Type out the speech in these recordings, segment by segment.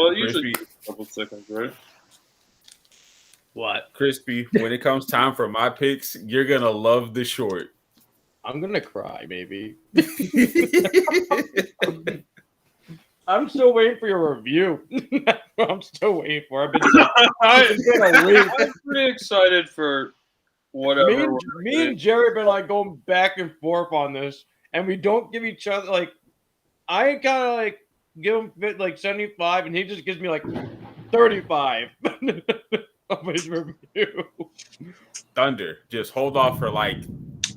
Well, usually a couple seconds, right? What? Crispy, when it comes time for my picks, you're going to love the short. I'm going to cry, maybe. I'm still waiting for your review. I'm still waiting for it. I'm pretty excited for whatever. Me and Jerry have been like going back and forth on this, and we don't give each other like. I kind of like give him like 75, and he just gives me like 35 of his review. Thunder, just hold off for like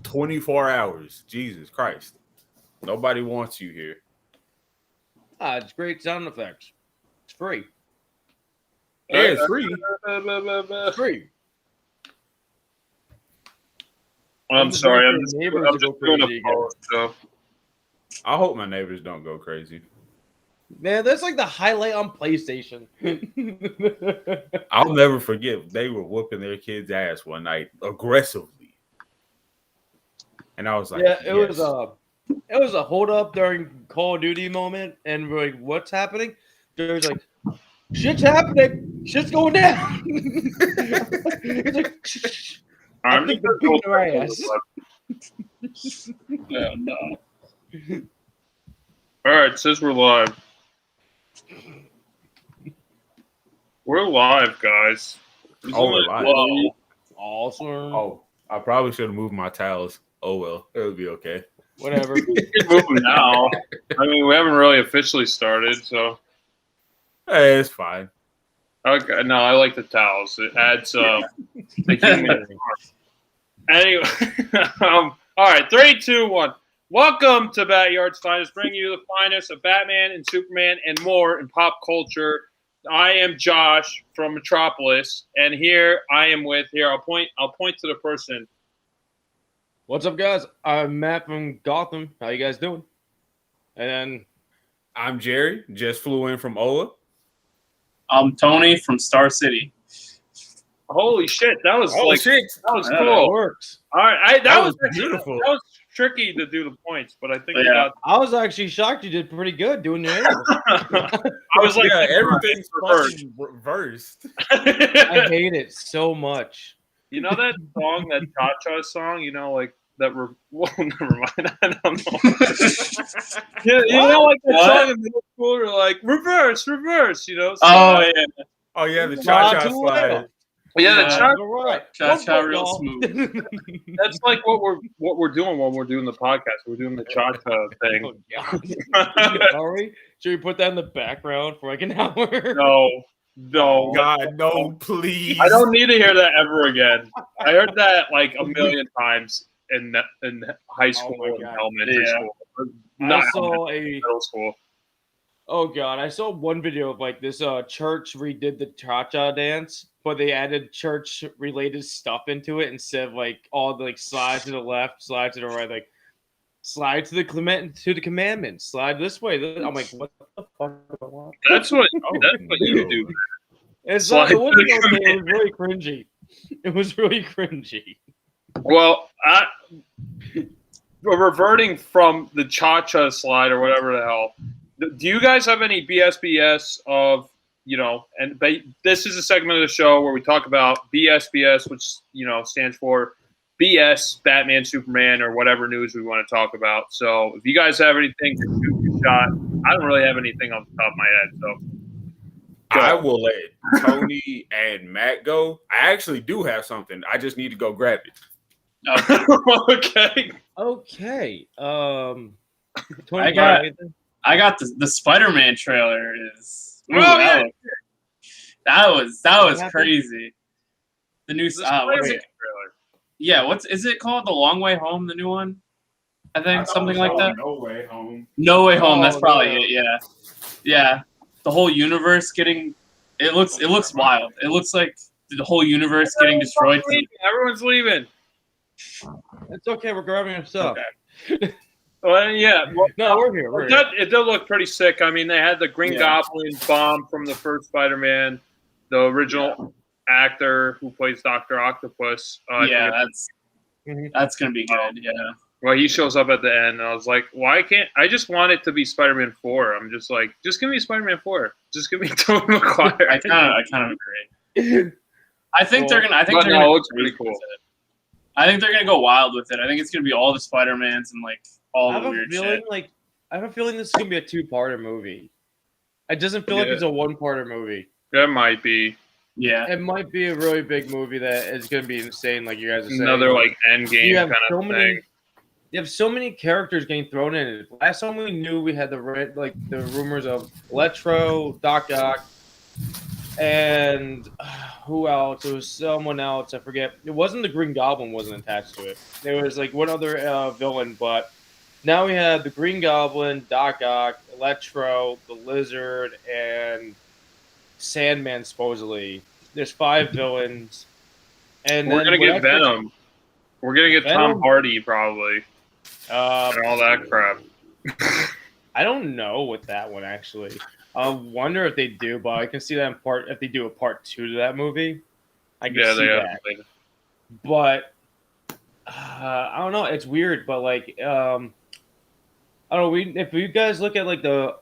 24 hours. Jesus Christ. Nobody wants you here. It's great sound effects. It's free. Yeah, it's free. It's free. I'm sorry. I'm just doing a post, so. I hope my neighbors don't go crazy. Man, that's like the highlight on PlayStation. I'll never forget. They were whooping their kid's ass one night aggressively. And I was like, yeah, it was a hold up during Call of Duty moment, and we're like, what's happening? There's like, shit's happening, shit's going down. It's like, I'm just beating their ass. Yeah, no. All right, says we're live. We're live, guys. Oh, we're live. Awesome. Oh, I probably should have moved my towels. Oh well, it'll be okay. Whatever. We can move them now. I mean, we haven't really officially started, so. Hey, it's fine. Okay, no, I like the towels. It adds the human. Anyway, all right, 3, 2, 1. Welcome to BatYard's Finest, bringing you the finest of Batman and Superman and more in pop culture. I am Josh from Metropolis, and here I am with I'll point to the person. What's up, guys? I'm Matt from Gotham. How you guys doing? And then I'm Jerry. Just flew in from Ola. I'm Tony from Star City. Holy shit, that was That was cool. That works. All right, that was beautiful. That was tricky to do the points, but I think I was actually shocked you did pretty good doing the animals. I was like, everything's reversed. I hate it so much. You know that song, that cha-cha song? You know, like that. Well, never mind. I don't know. You know, like that song in middle school, or like reverse. You know? So, Oh yeah, the cha-cha slide. Yeah, the cha-cha real smooth. That's like what we're doing when we're doing the podcast. We're doing the cha-cha thing. Should we put that in the background for like an hour? No, God, no, please. I don't need to hear that ever again. I heard that like a million times in high school and elementary school. Not middle school. Oh God, I saw one video of like this church redid the cha-cha dance, but they added church related stuff into it instead of like all the like slide to the left, slide to the right, like slide to the commandment, slide this way. I'm like, what the fuck? That's what you do. It's like, it wasn't okay. It was really cringy. It was really cringy. Well, reverting from the cha-cha slide or whatever the hell. Do you guys have any BSBS of, and this is a segment of the show where we talk about BSBS, which, stands for BS, Batman, Superman, or whatever news we want to talk about. So if you guys have anything to shoot your shot, I don't really have anything off the top of my head. So I will let Tony and Matt go. I actually do have something. I just need to go grab it. Okay. Tony, I got the Spider-Man trailer. That was crazy. The new trailer. Yeah, is it called? The Long Way Home, the new one? I think something like that. No Way Home. No Way Home. That's probably it. Yeah. The whole universe getting. It looks wild. It looks like the whole universe getting destroyed. Everyone's leaving. It's okay. We're grabbing our stuff. Okay. Well, yeah. Well, no, we're here. It does look pretty sick. I mean, they had the Green Goblin bomb from the first Spider-Man, the original actor who plays Dr. Octopus. That's gonna be good. Well, he shows up at the end, and I was like, why can't I just want it to be Spider-Man 4? I'm just like, just give me Spider-Man 4. Just give me Tobey Maguire. I kind of agree. I think they're gonna. I think But they're no, gonna. it looks pretty cool. I think they're gonna go wild with it. I think it's gonna be all the Spider-Mans and like all the weird shit. I have a feeling this is gonna be a 2-parter movie. It doesn't feel like it's a 1-parter movie. That might be. Yeah, It might be a really big movie that is gonna be insane, like you guys are saying. Another like Endgame kind of thing. You have so many characters getting thrown in. Last time we knew, we had the rumors of Electro, Doc Ock, and who else? It was someone else. I forget. It wasn't the Green Goblin. Wasn't attached to it. There was like one other villain, but now we have the Green Goblin, Doc Ock, Electro, the Lizard, and Sandman. Supposedly, there's 5 villains, and we're gonna get Venom. We're gonna get Tom Hardy probably. And all that crap. I don't know with that one actually. I wonder if they do, but I can see that if they do a part 2 to that movie. I can see that. But I don't know. It's weird, but like I don't know. If you guys look at like the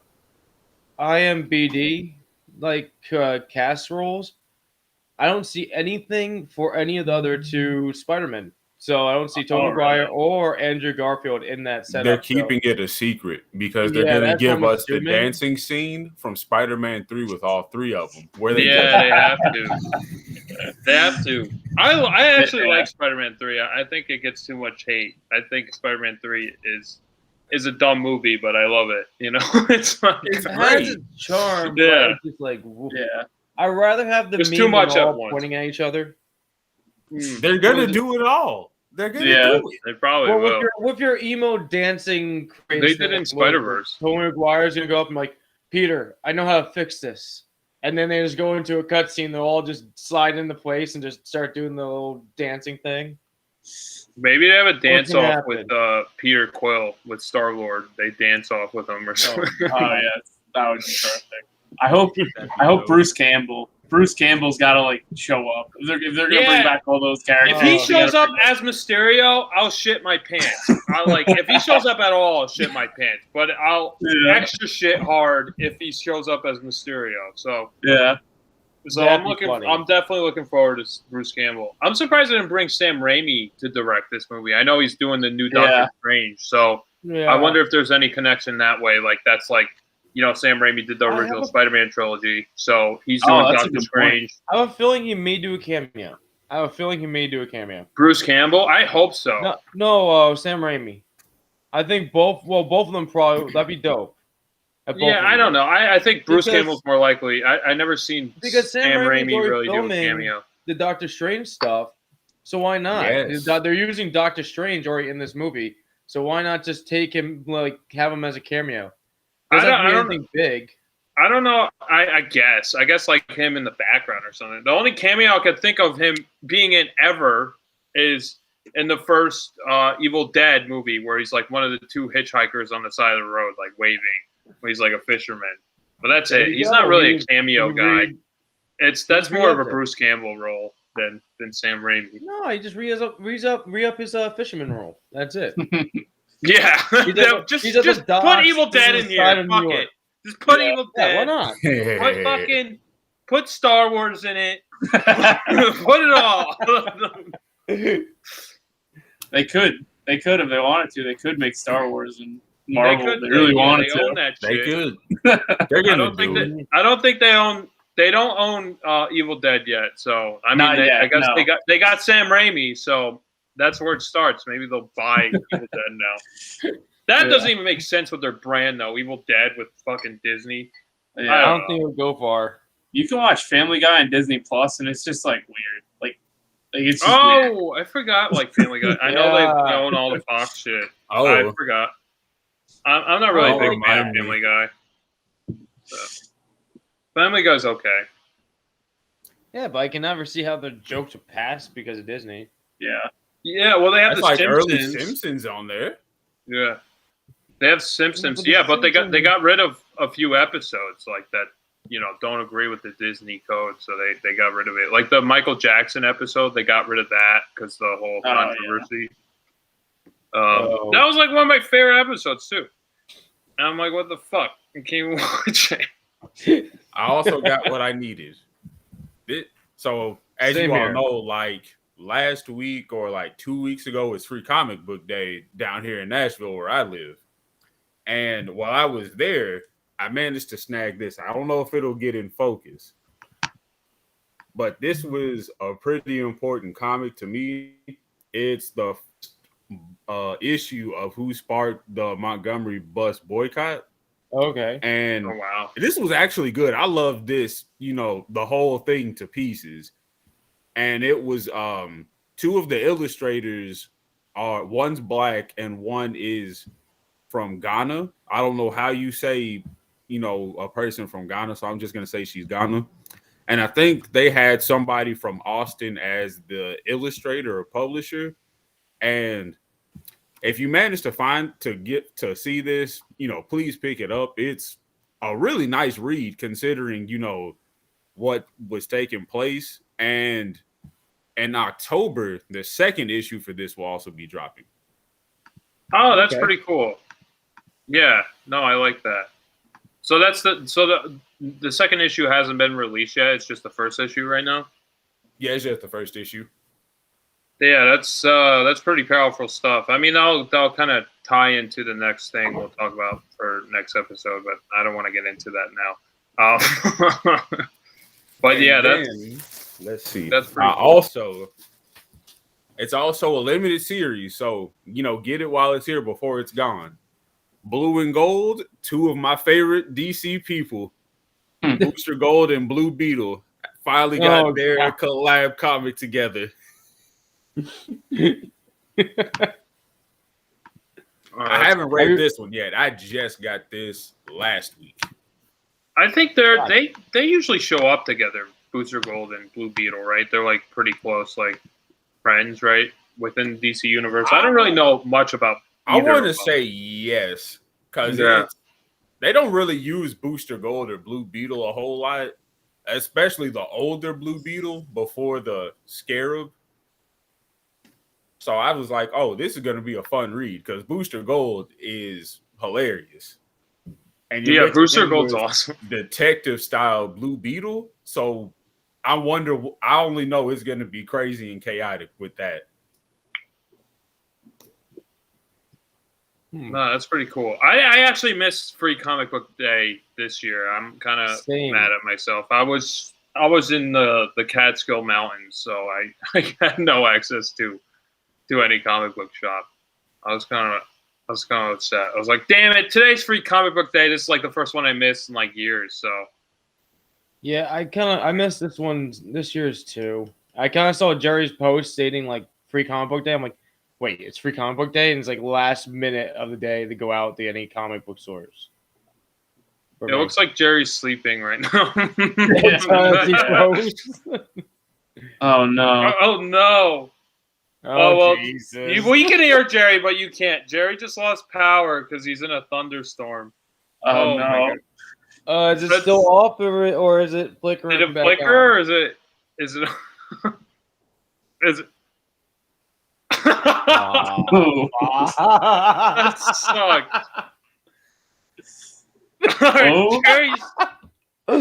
IMBD like cast roles, I don't see anything for any of the other 2 Spider-Men. So I don't see Tobey Maguire or Andrew Garfield in that setup. They're keeping it a secret because they're going to give us the dancing scene from Spider-Man 3 with all 3 of them. Where they they have to. They have to. I actually like Spider-Man 3. I think it gets too much hate. I think Spider-Man 3 is a dumb movie, but I love it. You know, it's like it has its charm. Yeah. But it's just like yeah. I'd rather have the There's too much at once. pointing at each other. They're gonna do it all. They're gonna do it. They probably will. With your emo dancing craze, They did in Spider-Verse. Tobey Maguire's gonna go up and like, Peter, I know how to fix this. And then they just go into a cutscene. They'll all just slide into place and just start doing the little dancing thing. Maybe they have a dance off with Peter Quill with Star-Lord. They dance off with him or something. Oh yeah, that would be perfect. I hope Bruce Campbell's got to like show up. If they're gonna bring back all those characters. If he shows up as Mysterio, I'll shit my pants. If he shows up at all, I'll shit my pants. But I'll extra shit hard if he shows up as Mysterio. So yeah. So I'm definitely looking forward to Bruce Campbell. I'm surprised they didn't bring Sam Raimi to direct this movie. I know he's doing the new Doctor Strange, so I wonder if there's any connection that way. Like that's like. You know, Sam Raimi did the original Spider-Man trilogy, so he's doing Doctor Strange. I have a feeling he may do a cameo. Bruce Campbell? I hope so. No, Sam Raimi. I think both of them probably, that'd be dope. I don't know. I think Bruce Campbell's more likely. I never seen Sam Raimi really do a cameo. The Doctor Strange stuff, so why not? Yes. They're using Doctor Strange already in this movie, so why not just take him, like, have him as a cameo? I don't think big. I don't know. I guess like him in the background or something. The only cameo I could think of him being in ever is in the first Evil Dead movie, where he's like one of the 2 hitchhikers on the side of the road, like waving. Where he's like a fisherman. But that's it. He's not really a cameo guy. That's more of a Bruce Campbell role than Sam Raimi. No, he just re-up his fisherman role. That's it. Yeah, just put Evil Dead in here. Fuck it. Just put Evil Dead. Why not? Put Star Wars in it. Put it all. They could if they wanted to. They could make Star Wars and Marvel. They really wanted to. Own that they shit. could. They're gonna I don't think they own. They don't own Evil Dead yet. So I mean, I guess they got Sam Raimi. So. That's where it starts. Maybe they'll buy Evil Dead now. That doesn't even make sense with their brand, though. Evil Dead with fucking Disney. Yeah, I don't think it would go far. You can watch Family Guy on Disney Plus, and it's just like weird. Like it's just weird. I forgot. Like Family Guy. I know they own all the Fox shit. Oh, I forgot. I'm not really a big fan of Family Guy. So. Family Guy's okay. Yeah, but I can never see how the jokes are passed because of Disney. Yeah. Yeah, well, they have the Simpsons. Early Simpsons on there. Yeah, they have Simpsons. Yeah, but they got rid of a few episodes like that. You know, don't agree with the Disney code, so they got rid of it. Like the Michael Jackson episode, they got rid of that because the whole controversy. That was like one of my favorite episodes too. And I'm like, what the fuck? I can't even watch it. I also got what I needed. So as Same you all here. know, like last week or like 2 weeks ago was Free Comic Book Day down here in Nashville where I live. And while I was there, I managed to snag this. I don't know if it'll get in focus, but this was a pretty important comic to me. It's the issue of Who Sparked the Montgomery Bus Boycott. Okay. And Oh, wow. this was actually good. I love this, the whole thing to pieces. And it was two of the illustrators one's black and one is from Ghana. I don't know how you say, a person from Ghana, so I'm just gonna say she's Ghana. And I think they had somebody from Austin as the illustrator or publisher. And if you manage to get to see this, please pick it up. It's a really nice read considering, what was taking place. And in October, the second issue for this will also be dropping. Oh, that's pretty cool. Yeah, no, I like that. So the second issue hasn't been released yet. It's just the first issue right now. Yeah, it's just the first issue. Yeah, that's pretty powerful stuff. I mean, that'll kind of tie into the next thing we'll talk about for next episode, but I don't want to get into that now. But and yeah, let's see. That's pretty cool. It's also a limited series, so get it while it's here before it's gone. Blue and Gold, two of my favorite DC people, Booster Gold and Blue Beetle, finally got their collab comic together. I haven't read this one yet. I just got this last week. I think they usually show up together, Booster Gold and Blue Beetle, right? They're like pretty close, like friends, right? Within DC Universe. I don't really know much about I want to say yes, because they don't really use Booster Gold or Blue Beetle a whole lot, especially the older Blue Beetle before the Scarab. So I was like, oh, this is going to be a fun read because Booster Gold is hilarious. And Booster Gold's awesome. Detective style Blue Beetle. So I only know it's going to be crazy and chaotic with that. No, that's pretty cool. I actually missed Free Comic Book Day this year. I'm kind of mad at myself. I was in the Catskill Mountains, so I had no access to any comic book shop. I was kind of upset. I was like, damn it, today's Free Comic Book Day. This is like the first one I missed in like years. So yeah, I missed this one this year's too. I kind of saw Jerry's post stating like Free Comic Book Day. I'm like, wait, it's Free Comic Book Day, and it's like last minute of the day to go out to any comic book stores. It looks like Jerry's sleeping right now. Oh no! Oh no! Oh well, Jesus. We can hear Jerry, but you can't. Jerry just lost power because he's in a thunderstorm. Oh no! Is it still off or is it flickering? Did it flicker or is it? Is it? That sucked.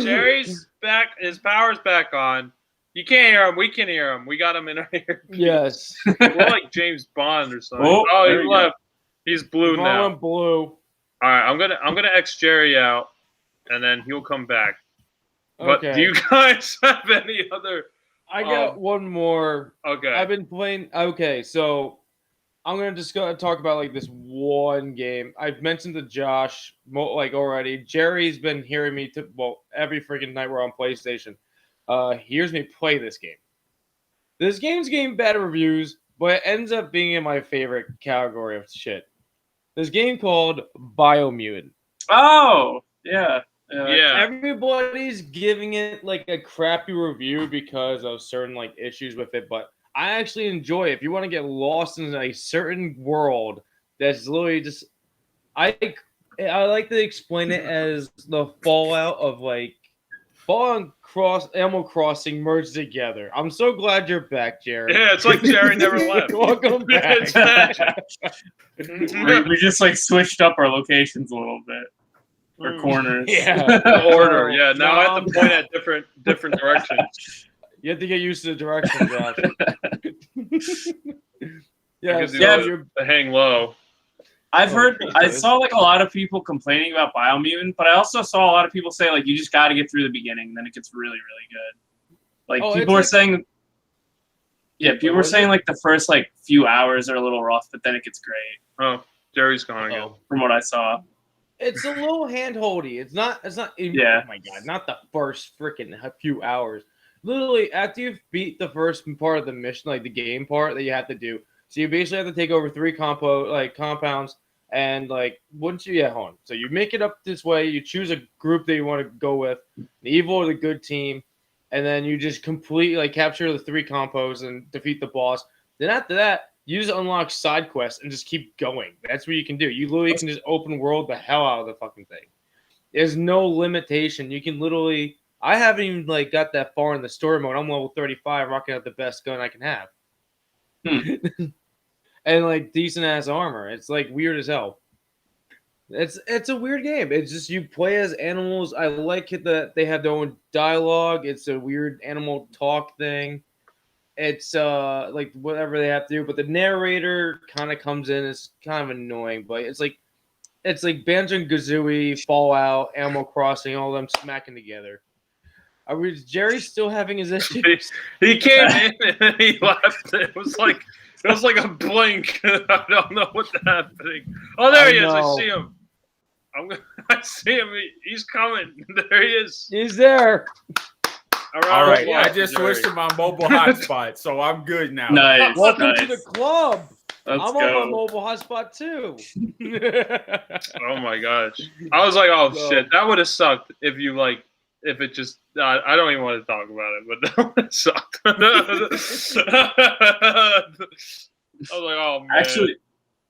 Jerry's back. His power's back on. You can't hear him. We can hear him. We got him in our ear. Yes. We're like James Bond or something. Oh, he left. He's blue now. Blue. All right, I'm gonna X Jerry out, and then he'll come back. But do you guys have any other? I got one more. Okay. I've been playing. Okay, so I'm gonna just talk about like this one game. I've mentioned to Josh already. Jerry's been hearing me every freaking night we're on PlayStation. He hears me play this game. This game's getting bad reviews, but it ends up being in my favorite category of shit. This game called Biomutant. Oh, yeah. Everybody's giving it like a crappy review because of certain like issues with it, but I actually enjoy it. If you want to get lost in a certain world that's literally just I like to explain it as the Fallout Fall and Animal Crossing merged together. I'm so glad you're back, Jerry. Yeah, it's like Jerry never left. Welcome back. It's magic. We just like switched up our locations a little bit. Our corners. Yeah. Order. Yeah, now I have to point at different directions. You have to get used to the direction, Josh. Yeah, you're hang low. I've heard, I saw like a lot of people complaining about Biomutant, but I also saw a lot of people say like you just got to get through the beginning, then it gets really, really good. Like people were saying, yeah, people were saying like the first like few hours are a little rough, but then it gets great. Oh, Jerry's gone again. From what I saw, it's a little handholdy. It's not. Yeah. Oh my god, not the first freaking few hours. Literally, after you've beat the first part of the mission, like the game part that you have to do. So you basically have to take over 3 compounds, and like once you hold on. So you make it up this way. You choose a group that you want to go with, the evil or the good team, and then you just completely like capture the 3 compounds and defeat the boss. Then after that, you just unlock side quests and just keep going. That's what you can do. You literally can just open world the hell out of the fucking thing. There's no limitation. You can literally. I haven't even like got that far in the story mode. I'm level 35, rocking out the best gun I can have. And like decent ass armor. It's like weird as hell. It's a weird game. It's just you play as animals. I like it that they have their own dialogue. It's a weird animal talk thing. It's like whatever they have to do, but the narrator kind of comes in. It's kind of annoying, but it's like Banjo-Kazooie, Fallout, Animal Crossing, all of them smacking together. Is Jerry still having his issues? He came in and he left. It was like a blink. I don't know what's happening. Oh, there he is. I see him. I see him. He's coming. There he is. He's there. All right. I just switched to my mobile hotspot, so I'm good now. Nice. Welcome to the club. Let's I'm go. on my mobile hotspot too. Oh my gosh. I was like, oh shit, that would have sucked if it just. I don't even want to talk about it, but that would have sucked. I was like, oh man. Actually,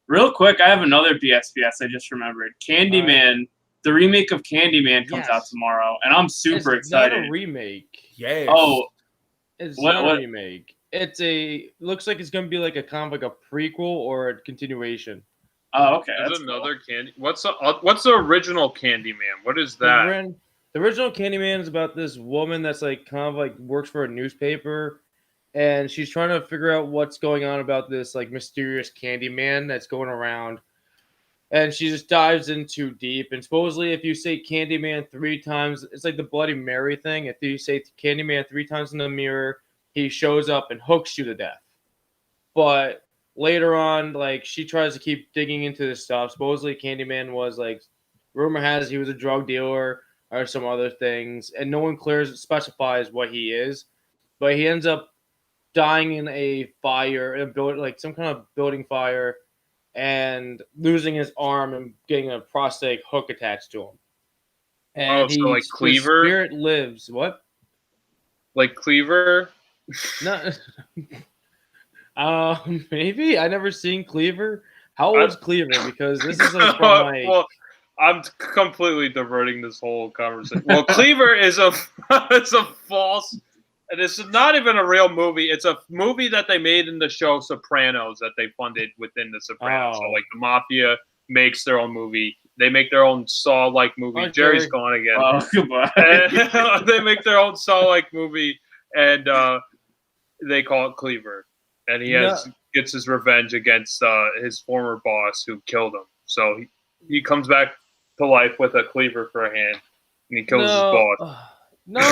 real quick, I have another BSBS I just remembered. Candyman, the remake of Candyman comes out tomorrow, and I'm super excited. It's not a remake. Yeah. Oh, it's not a remake. Looks like it's gonna be like a kind of like a prequel or a continuation. Oh, okay. There's another Candy. What's the original Candyman? What is that? The original Candyman is about this woman that's like kind of like works for a newspaper, and she's trying to figure out what's going on about this like mysterious Candyman that's going around, and she just dives in too deep. And supposedly, if you say Candyman 3 times, it's like the Bloody Mary thing. If you say Candyman 3 times in the mirror, he shows up and hooks you to death. But later on, like she tries to keep digging into this stuff. Supposedly, Candyman was like, rumor has he was a drug dealer or some other things, and no one specifies what he is, but he ends up dying in a fire, like some kind of building fire, and losing his arm and getting a prosthetic hook attached to him. And so like Cleaver? His spirit lives. What? Like Cleaver? No. Maybe I never seen Cleaver. How old's Cleaver? Because this is like from my. Well, I'm completely diverting this whole conversation. Well, Cleaver is it's a false, and it's not even a real movie. It's a movie that they made in the show Sopranos that they funded within the Sopranos. So like the mafia makes their own movie. They make their own Saw-like movie. Okay. Jerry's gone again. Oh, goodbye. They make their own Saw-like movie, and they call it Cleaver. And he gets his revenge against his former boss who killed him. So he comes back to life with a cleaver for a hand, and he kills his boss. No,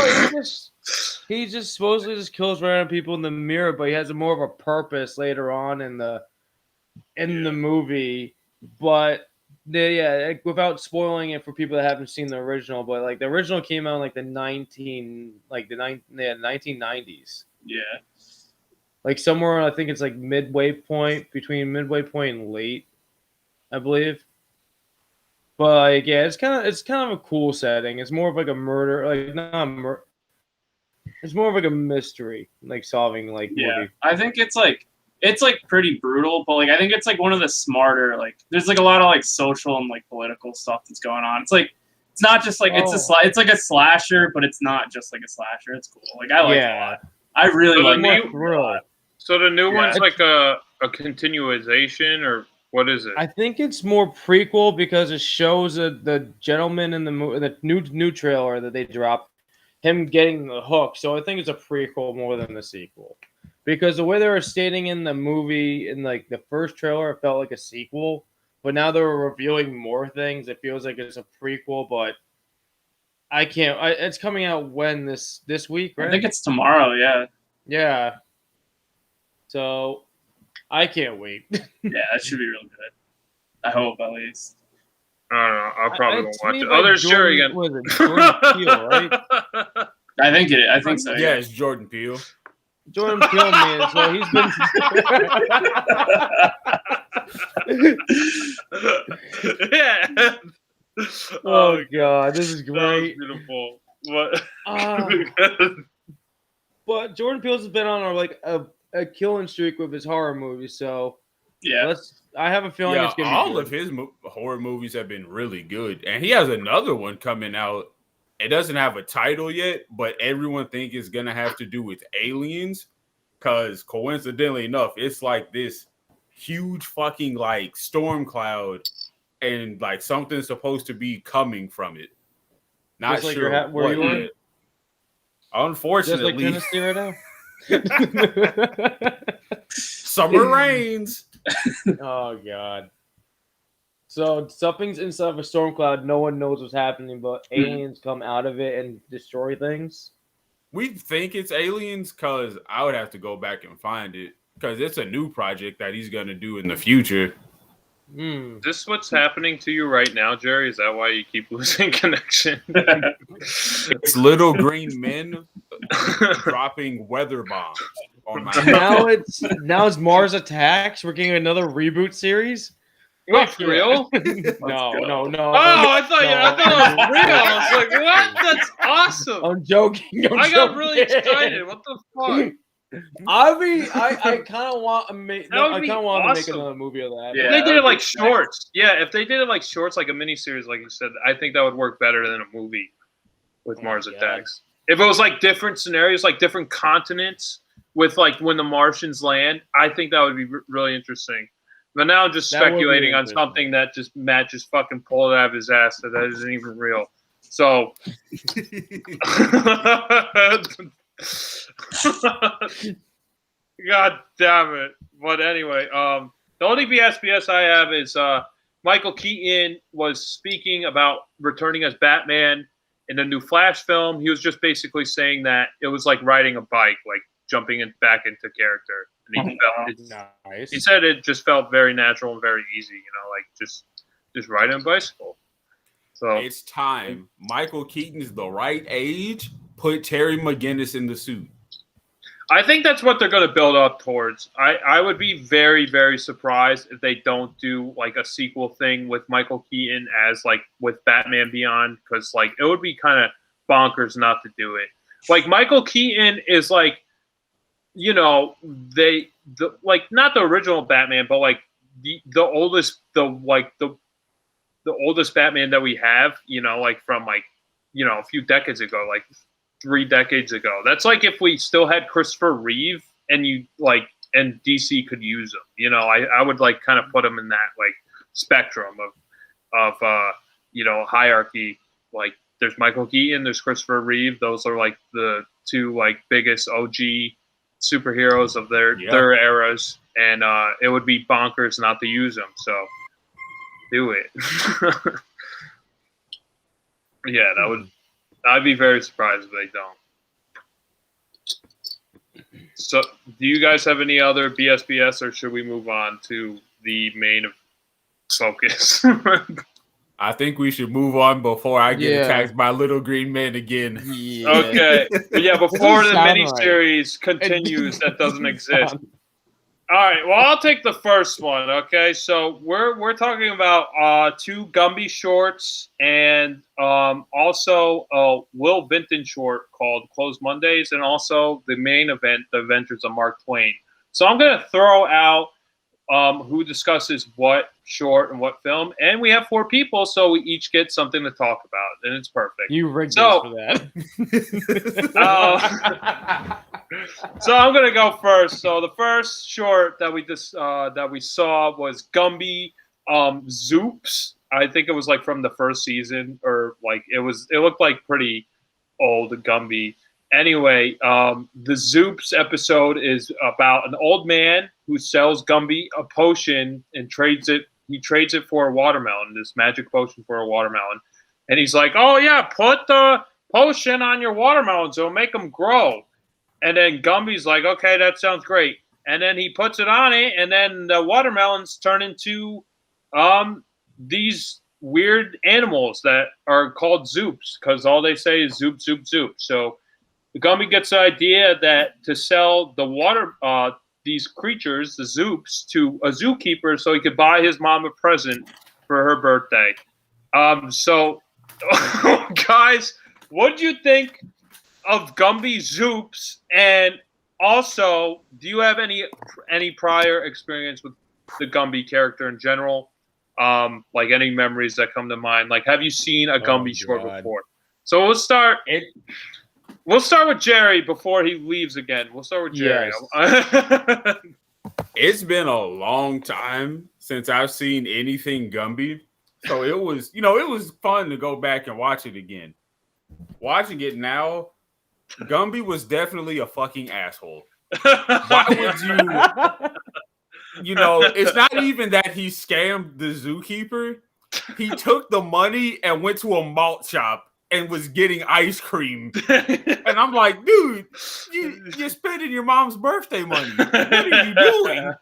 he just supposedly just kills random people in the mirror, but he has more of a purpose later on in the movie. But without spoiling it for people that haven't seen the original, but like the original came out in like the 1990s. Yeah. Like somewhere, I think it's like between midway point and late, I believe. But like, yeah, it's kind of a cool setting. It's more of like a murder, like it's more of like a mystery, like solving like. Yeah, movie. I think it's like pretty brutal, but like I think it's like one of the smarter, like there's like a lot of like social and like political stuff that's going on. It's It's not just like it's like a slasher, but it's not just like a slasher. It's cool. Like I like it a lot. I really like it. So the new one's like a continuation, or what is it? I think it's more prequel because it shows the gentleman in the new trailer that they dropped, him getting the hook. So I think it's a prequel more than the sequel. Because the way they were stating in the movie, in like the first trailer, it felt like a sequel. But now they're revealing more things. It feels like it's a prequel, but I can't. It's coming out when this week, right? I think it's tomorrow. Yeah. Yeah. So I can't wait. Yeah, that should be real good. I hope at least. I don't know. I'll probably won't watch it. Like There's Jerry again. Was it Jordan Peele, right? I think so. Yeah, it's Jordan Peele. Jordan Peele, man. So he's been. Yeah. Oh God, this is great. Beautiful. What? But Jordan Peele's been on a killing streak with his horror movies, so yeah. I have a feeling it's gonna be all good. of his horror movies have been really good, and he has another one coming out. It doesn't have a title yet, but everyone think it's gonna have to do with aliens, because coincidentally enough, it's like this huge fucking like storm cloud, and like something's supposed to be coming from it. Not just like sure where you are. Unfortunately, just like Tennessee right now. Summer rains. Oh God. So something's inside of a storm cloud. No one knows what's happening, but aliens come out of it and destroy things. We think it's aliens because I would have to go back and find it because it's a new project that he's gonna do in the future. Is this what's happening to you right now, Jerry? Is that why you keep losing connection? It's little green men dropping weather bombs on my now it's Mars Attacks. We're getting another reboot series. Wait, for real? No. Oh, I thought it was real. I was like, what? That's awesome. I'm joking. I got really excited. What the fuck? I kind of want to make. I kind of want to make awesome. another movie of that. Yeah, if they did it like shorts. Yeah, if they did it like shorts, like a miniseries, like you said, I think that would work better than a movie with Mars Attacks. If it was like different scenarios, like different continents, with like when the Martians land, I think that would be really interesting. But now I'm just speculating on something that Matt just fucking pulled out of his ass that isn't even real. So. God damn it. But anyway, the only BSBS I have is Michael Keaton was speaking about returning as Batman in the new Flash film. He was just basically saying that it was like riding a bike, like jumping back into character. And Nice. He said it just felt very natural and very easy, like just riding a bicycle. So it's time. Michael Keaton's the right age. Put Terry McGinnis in the suit. I think that's what they're going to build up towards. I would be very, very surprised if they don't do like a sequel thing with Michael Keaton as like with Batman Beyond, because like it would be kind of bonkers not to do it. Like Michael Keaton is like, not the original Batman, but like the oldest Batman that we have, like from like a few decades ago, like 3 decades ago. That's like if we still had Christopher Reeve and and DC could use him. I would like kind of put him in that like spectrum of hierarchy. Like there's Michael Keaton, there's Christopher Reeve. Those are like the two like biggest OG superheroes of their eras, and it would be bonkers not to use them. So do it. Yeah, I'd be very surprised if they don't. So, do you guys have any other BSBS, or should we move on to the main focus? I think we should move on before I get attacked by little green men again. Yeah. Okay. Yeah, before the miniseries continues that doesn't exist. All right. Well, I'll take the first one. Okay. So we're talking about 2 Gumby shorts and also a Will Vinton short called Closed Mondays, and also the main event, The Adventures of Mark Twain. So I'm gonna throw out who discusses what short and what film, and we have 4 people, so we each get something to talk about, and it's perfect. You rigged this for that. So I'm gonna go first. So the first short that we saw was Gumby Zoops. I think it was like from the first season, or like it looked like pretty old Gumby. Anyway, the Zoops episode is about an old man who sells Gumby a potion and trades it. He trades it for a watermelon, this magic potion for a watermelon. And he's like, "Oh yeah, put the potion on your watermelons; it'll make them grow." And then Gumby's like, "Okay, that sounds great." And then he puts it on it, and then the watermelons turn into these weird animals that are called Zoops, because all they say is Zoop, Zoop, Zoop. So the Gumby gets the idea that to sell the these creatures, the Zoops, to a zookeeper so he could buy his mom a present for her birthday. So, guys, what do you think of Gumby Zoops? And also, do you have any prior experience with the Gumby character in general? Like any memories that come to mind? Like, have you seen a Gumby short before? So we'll start. We'll start with Jerry before he leaves again. We'll start with Jerry. Yes. It's been a long time since I've seen anything Gumby. So it was, it was fun to go back and watch it again. Watching it now, Gumby was definitely a fucking asshole. Why would you, it's not even that he scammed the zookeeper. He took the money and went to a malt shop and was getting ice cream. And I'm like, dude, you're spending your mom's birthday money. What are you doing?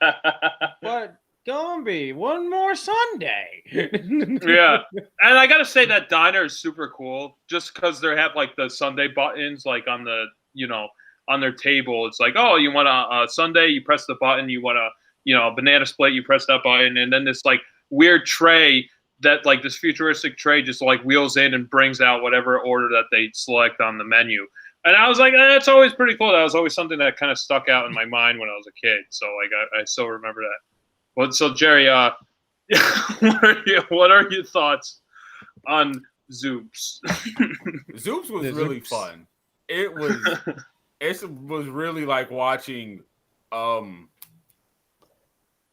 But Gumby, one more Sunday. Yeah. And I got to say that diner is super cool just because they have like the Sunday buttons like on the, on their table. It's like, oh, you want a Sunday, you press the button. You want a banana split, you press that button. And then this like weird tray that like this futuristic tray just like wheels in and brings out whatever order that they select on the menu. And I was like, that's always pretty cool. That was always something that kind of stuck out in my mind when I was a kid. So like I still remember that. Well, so Jerry, what are your thoughts on Zoops? Zoops was really fun. It was really like watching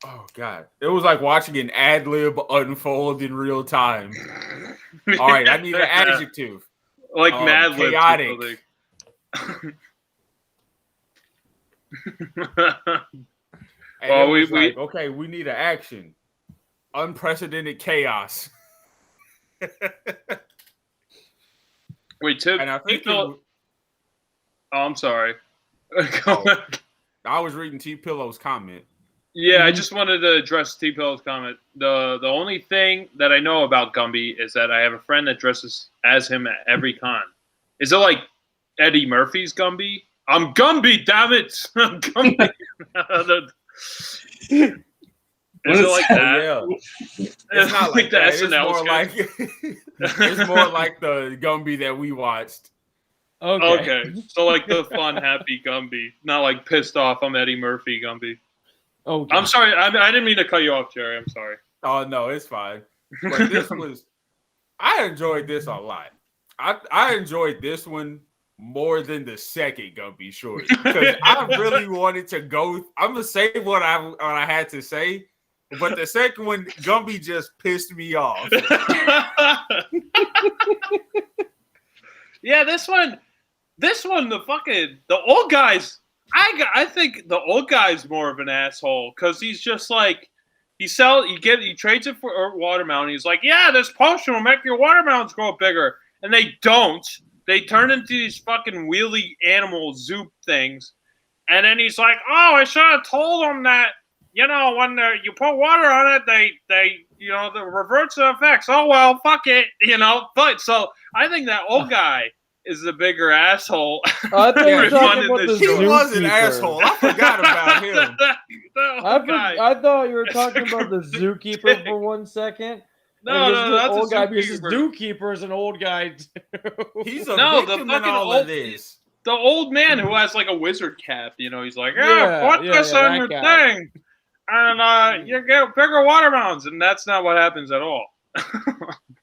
oh God! It was like watching an ad lib unfold in real time. All right, I need an adjective. Like Mad Lib. Chaotic. Well, we need an action. Unprecedented chaos. Wait, Tim. And I think I'm sorry. I was reading T-Pillow's comment. Yeah, I just wanted to address T-Pillow's comment. The only thing that I know about Gumby is that I have a friend that dresses as him at every con. Is it like Eddie Murphy's Gumby? I'm Gumby, damn it! I'm Gumby. Is it like that? Yeah. It's not like the that. SNL It's more like the Gumby that we watched. Okay. So like the fun, happy Gumby, not like pissed off. I'm Eddie Murphy Gumby. Okay. I'm sorry. I didn't mean to cut you off, Jerry. I'm sorry. Oh no, it's fine. But I enjoyed this a lot. I enjoyed this one more than the second Gumby short because I really wanted to go. I'm gonna say what I had to say, but the second one, Gumby just pissed me off. Yeah, this one, the old guys. I think the old guy's more of an asshole because he's just like he trades it for a watermelon. He's like, yeah, this potion will make your watermelons grow bigger, and they don't. They turn into these fucking wheelie animal zoop things, and then he's like, oh, I should have told them that when you put water on it, they the reverts the effects. Oh well, fuck it, But so I think that old guy is the bigger asshole. I thought you were talking about the He was an zookeeper. asshole. I forgot about him. I thought you were talking about the zookeeper for 1 second. No, that's old a guy because the zookeeper. zookeeper is an old guy too. He's a No, victim the in all fucking of this. The old man who has like a wizard cap, he's like, Yeah, put this on that your guy. thing. and you get bigger watermelons, and that's not what happens at all.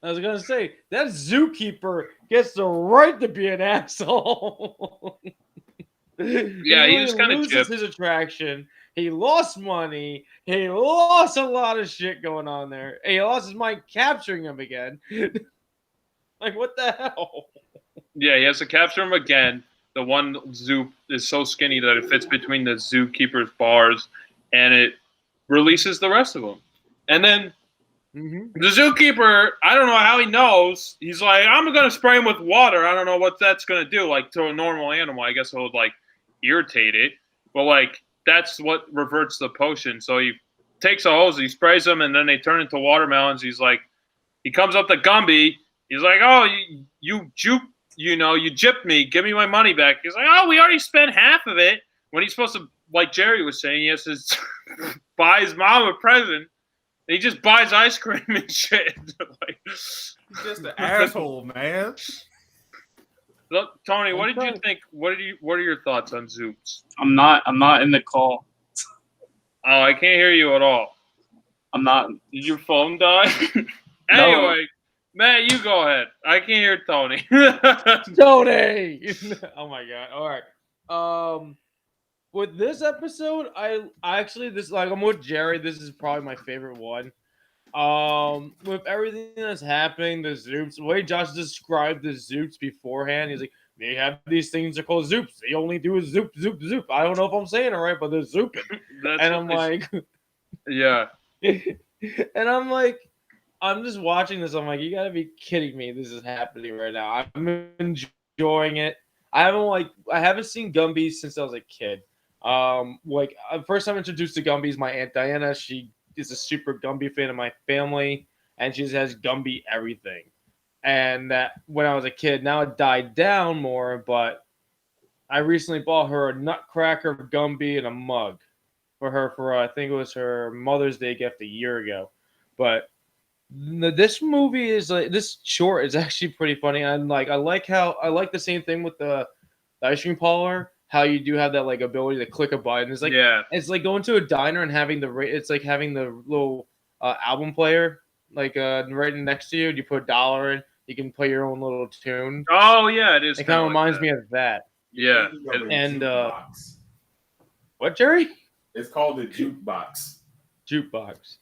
I was gonna say that zookeeper gets the right to be an asshole. Yeah, he was kind of loses his attraction. He lost money. He lost a lot of shit going on there. He lost his mind capturing him again. Like, what the hell? Yeah, he has to capture him again. The one zoop is so skinny that it fits between the zookeeper's bars, and it releases the rest of them. And then the zookeeper, I don't know how he knows. He's like, I'm going to spray him with water. I don't know what that's going to do. Like, to a normal animal, I guess it would, like, irritate it. But, like, that's what reverts the potion. So he takes a hose, he sprays them, and then they turn into watermelons. He's like, he comes up to Gumby. He's like, oh, you gypped me. Give me my money back. He's like, oh, we already spent half of it. When he's supposed to, like Jerry was saying, he has to buy his mom a present. And he just buys ice cream and shit. Like, he's just an asshole, man. Look, Tony, what did you think? What are your thoughts on Zoops? I'm not in the call. Oh, I can't hear you at all. I'm not. Did your phone die? No. Anyway, Matt, you go ahead. I can't hear Tony. Tony! Oh my god. All right. With this episode, I actually I'm with Jerry. This is probably my favorite one. With everything that's happening, the Zoops, the way Josh described the Zoops beforehand, he's like, they have these things are called Zoops. They only do a zoop, zoop, zoop. I don't know if I'm saying it right, but they're zooping. And I'm like, yeah. And I'm like, I'm just watching this. I'm like, you gotta be kidding me. This is happening right now. I'm enjoying it. I haven't seen Gumby since I was a kid. First time introduced to Gumby is my Aunt Diana. She is a super Gumby fan of my family, and she just has Gumby everything. And that when I was a kid, now it died down more, but I recently bought her a Nutcracker Gumby and a mug for her for I think it was her Mother's Day gift a year ago. But this movie is like this short is actually pretty funny. And I like the same thing with the ice cream parlor. How you do have that like ability to click a button. It's like It's like going to a diner and having the little album player right next to you. You put $1 in, you can play your own little tune. Oh yeah, it is. It kind of reminds me of that. Yeah. And what, Jerry? It's called the jukebox. Jukebox.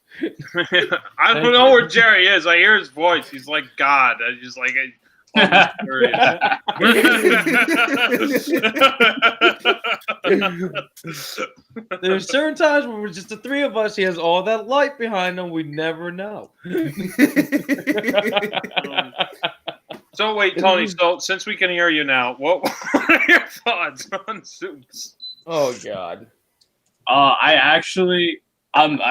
I don't know where Jerry is. I hear his voice. He's like God. I just like. There's certain times when we're just the three of us. He has all that light behind him. We never know. So wait, Tony. So since we can hear you now, what are your thoughts on Zoops? Oh God. I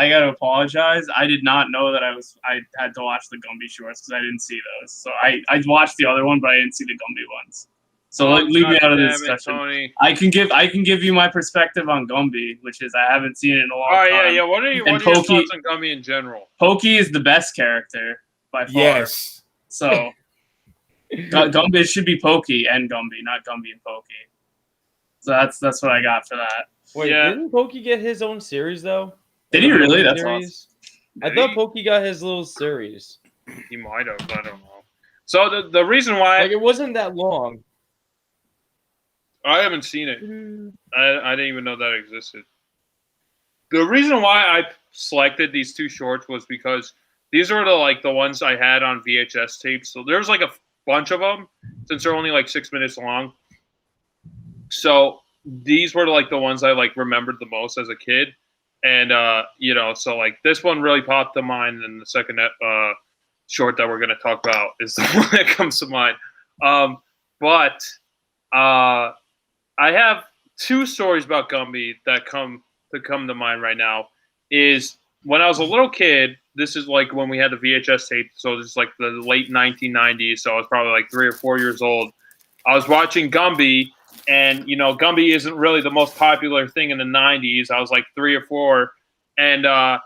gotta apologize. I did not know that I had to watch the Gumby shorts because I didn't see those. So I watched the other one, but I didn't see the Gumby ones. So leave me out of this discussion. Tony. I can give you my perspective on Gumby, which is I haven't seen it in a long time. Yeah. What are your thoughts on Gumby in general? Pokey is the best character by far. Yes. So Gumby should be Pokey and Gumby, not Gumby and Pokey. So that's what I got for that. Wait, didn't Pokey get his own series though? Did he really? That's awesome. I thought Pokey got his little series. He might have. I don't know. So the reason why it wasn't that long. I haven't seen it. I didn't even know that existed. The reason why I selected these two shorts was because these are the ones I had on VHS tapes. So there's like a bunch of them since they're only like 6 minutes long. So these were the ones I remembered the most as a kid. And, so this one really popped to mind. And the second short that we're going to talk about is the one that comes to mind. But I have two stories about Gumby that come to mind right now. Is when I was a little kid, this is when we had the VHS tape. So this is the late 1990s. So I was probably 3 or 4 years old. I was watching Gumby. And, Gumby isn't really the most popular thing in the 90s. I was 3 or 4. And I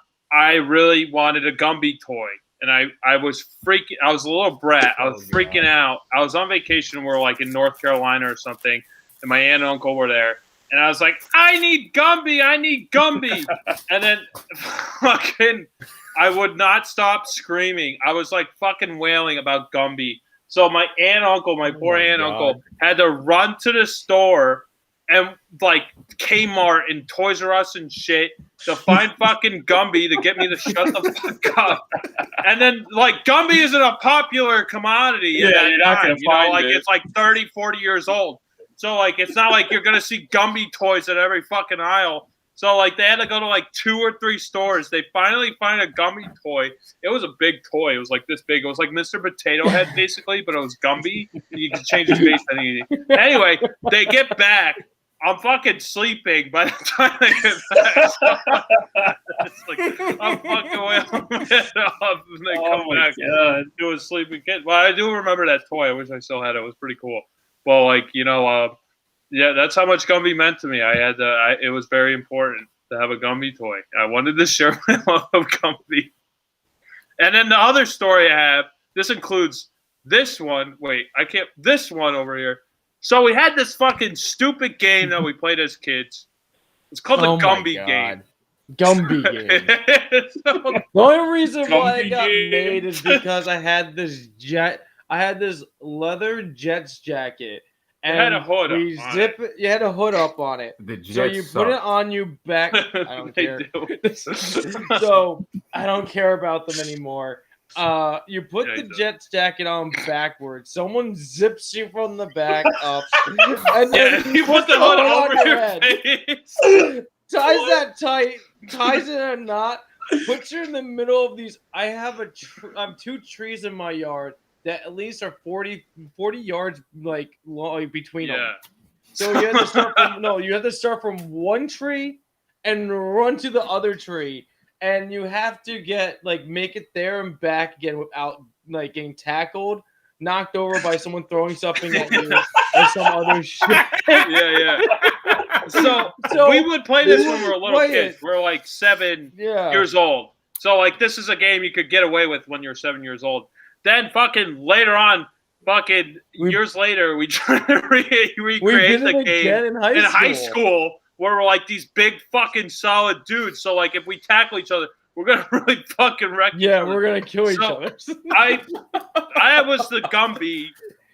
really wanted a Gumby toy. And I was freaking – I was a little brat. I was freaking out. I was on vacation. We're in North Carolina or something. And my aunt and uncle were there. And I was like, I need Gumby. And then fucking, I would not stop screaming. I was like fucking wailing about Gumby. So my poor aunt uncle, had to run to the store and like Kmart and Toys R Us and shit to find fucking Gumby to get me to shut the fuck up. And then like Gumby isn't a popular commodity. Yeah, you're not going to find like it. It's like 30, 40 years old. So, like, it's not like you're going to see Gumby toys at every fucking aisle. So, like, they had to go to, like, 2 or 3 stores. They finally find a Gumby toy. It was a big toy. It was, like, this big. It was like Mr. Potato Head, basically, but it was Gumby. You could change his face anything. Anyway, they get back. I'm fucking sleeping by the time they get back. So, it's like, I'm fucking wailing up and they come back to a sleeping kid. Well, I do remember that toy. I wish I still had it. It was pretty cool. Well, like, you know, yeah, that's how much Gumby meant to me. It was very important to have a Gumby toy. I wanted to share my love of Gumby. And then the other story I have, this includes this one. Wait, this one over here. So we had this fucking stupid game that we played as kids. It's called the Gumby game. Gumby game. The only reason why it got made is because I had this leather Jets jacket, and it had a hood you had a hood up on it. So you put it on you back. I don't care. So I don't care about them anymore. You put the Jets jacket on backwards. Someone zips you from the back up, and then you put the hood over your face. Ties that tight, ties it in a knot, puts you in the middle of these. I have 2 trees in my yard that at least are 40 yards like long between them. So you have to start from one tree and run to the other tree, and you have to make it there and back again without like getting tackled, knocked over by someone throwing something at you or some other shit. Yeah. So we would play this when we were little kids. We're like 7 years old. So like this is a game you could get away with when you're 7 years old. Then fucking later on, years later, we try to recreate the game in high school where we're like these big fucking solid dudes. So like if we tackle each other, we're gonna really fucking wreck each other. We're gonna kill each other. I was the Gumby,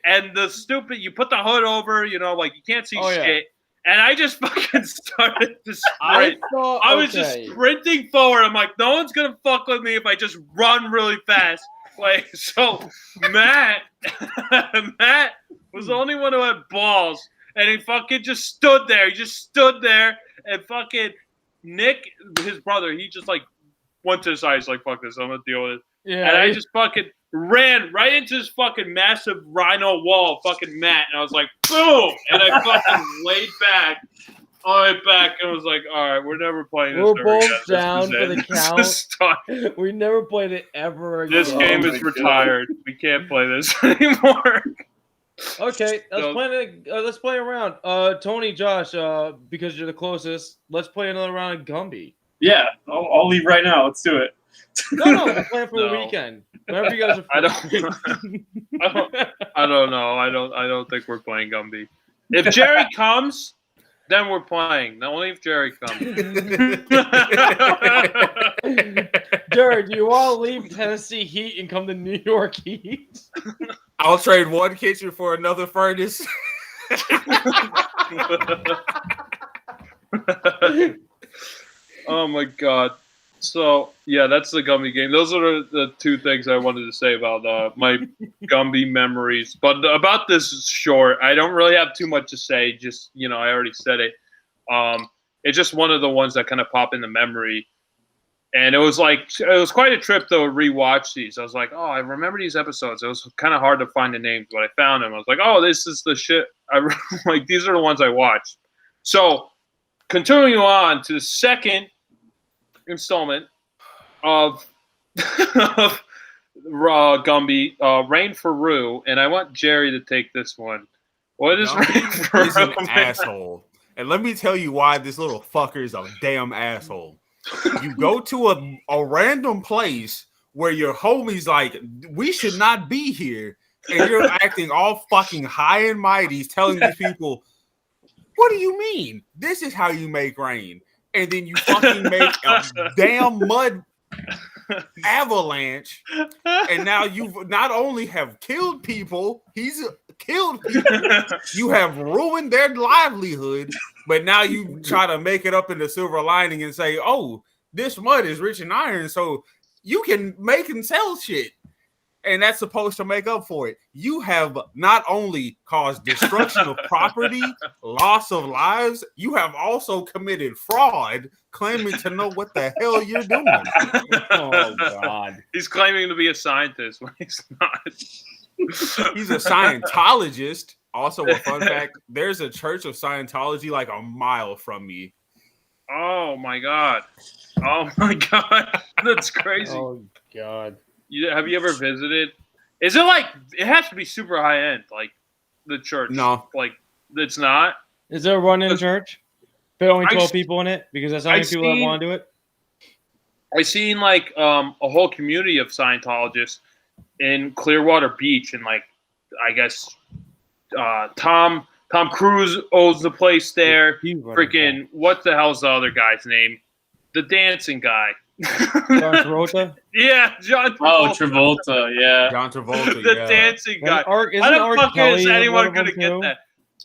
and the stupid. You put the hood over, you know, like you can't see shit. And I just fucking started to sprint. I was just sprinting forward. I'm like, no one's gonna fuck with me if I just run really fast. Like, so Matt was the only one who had balls, and he fucking just stood there. He just stood there, and fucking Nick, his brother, he just like went to his side. He's like, fuck this, I'm gonna deal with it. Yeah, and I just fucking ran right into this fucking massive rhino wall, fucking Matt, and I was like, boom, and I fucking laid back, all the way back, and was like, all right, we're never playing this. We're both down for the count. We never played it ever again. This game is retired. We can't play this anymore. Okay, let's play a round. Tony, Josh, because you're the closest, let's play another round of Gumby. Yeah, I'll leave right now. Let's do it. No, we're playing for the weekend. Whenever you guys are I don't know. I don't think we're playing Gumby. If Jerry comes, then we're playing. Only if Jerry comes. Jared, do you want to leave Tennessee Heat and come to New York Heat? I'll trade one kitchen for another furnace. Oh my god. So yeah, that's the Gumby game. Those are the 2 things I wanted to say about my Gumby memories. But about this short, I don't really have too much to say. Just, you know, I already said it. It's just one of the ones that kind of pop into memory. And it was quite a trip to rewatch these. I was like, oh, I remember these episodes. It was kind of hard to find the names, but I found them. I was like, oh, this is the shit. Like, these are the ones I watched. So continuing on to the second installment of Gumby, Rain for Rue, and I want Jerry to take this one. What is Rain for Rue? He's an asshole. And let me tell you why this little fucker is a damn asshole. You go to a random place where your homie's like, we should not be here, and you're acting all fucking high and mighty, telling these people, What do you mean? This is how you make rain. And then you fucking make a damn mud avalanche. And now you've not only have killed people, he's killed people. You have ruined their livelihood. But now you try to make it up in the silver lining and say, oh, this mud is rich in iron, so you can make and sell shit. And that's supposed to make up for it. You have not only caused destruction of property, loss of lives, you have also committed fraud, claiming to know what the hell you're doing. Oh, God. He's claiming to be a scientist when he's not. He's a Scientologist. Also, a fun fact, there's a church of Scientology like a mile from me. Oh, my God. Oh, my God. That's crazy. Oh, God. Have you ever visited? Is it like it has to be super high end, like the church? No, like it's not. Is there a run-in church? But only 12 I've- people in it because that's how many people that want to do it. I seen like a whole community of Scientologists in Clearwater Beach, and like I guess Tom Cruise owns the place there. Freaking what the hell's the other guy's name? The dancing guy. John Travolta? Yeah, John Travolta. Oh, Travolta, yeah. John Travolta, The yeah. dancing guy. How the fuck is anyone going to get that?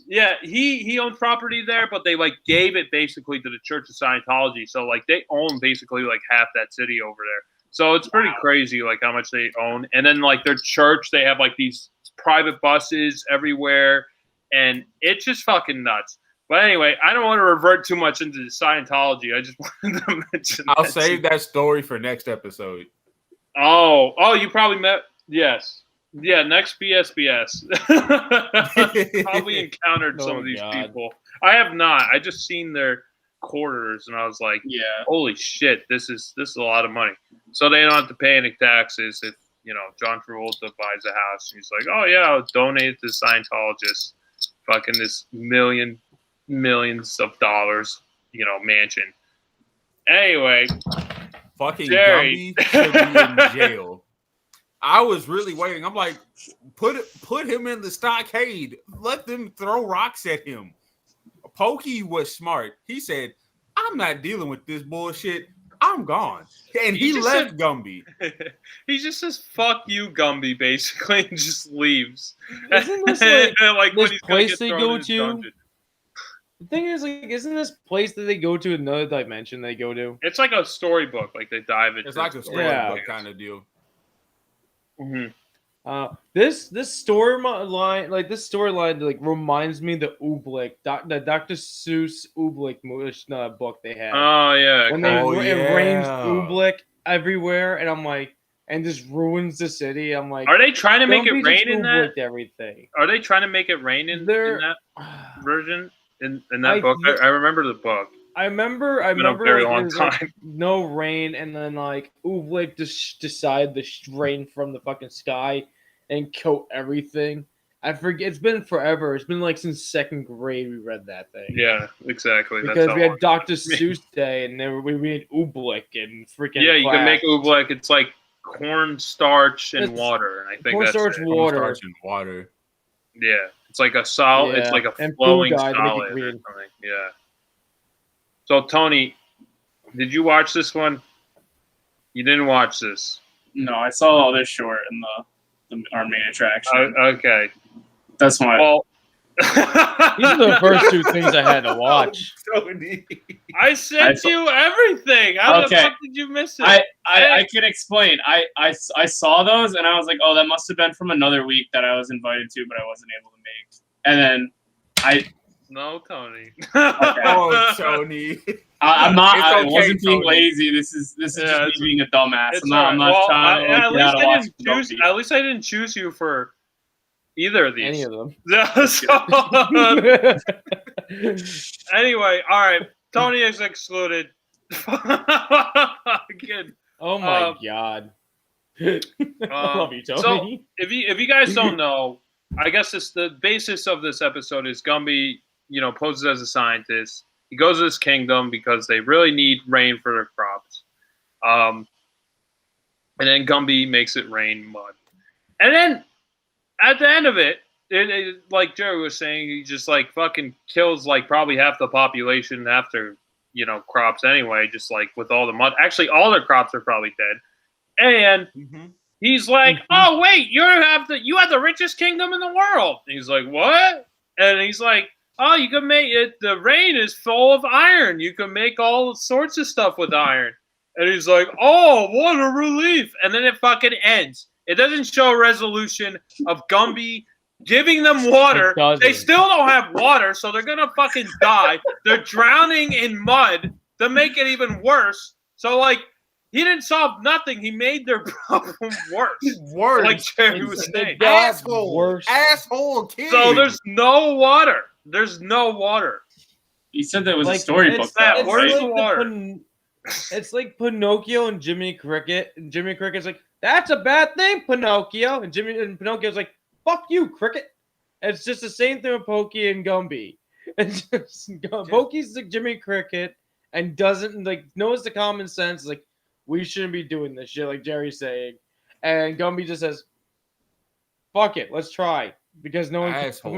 Yeah, he owned property there, but they like gave it basically to the Church of Scientology. So like they own basically like half that city over there. So it's pretty crazy like how much they own. And then like their church, they have like these private buses everywhere, and it's just fucking nuts. But anyway, I don't want to revert too much into Scientology. I just wanted to mention I'll save that story for next episode. Oh, you probably met. Yes. Yeah, next BSBS. Probably encountered some of these people. I have not. I just seen their quarters, and I was like, yeah, holy shit, this is a lot of money. So they don't have to pay any taxes if, John Travolta buys a house. He's like, oh, yeah, I'll donate it to Scientologists. Fucking this millions of dollars, mansion. Anyway, fucking Jerry. Gumby should be in jail. I was really waiting. I'm like, put him in the stockade. Let them throw rocks at him. Pokey was smart. He said, I'm not dealing with this bullshit. I'm gone. And he left said, Gumby. He just says, fuck you, Gumby, basically, and just leaves. Isn't this like this when he's place they thrown go in his to? dungeon. The thing is, like, isn't this place that they go to another dimension they go to? It's like a storybook. Like they dive into. It's like a storybook kind of deal. Mm-hmm. This storyline, like reminds me of the Oobleck, the Dr. Seuss Oobleck book they had. Oh yeah, when it rains Oobleck everywhere, and I'm like, and just ruins the city. I'm like, are they trying to make it rain in that? Everything. Are they trying to make it rain in that version? In that book, I remember the book. I remember a very long time. Like, no rain, and then like Oobleck just decided to rain from the fucking sky and coat everything. I forget. It's been forever. It's been like since second grade we read that thing. Yeah, exactly. Because we had Dr. Seuss Day, and then we made Oobleck and freaking. Yeah, you can make Oobleck. It's like cornstarch and water, and I think cornstarch, that's water. Cornstarch and water. Yeah, it's like a solid. Yeah. It's like a and flowing solid solid or something. Yeah. So Tony, did you watch this one? You didn't watch this. No, I saw all this short in our main attraction. Okay. That's why. Well, these are the first two things I had to watch. I sent you everything. How the fuck did you miss it? I can explain. I saw those and I was like, oh, that must have been from another week that I was invited to, but I wasn't able to make. And then No, Tony. Okay. Oh, Tony. I'm not. It's I okay, wasn't being Tony. lazy. This is just me being a dumbass. I'm not Well, trying to at get out of watching at least I didn't choose you for either of these. Any of them. Anyway, all right. Tony is excluded. Again. Oh my god. I love you, Tony. So if you guys don't know, I guess the basis of this episode is Gumby, poses as a scientist. He goes to this kingdom because they really need rain for their crops. And then Gumby makes it rain mud. And then at the end of it, like Jerry was saying, he just like fucking kills like probably half the population after crops anyway. Just like with all the mud. Actually, all their crops are probably dead. And he's like, "Oh wait, you have the richest kingdom in the world." And he's like, "What?" And he's like, "Oh, you can make it. The rain is full of iron. You can make all sorts of stuff with iron." And he's like, "Oh, what a relief!" And then it fucking ends. It doesn't show a resolution of Gumby giving them water. They still don't have water, so they're gonna fucking die. They're drowning in mud to make it even worse. So like, he didn't solve nothing. He made their problem worse. Worse. Like Jerry was saying. Asshole kid. So there's no water. There's no water. He said there was a storybook. Where's the water? It's like Pinocchio and Jimmy Cricket. And Jimmy Cricket's like, "That's a bad thing, Pinocchio." And Pinocchio's like, "Fuck you, Cricket." It's just the same thing with Pokey and Gumby. It's just, Pokey's like Jimmy Cricket and doesn't like knows the common sense. Like, we shouldn't be doing this shit, like Jerry's saying. And Gumby just says, "Fuck it, let's try." Because no one asshole.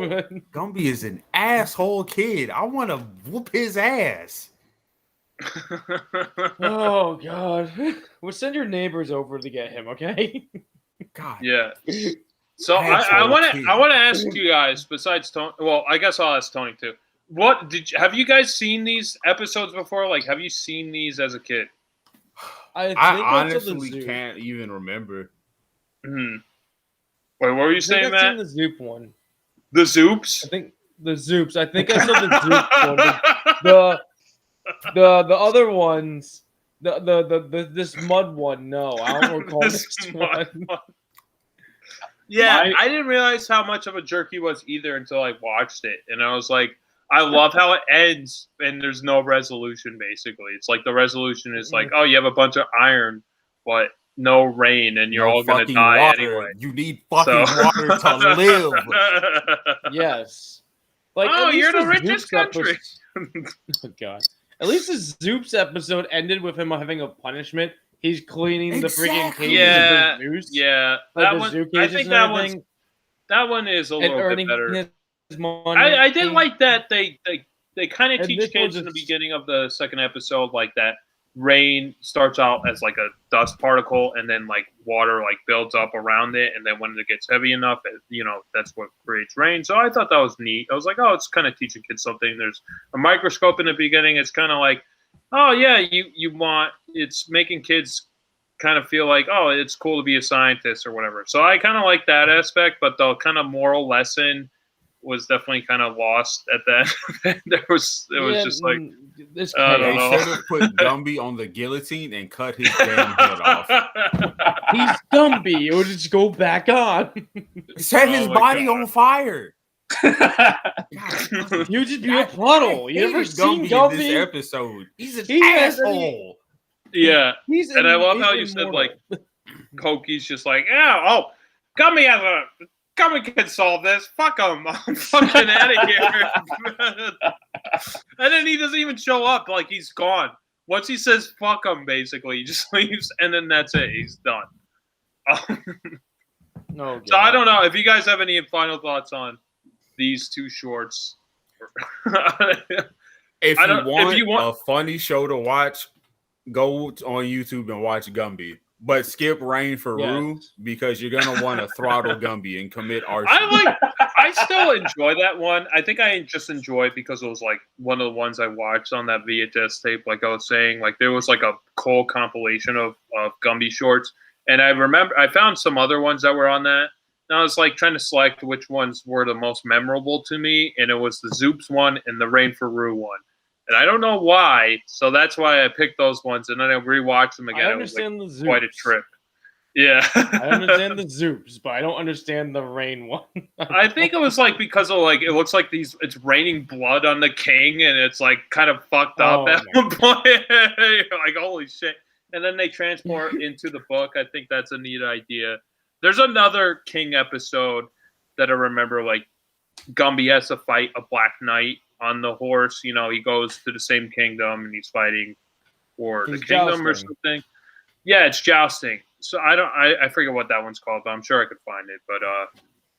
Gumby is an asshole kid. I want to whoop his ass. Oh God! We'll send your neighbors over to get him, okay? God. Yeah. So I want to ask you guys. Besides Tony, well, I guess I'll ask Tony too. Have you guys seen these episodes before? Like, have you seen these as a kid? I honestly can't even remember. Wait, what were you saying, Matt? I've seen the Zoop one. The Zoops? I think the Zoops. I think I saw the Zoop one. The other ones, this mud one. No, I don't recall this one. Yeah, I didn't realize how much of a jerk he was either until I watched it, and I was like, I love how it ends and there's no resolution. Basically, it's like the resolution is like, oh, you have a bunch of iron, but no rain, and you're all gonna die anyway. You need fucking water to live. Yes. Like, oh, you're the richest country. Oh God. At least the Zoops episode ended with him having a punishment. He's cleaning the freaking cages of the Zeus. Yeah. Like that one, I think that one is a little bit better. I did like that they kind of teach kids in the beginning of the second episode, like that rain starts out as like a dust particle, and then like water like builds up around it, and then when it gets heavy enough, that's what creates rain. So I thought that was neat. I was like, oh, it's kind of teaching kids something. There's a microscope in the beginning. It's kind of like, oh yeah, it's making kids kind of feel like, oh, it's cool to be a scientist or whatever. So I kind of like that aspect, but the kind of moral lesson was definitely kind of lost at that. It was just like, they should have put Gumby on the guillotine and cut his damn head off. He's Gumby. It would just go back on. Set his body on fire. You just be a puddle. You ever seen Gumby in this episode? He's an asshole. Yeah, and I love how you said like Pokey's just like, Gumby can solve this. Fuck him. I'm fucking out of here. And then he doesn't even show up. Like, he's gone. Once he says fuck him, basically, he just leaves, and then that's it. He's done. No. So I don't know if you guys have any final thoughts on these two shorts. If you want a funny show to watch, go on YouTube and watch Gumby. But skip Rain for Rue, because you're gonna want to throttle Gumby and commit arson. I still enjoy that one. I think I just enjoy it because it was like one of the ones I watched on that VHS tape. Like I was saying, like there was like a cool compilation of Gumby shorts, and I remember I found some other ones that were on that. And I was like trying to select which ones were the most memorable to me, and it was the Zoops one and the Rain for Rue one. And I don't know why, so that's why I picked those ones, and then I rewatched them again. I understand it was the Zoops. Quite a trip. Yeah. I understand the Zoops, but I don't understand the Rain one. I think it was like because of like it looks like it's raining blood on the king, and it's like kind of fucked up at one point. Like, holy shit. And then they transport into the book. I think that's a neat idea. There's another King episode that I remember, like Gumby has to fight a Black Knight on the horse. He goes to the same kingdom and he's fighting for the kingdom or something. Yeah, it's jousting. So I forget what that one's called, but I'm sure I could find it. But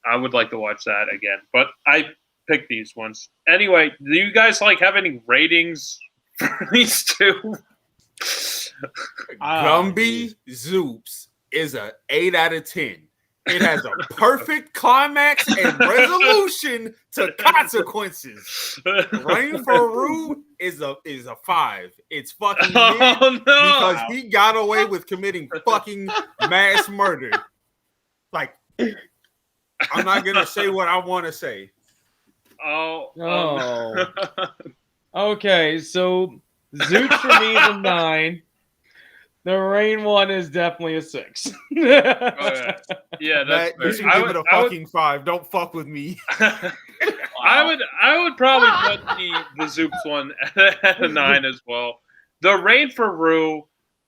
I would like to watch that again. But I picked these ones. Anyway, do you guys have any ratings for these two? Gumby Zoops is a 8 out of 10. It has a perfect climax and resolution to consequences. Rain for Rue is a 5. It's fucking mid because he got away with committing fucking mass murder. Like, I'm not gonna say what I want to say. Okay, so Zoot for me is a 9. The Rain one is definitely a 6. Yeah, that's you should give it a fucking 5. Don't fuck with me. I would probably put the Zoops one at a 9 as well. The Rain for Rue,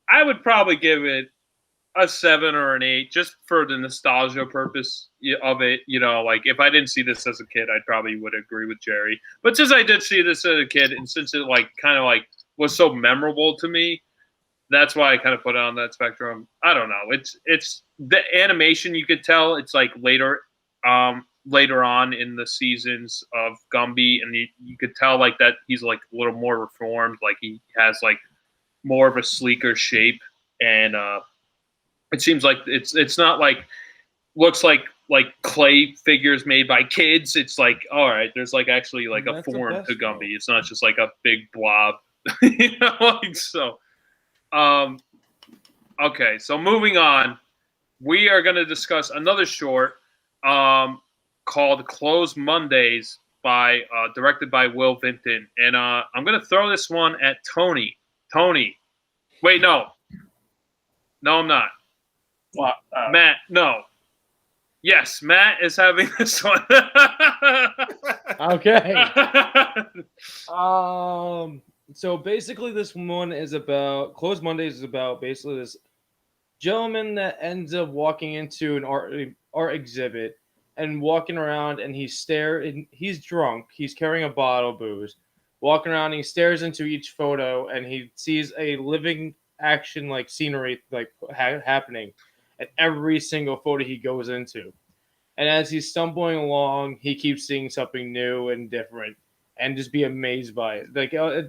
I would probably give it a 7 or an 8, just for the nostalgia purpose of it. Like if I didn't see this as a kid, I probably would agree with Jerry. But since I did see this as a kid, and since it was so memorable to me, that's why I kind of put it on that spectrum. I don't know. It's the animation, you could tell it's like later on in the seasons of Gumby, and you could tell like that he's like a little more reformed, like he has like more of a sleeker shape, and it seems like it's not like looks like clay figures made by kids. It's like, all right, there's like actually like a form to Gumby. It's not just like a big blob, so. Okay, so moving on, we are going to discuss another short called Closed Mondays directed by Will Vinton. And I'm going to throw this one at Tony. Wait, no, I'm not. What? Matt, no. Yes, Matt is having this one. Okay. So basically, this one is about Closed Mondays is about basically this gentleman that ends up walking into an art exhibit and walking around, and he's drunk. He's carrying a bottle of booze, walking around. And he stares into each photo, and he sees a living action like scenery like happening at every single photo he goes into. And as he's stumbling along, he keeps seeing something new and different, and just be amazed by it.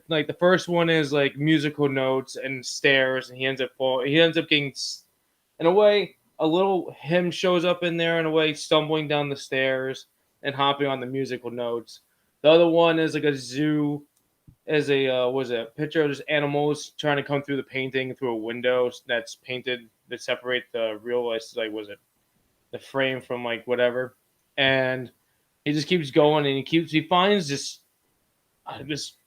Like the first one is like musical notes and stairs, and he ends up getting, in a way, a little him shows up in there in a way, stumbling down the stairs and hopping on the musical notes. The other one is like a zoo, as a picture of just animals trying to come through the painting through a window that's painted that separate the real the frame from like whatever, and he just keeps going, and he finds this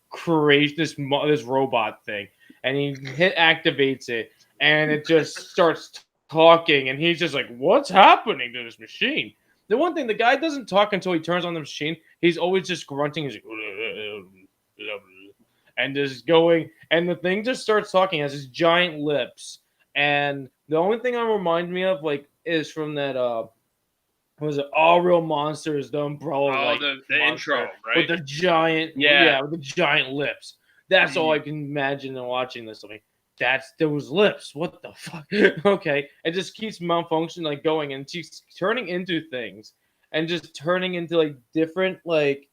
crazy this robot thing, and he activates it, and it just starts talking, and he's just like, what's happening to this machine? The one thing, the guy doesn't talk until he turns on the machine. He's always just grunting. He's like, and just going, and the thing just starts talking. It has his giant lips, and the only thing it reminds me of is from that was it All Real Monsters, the umbrella the intro, right? With the giant with the giant lips. That's all I can imagine in watching this. I mean, that's those lips. What the fuck? Okay. It just keeps malfunctioning, like going, and she's turning into things and just turning into like different like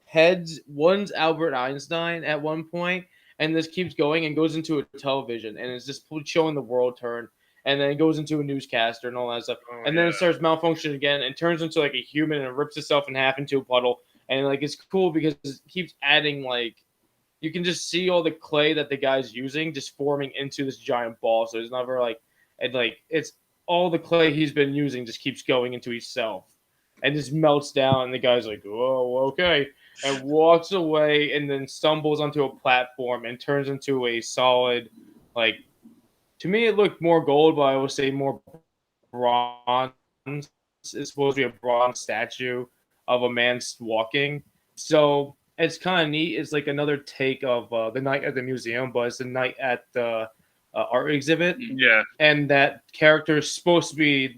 heads. One's Albert Einstein at one point, and this keeps going and goes into a television, and it's just showing the world turn, and then it goes into a newscaster and all that stuff, and then it starts malfunctioning again and turns into like a human and rips itself in half into a puddle, and like it's cool because it keeps adding like you can just see all the clay that the guy's using just forming into this giant ball. So it's never like it's all the clay he's been using just keeps going into himself and just melts down. And the guy's like, "Whoa, okay," and walks away and then stumbles onto a platform and turns into a solid, like, to me it looked more gold, but I would say more bronze. It's supposed to be a bronze statue of a man walking. So it's kind of neat. It's like another take of the night at the museum, but it's the night at the art exhibit. Yeah. And that character is supposed to be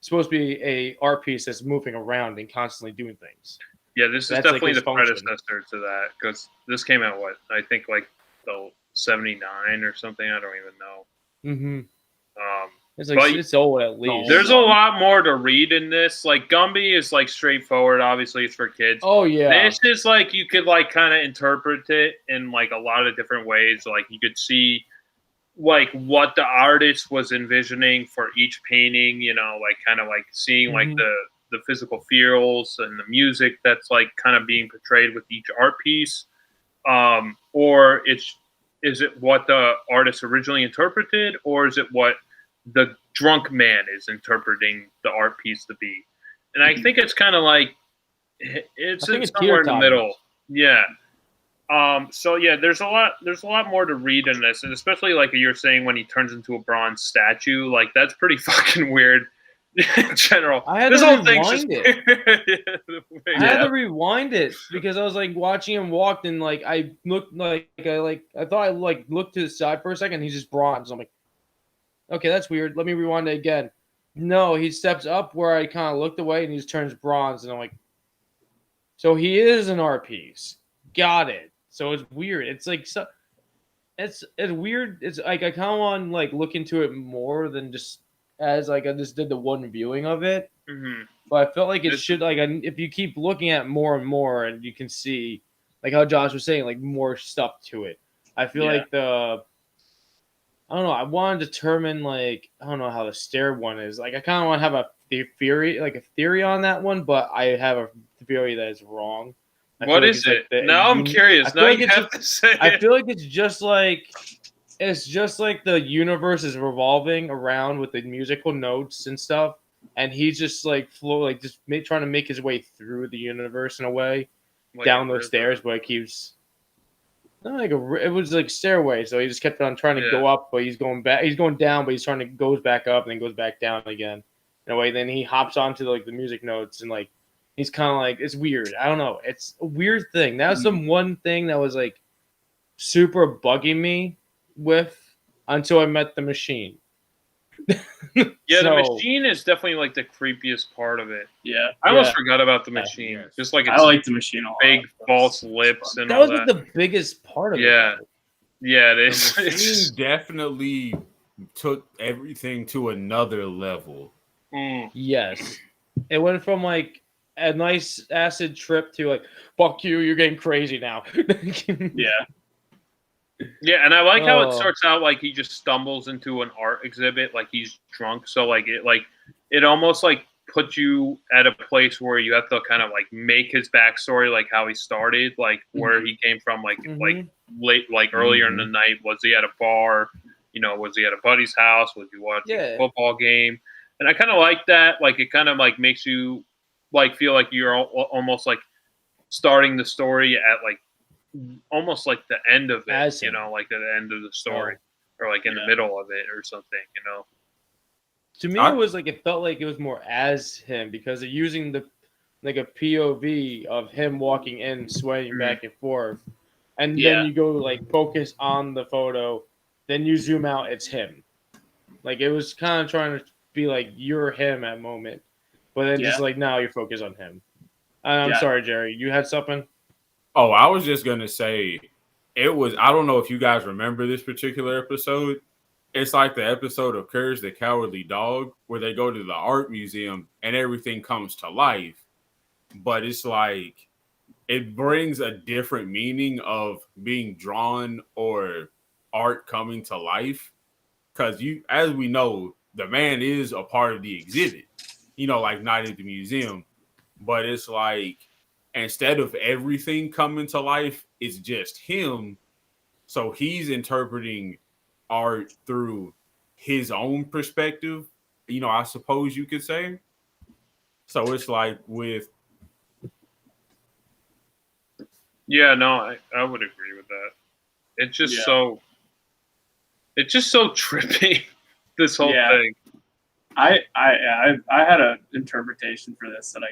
supposed to be a art piece that's moving around and constantly doing things. Yeah, this is definitely the predecessor to that, because this came out, I think like the 79 or something. I don't even know. Mm-hmm. It's like it's old at least. There's a lot more to read in this. Like Gumby is like straightforward. Obviously, it's for kids. Oh yeah. This is like you could like kind of interpret it in like a lot of different ways. Like you could see like what the artist was envisioning for each painting. You know, like kind of like seeing like the physical feels and the music that's like kind of being portrayed with each art piece. Or is it what the artist originally interpreted, or is it what the drunk man is interpreting the art piece to be? And I think it's kind of like it's somewhere in the middle. Yeah. So yeah, there's a lot more to read in this, and especially like you're saying when he turns into a bronze statue, like that's pretty fucking weird in general. I had this to whole rewind it. I had to rewind it because I was like watching him walk, and like I looked like I thought I like looked to the side for a second. He's just bronze. I'm like, okay, that's weird. Let me rewind it again. No, he steps up where I kind of looked away, and he just turns bronze, and I'm like, so he is an art piece. Got it. So it's weird. It's like it's weird. It's like I kind of want to like look into it more than just as like I just did the one viewing of it. But I felt like it should like if you keep looking at more and more, and you can see like how Josh was saying, like more stuff to it. I feel like I don't know. I want to determine like I don't know how the stair one is. Like I kind of want to have a theory on that one, but I have a theory that is wrong. What is it? Now I'm curious. Now you have to say I feel like it's just like the universe is revolving around with the musical notes and stuff, and he's just like trying to make his way through the universe in a way, like down those stairs, but it keeps. Not like it was like stairway, so he just kept on trying to go up, but he's going back. He's going down, but he's trying to goes back up and then goes back down again. In a way, then he hops onto like the music notes and like. He's kind of like, it's weird. I don't know. It's a weird thing. That was the one thing that was like super bugging me with until I met the machine. Yeah, the machine is definitely like the creepiest part of it. Yeah. I almost forgot about the machine. Yeah. Just like I like the machine a lot. Big false lips and that all was that. the biggest part of it. Yeah, it is. The machine definitely took everything to another level. Yes. It went from like a nice acid trip to like, fuck you, you're getting crazy now. Yeah, and I like how it starts out like he just stumbles into an art exhibit, like he's drunk. So like it almost like puts you at a place where you have to kind of like make his backstory, like how he started, like where he came from, like late, like earlier in the night. Was he at a bar? You know, was he at a buddy's house? Was he watching a football game? And I kind of like that. Like it kind of like makes you like feel like you're almost like starting the story at like almost like the end of it, you know, like at the end of the story or like in the middle of it or something, you know. To me, it was like it felt like it was more as him because they're using the like a POV of him walking in, swaying back and forth, and then you go like focus on the photo, then you zoom out, it's him. Like it was kind of trying to be like you're him at moment. But then just like now you're focused on him. I'm sorry, Jerry. You had something? Oh, I was just gonna say it was. I don't know if you guys remember this particular episode. It's like the episode of Courage the Cowardly Dog where they go to the art museum and everything comes to life. But it's like it brings a different meaning of being drawn or art coming to life. Because as we know, the man is a part of the exhibit. You know, like not at the museum, but it's like instead of everything coming to life, it's just him. So he's interpreting art through his own perspective, you know, I suppose you could say. So it's like with. Yeah, no, I would agree with that. It's just so trippy, this whole thing. I had an interpretation for this that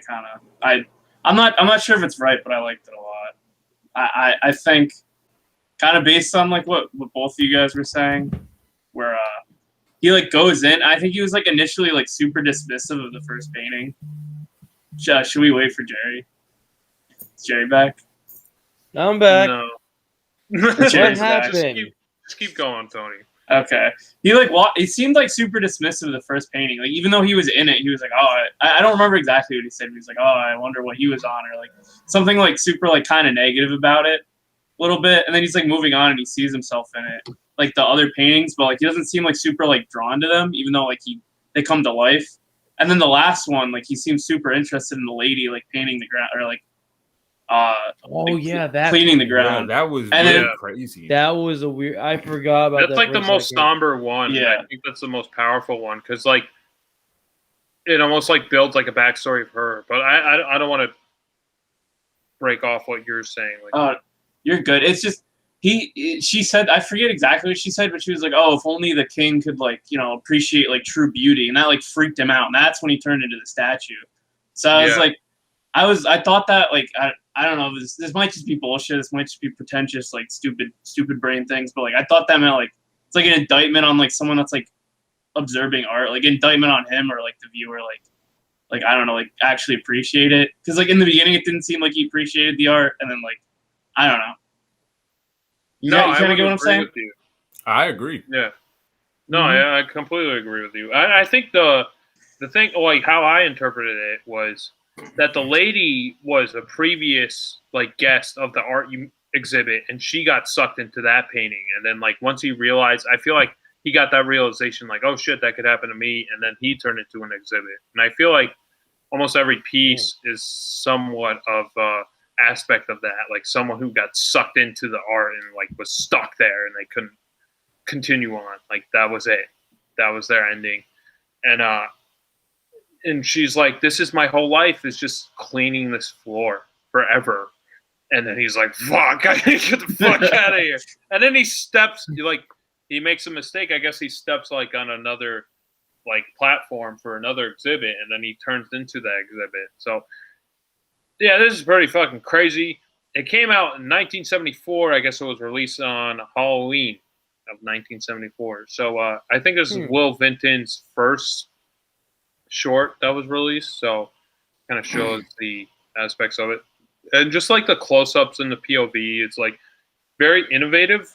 I'm not sure if it's right, but I liked it a lot. I think kind of based on like what both of you guys were saying, where he like goes in. I think he was like initially like super dismissive of the first painting. Should we wait for Jerry? Is Jerry back? I'm back. No. What happened? Just keep going, Tony. Okay. He seemed like super dismissive of the first painting. Like even though he was in it, he was like, "Oh, I don't remember exactly what he said." But he was like, "Oh, I wonder what he was on," or like something like super like kind of negative about it, a little bit. And then he's like moving on and he sees himself in it, like the other paintings, but like he doesn't seem like super like drawn to them, even though like they come to life. And then the last one, like he seems super interested in the lady like painting the ground or like that cleaning the ground. Yeah, that was And really then- crazy. That was a weird. I forgot about That's that. like for the a most second. somber one. Yeah. I think that's the most powerful one because like it almost like builds like a backstory of her. But I don't want to break off what you're saying. Like, you're good. It's just she said, I forget exactly what she said, but she was like, "Oh, if only the king could like appreciate like true beauty," and that like freaked him out, and that's when he turned into the statue. So I was like, I thought that like I don't know, this might just be bullshit. This might just be pretentious, like stupid brain things. But like I thought that meant like it's like an indictment on like someone that's like observing art, like indictment on him or like the viewer, like I don't know, like actually appreciate it. Because like in the beginning, it didn't seem like he appreciated the art, and then like I don't know. You kind of get what I'm saying? With you. I agree. Yeah. No, I completely agree with you. I think the thing, like how I interpreted it was that the lady was a previous like guest of the art exhibit, and she got sucked into that painting. And then like once he realized, I feel like he got that realization, like, oh shit, that could happen to me. And then he turned into an exhibit. And I feel like almost every piece is somewhat of aspect of that, like someone who got sucked into the art and like was stuck there and they couldn't continue on. Like that was it. That was their ending. And she's like, this is my whole life, is just cleaning this floor forever. And then he's like, fuck, I gotta get the fuck out of here. And then he steps, he makes a mistake. I guess he steps like on another like platform for another exhibit, and then he turns into that exhibit. So yeah, this is pretty fucking crazy. It came out in 1974. I guess it was released on Halloween of 1974. So I think this is Will Vinton's first short that was released. So kind of shows the aspects of it. And just like the close-ups and the POV, it's like very innovative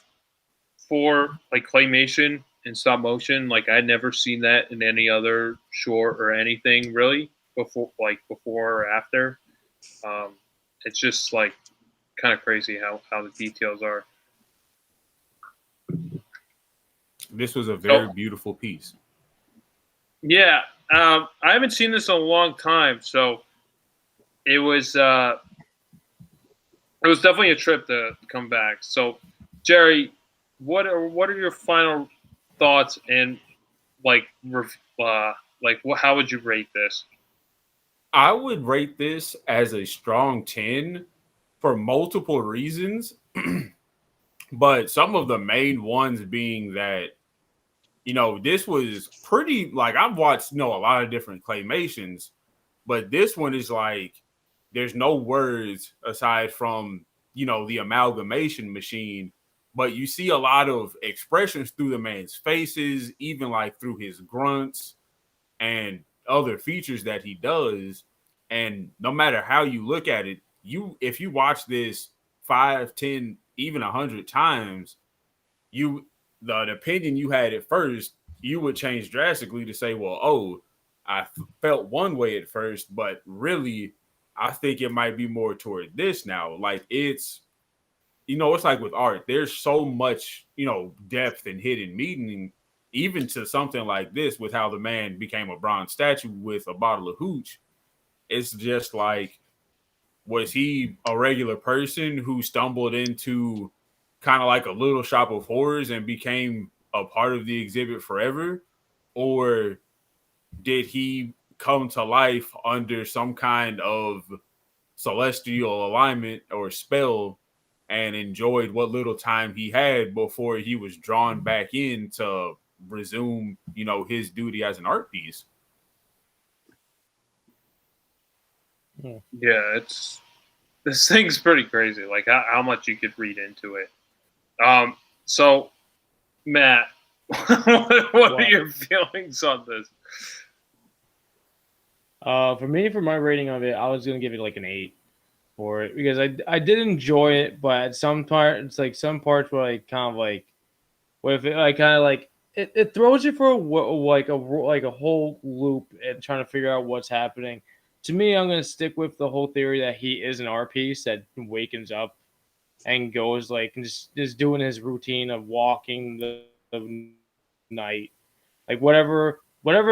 for like claymation and stop motion. Like I'd never seen that in any other short or anything really before or after. It's just like kind of crazy how the details are. This was a very beautiful piece. Yeah, I haven't seen this in a long time, so it was definitely a trip to come back. So, Jerry, what are your final thoughts and how would you rate this? I would rate this as a strong 10 for multiple reasons, but some of the main ones being that, this was pretty, like, I've watched, a lot of different claymations, but this one is like, there's no words aside from, the amalgamation machine, but you see a lot of expressions through the man's faces, even like through his grunts and other features that he does. And no matter how you look at it, if you watch this 5, 10, even 100 times, the opinion you had at first, you would change drastically to say, well, I felt one way at first, but really I think it might be more toward this now. Like it's like with art, there's so much, depth and hidden meaning, even to something like this with how the man became a bronze statue with a bottle of hooch. It's just like, was he a regular person who stumbled into kind of like a little shop of horrors and became a part of the exhibit forever? Or did he come to life under some kind of celestial alignment or spell and enjoyed what little time he had before he was drawn back in to resume, his duty as an art piece? Yeah, this thing's pretty crazy. Like how much you could read into it. So Matt, what are your feelings on this? For me, for my rating of it, I was gonna give it like an 8 for it because I did enjoy it, but at some part, it's like some parts were like kind of like with it, like kind of like it throws you for a whole loop and trying to figure out what's happening. To me, I'm gonna stick with the whole theory that he is an art piece that wakens up and goes like just doing his routine of walking the night, like whatever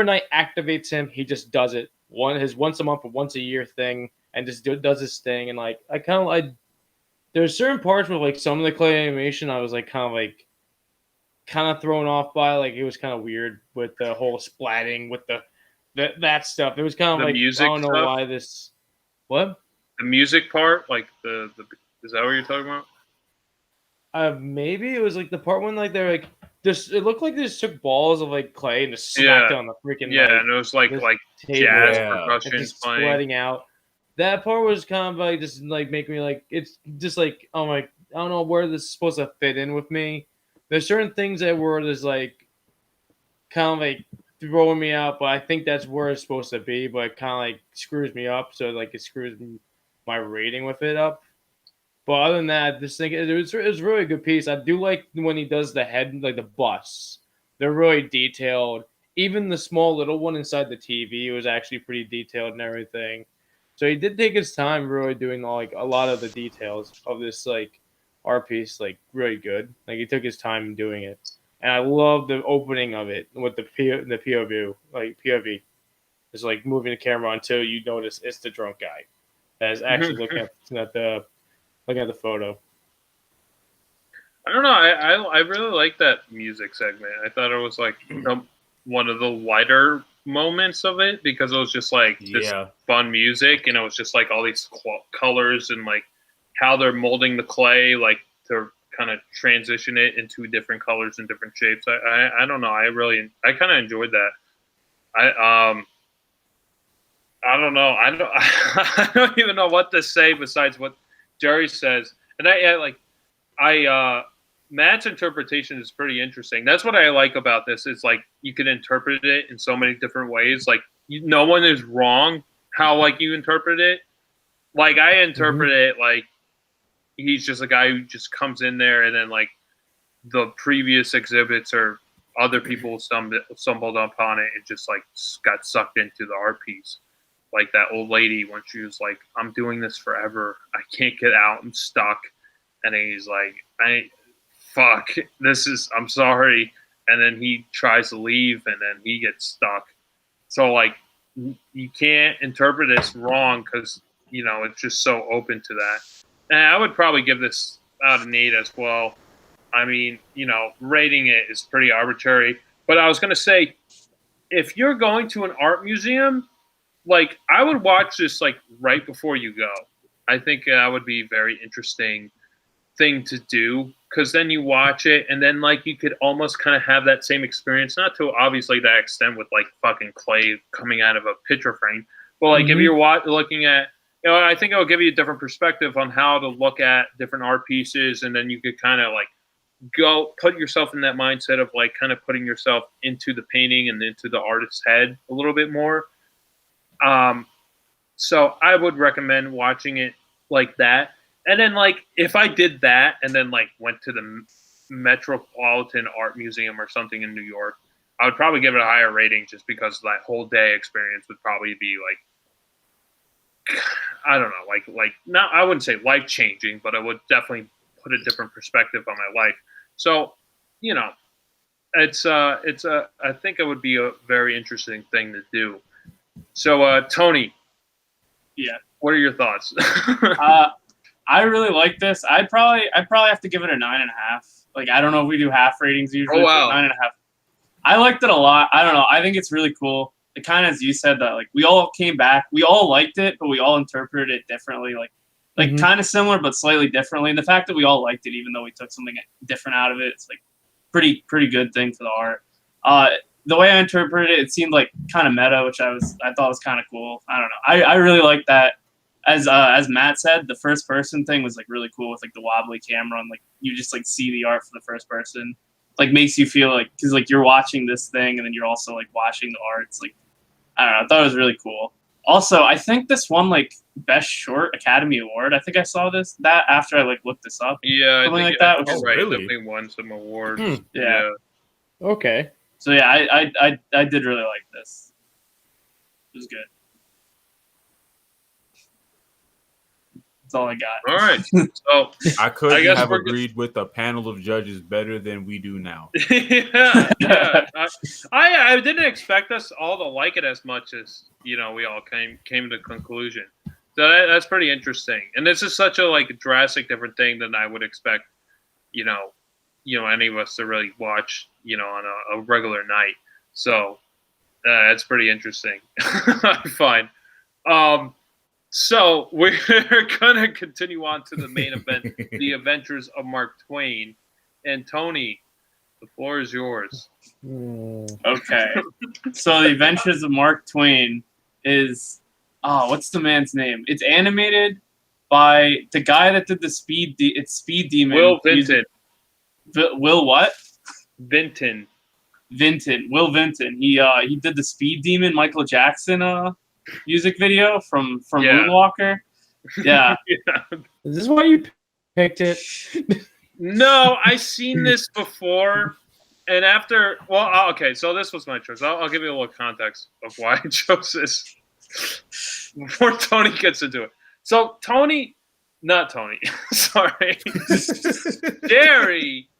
night activates him, he just does it. Once a month or once a year thing, and just does his thing. And like I kind of like there's certain parts where like some of the clay animation I was like kind of thrown off by, like it was kind of weird with the whole splatting with that stuff. It was kind of The like music I don't know stuff? why this what. The music part, like the is that what you're talking about? Maybe it was like the part when like they're like just it looked like they just took balls of like clay and just smacked it on the freaking and it was like this jazz Yeah. and percussion just playing. sweating out. That part was kind of like just like making me like it's just like oh my I don't know where this is supposed to fit in with me. There's certain things that were just like kind of like throwing me out, but I think that's where it's supposed to be. But it kind of like screws me up, so like it screws my rating with it up. But other than that, this thing it was really a good piece. I do like when he does the head, like the busts. They're really detailed. Even the small little one inside the TV was actually pretty detailed and everything. So he did take his time really doing like a lot of the details of this like art piece, like really good. Like he took his time doing it. And I love the opening of it with the POV, like POV. It's like moving the camera until you notice it's the drunk guy that is actually looking at the photo. I don't know. I really like that music segment. I thought it was like one of the lighter moments of it because it was just like this fun music, and it was just like all these colors and like how they're molding the clay, like to kind of transition it into different colors and different shapes. I don't know. I kind of enjoyed that. I don't know. I don't even know what to say besides what Jerry says. And Matt's interpretation is pretty interesting. That's what I like about this. Is like you can interpret it in so many different ways. Like no one is wrong how like you interpret it. Like I interpret it like he's just a guy who just comes in there and then like the previous exhibits or other people stumbled upon it and just like got sucked into the art piece. Like that old lady when she was like, I'm doing this forever. I can't get out. I'm stuck. And then he's like, I'm sorry. And then he tries to leave and then he gets stuck. So like, you can't interpret this wrong because, you know, it's just so open to that. And I would probably give this out an 8 as well. I mean, you know, rating it is pretty arbitrary. But I was going to say, if you're going to an art museum, like I would watch this like right before you go. I think that would be a very interesting thing to do because then you watch it and then like you could almost kind of have that same experience, not to obviously that extent with like fucking clay coming out of a picture frame, but like if you're looking at, you know, I think it will give you a different perspective on how to look at different art pieces, and then you could kind of like go put yourself in that mindset of like kind of putting yourself into the painting and into the artist's head a little bit more. So I would recommend watching it like that. And then like, if I did that and then like went to the Metropolitan Art Museum or something in New York, I would probably give it a higher rating just because that whole day experience would probably be like, I don't know, like not, I wouldn't say life changing, but it would definitely put a different perspective on my life. So, you know, I think it would be a very interesting thing to do. So, Tony. Yeah. What are your thoughts? I really like this. I'd probably have to give it a 9.5. Like, I don't know if we do half ratings usually. Oh, wow. 9.5. I liked it a lot. I don't know. I think it's really cool. It kind of, as you said, that like we all came back, we all liked it, but we all interpreted it differently. Like kind of similar, but slightly differently. And the fact that we all liked it, even though we took something different out of it, it's like pretty good thing for the art. The way I interpreted it, it seemed like kind of meta, which I thought was kind of cool. I don't know. I really like that. As Matt said, the first person thing was like really cool with like the wobbly camera and like you just like see the art for the first person. Like makes you feel like, because like you're watching this thing and then you're also like watching the art. It's like, I don't know. I thought it was really cool. Also, I think this one like Best Short Academy Award. I think I saw that after I looked this up. Yeah, Something I like think that, I which think is right. really? Definitely won some awards. Yeah. Okay. So yeah, I did really like this. It was good. That's all I got. All right. So I couldn't guess have we're agreed with a panel of judges better than we do now. yeah. I didn't expect us all to like it as much as we all came to conclusion. So that's pretty interesting. And this is such a drastic different thing than I would expect. Any of us to really watch. On a regular night. So that's pretty interesting. I find. So we're gonna continue on to the main event, the Adventures of Mark Twain. And Tony, the floor is yours. Okay. So the Adventures of Mark Twain is what's the man's name? It's animated by the guy that did the Speed Demon. Will Vinton. Will what? Vinton. Will Vinton. He did the Speed Demon Michael Jackson music video from Moonwalker. Yeah. Yeah. Is this why you picked it? No, I seen this before, and after. Well, okay. So this was my choice. I'll give you a little context of why I chose this before Tony gets into it. So not Tony. Sorry,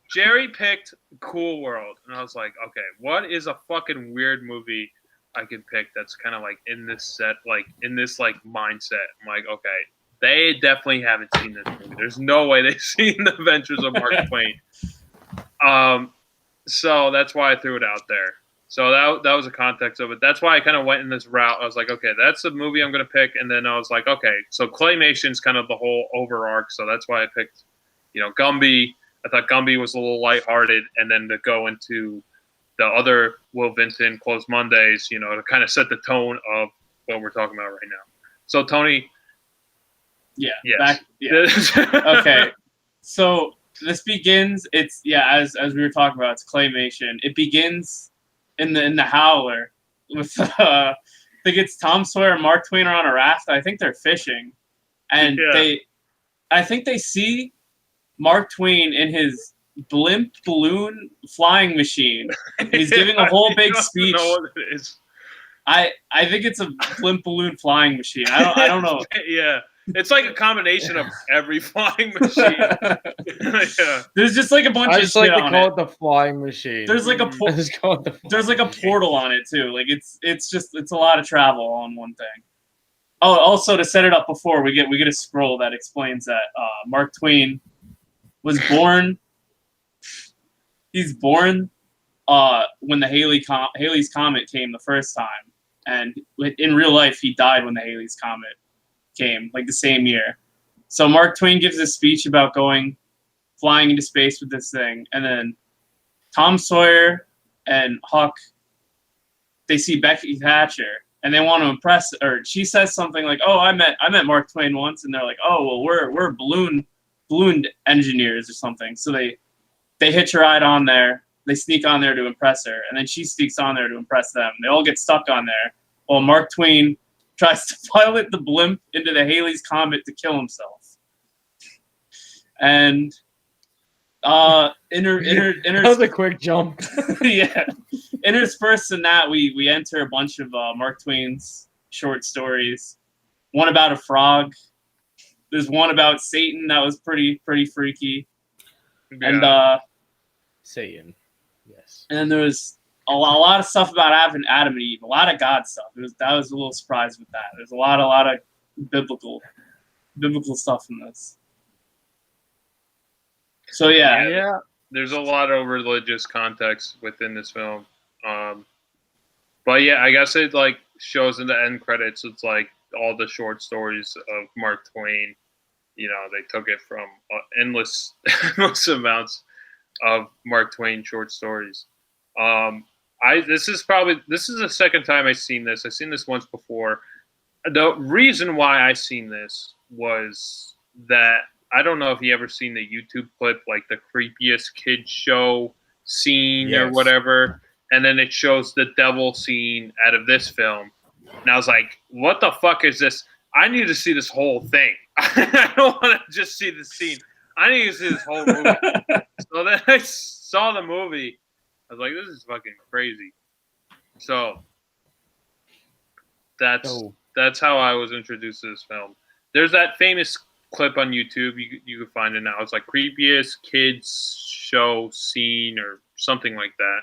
Jerry picked Cool World, and I was like, okay, what is a fucking weird movie I can pick that's kind of in this set, in this mindset? I'm like, okay, they definitely haven't seen this movie. There's no way they've seen The Adventures of Mark Twain. So that's why I threw it out there. So that was the context of it. That's why I kind of went in this route. I was like, okay, that's the movie I'm going to pick. And then I was like, okay, so Claymation's kind of the whole over arc. So that's why I picked, Gumby. I thought Gumby was a little lighthearted, and then to go into the other Will Vinton Closed Mondays, to kind of set the tone of what we're talking about right now. So Tony, yeah, yes. Okay, so this begins. It's as we were talking about, it's claymation. It begins in the Howler with I think it's Tom Sawyer and Mark Twain are on a raft. I think they're fishing, and I think they see Mark Twain in his blimp balloon flying machine. He's giving a whole big speech. I don't know what it is. I think it's a blimp balloon flying machine. I don't know. Yeah. It's like a combination of every flying machine. Yeah. There's just a bunch I of just shit like to on call it. it the flying machine. There's a portal on it too. It's a lot of travel on one thing. Oh, also to set it up before we get a scroll that explains that Mark Twain was born. He's born when the Halley's Comet came the first time, and in real life he died when the Halley's Comet came, the same year. So Mark Twain gives a speech about flying into space with this thing, and then Tom Sawyer and Huck, they see Becky Thatcher, and they want to impress, or she says something like, "Oh, I met Mark Twain once," and they're like, "Oh, well, we're balloon engineers or something." So they hitch a ride on there. They sneak on there to impress her, and then she sneaks on there to impress them. They all get stuck on there while Mark Twain tries to pilot the blimp into the Halley's Comet to kill himself. And that was a quick jump. Yeah. Interspersed in that, we enter a bunch of Mark Twain's short stories. One about a frog. There's one about Satan that was pretty freaky. Yeah. And Satan. Yes. And then there was a lot of stuff about Adam and Eve, a lot of God stuff. I was a little surprised with that. There's a lot of biblical stuff in this. So yeah. There's a lot of religious context within this film. But yeah, I guess it shows in the end credits. It's all the short stories of Mark Twain. They took it from endless amounts of Mark Twain short stories. This is the second time I've seen this. I've seen this once before. The reason why I seen this was that I don't know if you ever seen the YouTube clip, the creepiest kid show scene or whatever, and then it shows the devil scene out of this film. And I was like, what the fuck is this? I need to see this whole thing. I don't want to just see the scene. I need to see this whole movie. So then I saw the movie. I was like, this is fucking crazy. So that's how I was introduced to this film. There's that famous clip on YouTube. You can find it now. It's like creepiest kids show scene or something like that.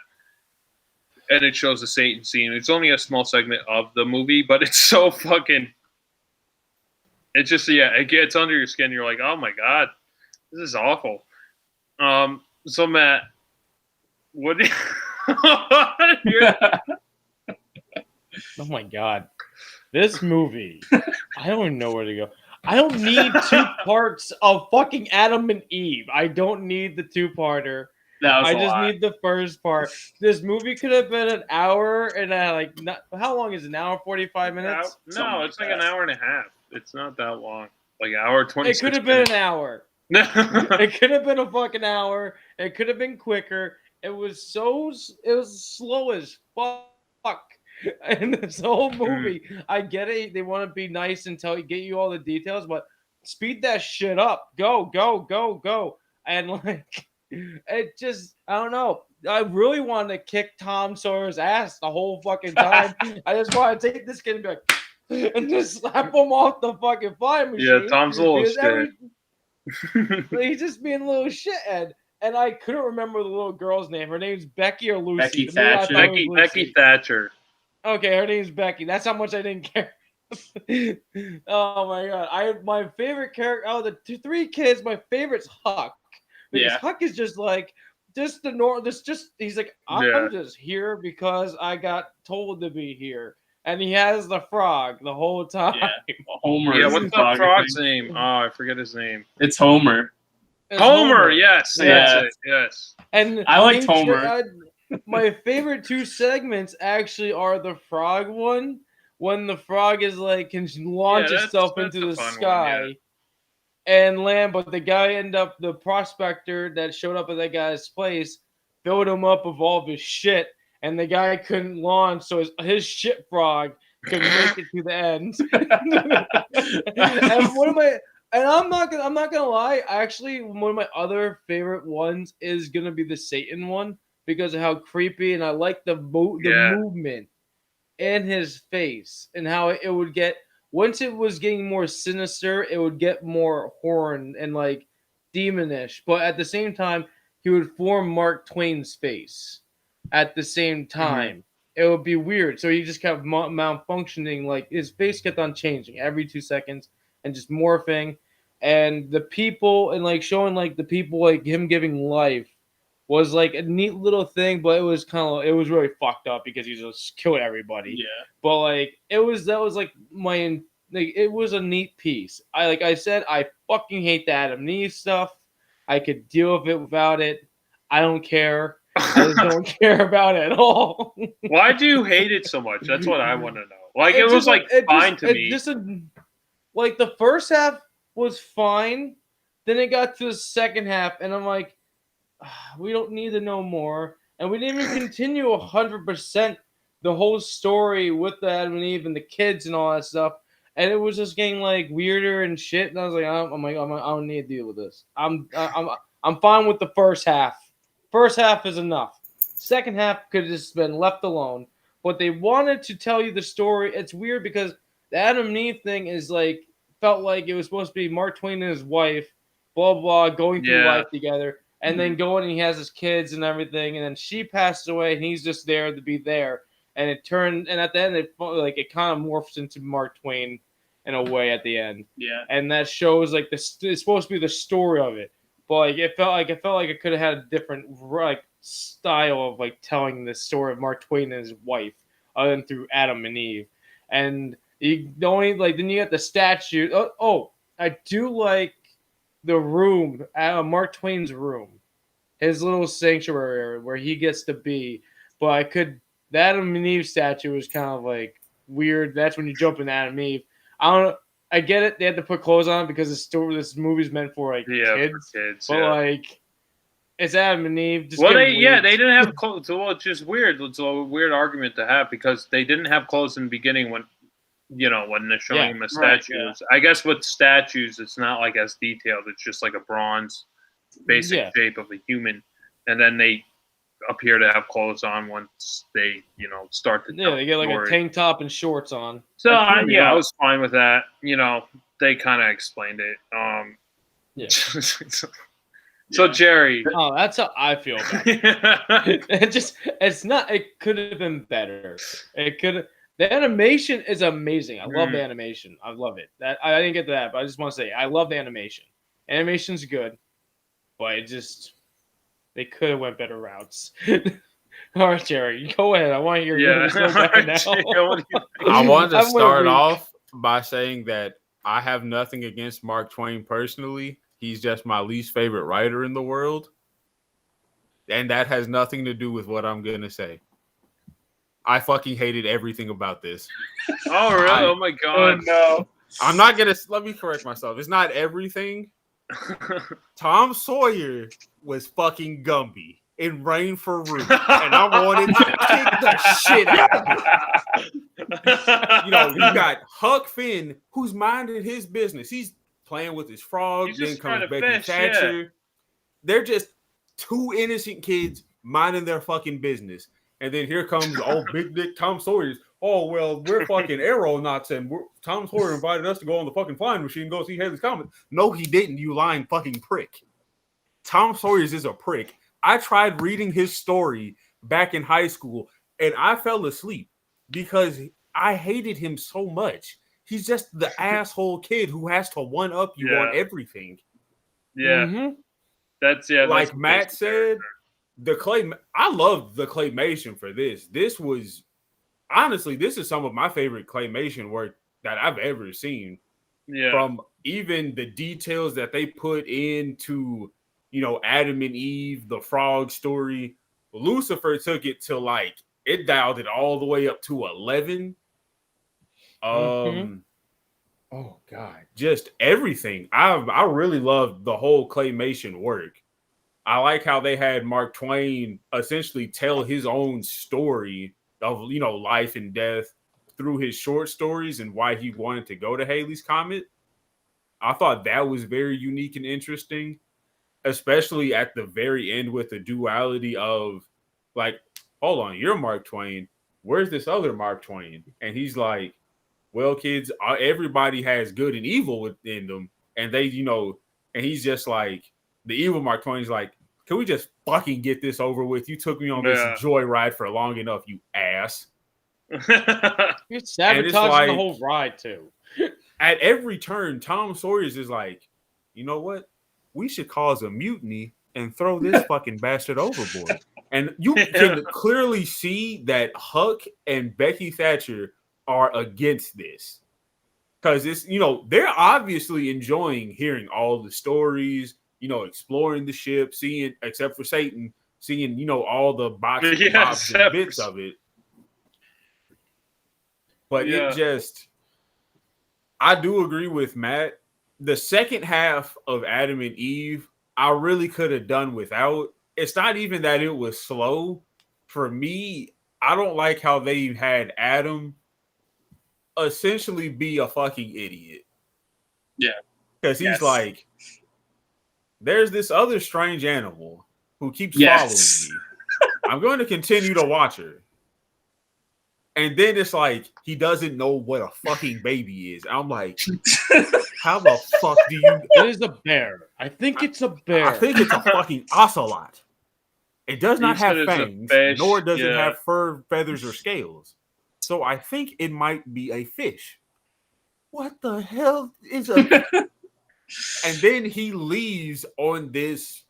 And it shows the Satan scene. It's only a small segment of the movie, but it's so fucking. It's just it gets under your skin. You're like, oh my god, this is awful. So Matt, what? Oh my god, this movie! I don't even know where to go. I don't need 2 parts of fucking Adam and Eve. I don't need the 2-parter. I just need the first part. This movie could have been an hour and how long is it? An hour 45 minutes? No, it's like an hour and a half. It's not that long. Like hour 26. It could have been an hour. It could have been a fucking hour. It could have been quicker. It was slow as fuck. And this whole movie, I get it. They want to be nice and get you all the details, but speed that shit up. Go. And like, it just, I don't know. I really wanted to kick Tom Sawyer's ass the whole fucking time. I just want to take this kid and be like, and just slap him off the fucking flying machine. Yeah, Tom's a little shit. He's just being a little shithead. And I couldn't remember the little girl's name. Her name's Becky or Lucy. Becky Thatcher. Becky Thatcher. Okay, her name's Becky. That's how much I didn't care. Oh my god! My favorite character. Oh, the 3 kids. My favorite's Huck. Because Huck is just like he's like, I'm just here because I got told to be here, and he has the frog the whole time. Yeah, Homer. Yeah, what's the frog's name? Oh, I forget his name. It's Homer. Homer. Yes. That's it. Yes. And I liked Homer. My favorite 2 segments actually are the frog one, when the frog is like can launch itself into the sky and land, but the guy the prospector that showed up at that guy's place filled him up with all of his shit, and the guy couldn't launch, so his shit frog could make it to the end. And I'm not gonna lie, actually one of my other favorite ones is gonna be the Satan one, because of how creepy, and I like the movement in his face and how it would get, once it was getting more sinister, it would get more horror and like demonish, but at the same time he would form Mark Twain's face at the same time. Mm-hmm. It would be weird, so he just kept malfunctioning, like his face kept on changing every 2 seconds and just morphing, and the people, and like showing like the people, like him giving life was like a neat little thing, but it was really fucked up because he just killed everybody. Yeah. But like it was a neat piece. I said, I fucking hate the Adam and Eve stuff. I could deal with it without it. I don't care. I just don't care about it at all. Why do you hate it so much? That's what I want to know. Like it was fine to me. Like the first half was fine, then it got to the second half, and I'm like, we don't need to know more, and we didn't even continue 100% the whole story with the Adam and Eve and the kids and all that stuff, and it was just getting like weirder and shit. And I was like, I don't need to deal with this. I'm fine with the first half. First half is enough. Second half could have just been left alone. But they wanted to tell you the story. It's weird because the Adam and Eve thing is like felt like it was supposed to be Mark Twain and his wife, blah blah, going through life together. And then going and he has his kids and everything, and then she passes away and he's just there to be there. And at the end it kind of morphs into Mark Twain in a way at the end. Yeah. And that shows like it's supposed to be the story of it. But like it felt like it could have had a different like style of like telling the story of Mark Twain and his wife other than through Adam and Eve. And then you got the statue. Oh, I do like the room, Mark Twain's room, his little sanctuary area where he gets to be. But the Adam and Eve statue was kind of like weird. That's when you jump in Adam and Eve. I get it. They had to put clothes on because this movie's meant for like kids. But like, it's Adam and Eve. They didn't have clothes. Well, it's just weird. It's a weird argument to have because they didn't have clothes in the beginning when when they're showing him a right, statues. I guess with statues, it's not like as detailed. It's just like a bronze basic shape of a human. And then they appear to have clothes on once they, start to tell they get like story. a tank top and shorts on. So, I was fine with that. They kind of explained it. So, Jerry. Oh, that's how I feel about it. It could have been better. The animation is amazing. I love the animation. I love it. I didn't get to that, but I just want to say I love the animation. Animation's good, but they could have went better routes. All right, Jerry, go ahead. I want to hear your now. I wanted to start off by saying that I have nothing against Mark Twain personally. He's just my least favorite writer in the world. And that has nothing to do with what I'm going to say. I fucking hated everything about this. Oh, really? Oh, my God. Oh, no. I'm not going to... Let me correct myself. It's not everything. Tom Sawyer was fucking Gumby in Rain for Root. And I wanted to kick the shit out of him. You got Huck Finn, who's minding his business. He's playing with his frog. Then comes Becky Thatcher. Yeah. They're just two innocent kids minding their fucking business. And then here comes big dick Tom Sawyer's. Oh, well, we're fucking aeronauts, and Tom Sawyer invited us to go on the fucking flying machine and go see Halley's Comet. No, he didn't, you lying fucking prick. Tom Sawyer's is a prick. I tried reading his story back in high school, and I fell asleep because I hated him so much. He's just the asshole kid who has to one-up you on everything. Yeah. Mm-hmm. That's like Matt said, I loved the claymation for this. This was... Honestly, this is some of my favorite claymation work that I've ever seen. Yeah. From even the details that they put into, Adam and Eve, the frog story. Lucifer took it to it dialed it all the way up to 11. Oh God, just everything. I really loved the whole claymation work. I like how they had Mark Twain essentially tell his own story of life and death through his short stories and why he wanted to go to Halley's Comet. I thought that was very unique and interesting, especially at the very end with the duality of hold on, you're Mark Twain. Where's this other Mark Twain? And he's like, well, kids, everybody has good and evil within them. And they, and he's just like, the evil Mark Twain's like, can we just fucking get this over with? You took me on this joyride for long enough, you ass. You're sabotaging the whole ride, too. At every turn, Tom Sawyer's is like, you know what? We should cause a mutiny and throw this fucking bastard overboard. And you can clearly see that Huck and Becky Thatcher are against this. Because it's, they're obviously enjoying hearing all the stories, exploring the ship, seeing, except for Satan, seeing, all the boxes and bits of it. But it just, I do agree with Matt. The second half of Adam and Eve, I really could have done without. It's not even that it was slow. For me, I don't like how they had Adam essentially be a fucking idiot. Yeah. Because he's like, there's this other strange animal who keeps following me. I'm going to continue to watch her. And then it's like, he doesn't know what a fucking baby is. I'm like, how the fuck do you... It is a bear. I think it's a bear. I think it's a fucking ocelot. It does not have fangs, nor does it have fur, feathers, or scales. So I think it might be a fish. What the hell is a... And then he leaves on this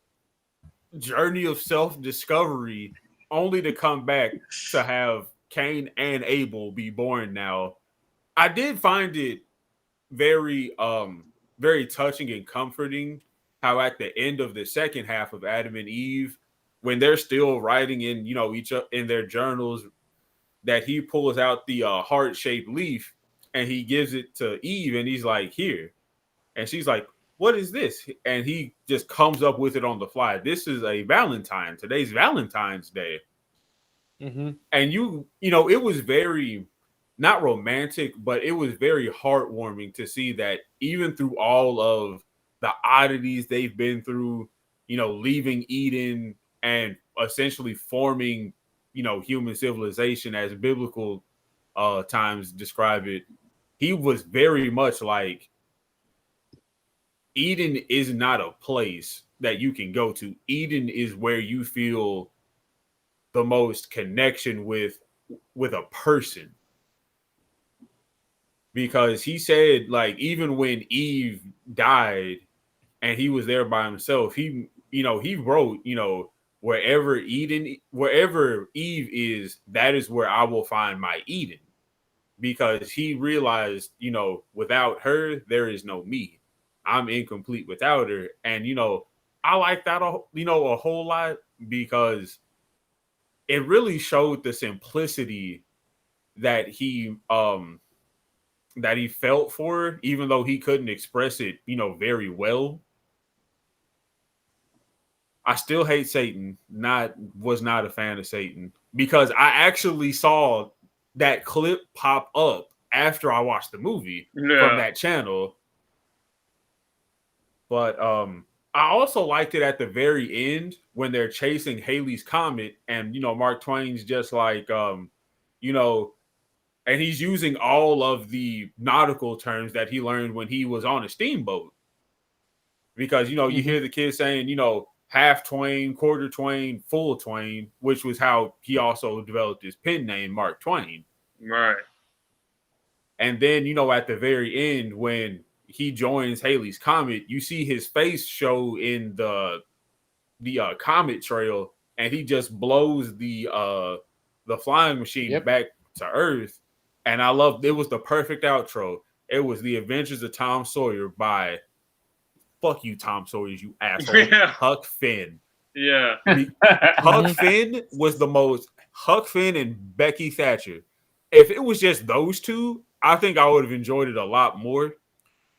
journey of self-discovery only to come back to have Cain and Abel be born now. I did find it very, very touching and comforting how at the end of the second half of Adam and Eve, when they're still writing in, each in their journals, that he pulls out the heart-shaped leaf and he gives it to Eve and he's like, here. And she's like, what is this? And he just comes up with it on the fly. This is a Valentine. Today's Valentine's Day. Mm-hmm. And it was very not romantic, but it was very heartwarming to see that even through all of the oddities they've been through, leaving Eden and essentially forming, human civilization as biblical times describe it. He was very much like, Eden is not a place that you can go to. Eden is where you feel the most connection with a person. Because he said, like, even when Eve died and he was there by himself, he wrote, wherever Eve is, that is where I will find my Eden. Because he realized, without her, there is no me. I'm incomplete without her. And, I like that, a whole lot, because it really showed the simplicity that he felt for her, even though he couldn't express it, very well. I still hate Satan. Was not a fan of Satan, because I actually saw that clip pop up after I watched the movie from that channel. But I also liked it at the very end when they're chasing Halley's Comet, and Mark Twain's just like and he's using all of the nautical terms that he learned when he was on a steamboat. Because you hear the kids saying, half Twain, quarter Twain, full Twain, which was how he also developed his pen name, Mark Twain. Right. And then, at the very end, when he joins Halley's Comet, you see his face show in the Comet trail, and he just blows the flying machine back to Earth. And I loved it. Was the perfect outro. It was The Adventures of Tom Sawyer by fuck you, Tom Sawyer, you asshole. Huck Finn. Yeah. Huck Finn was the most. Huck Finn and Becky Thatcher. If it was just those two, I think I would have enjoyed it a lot more.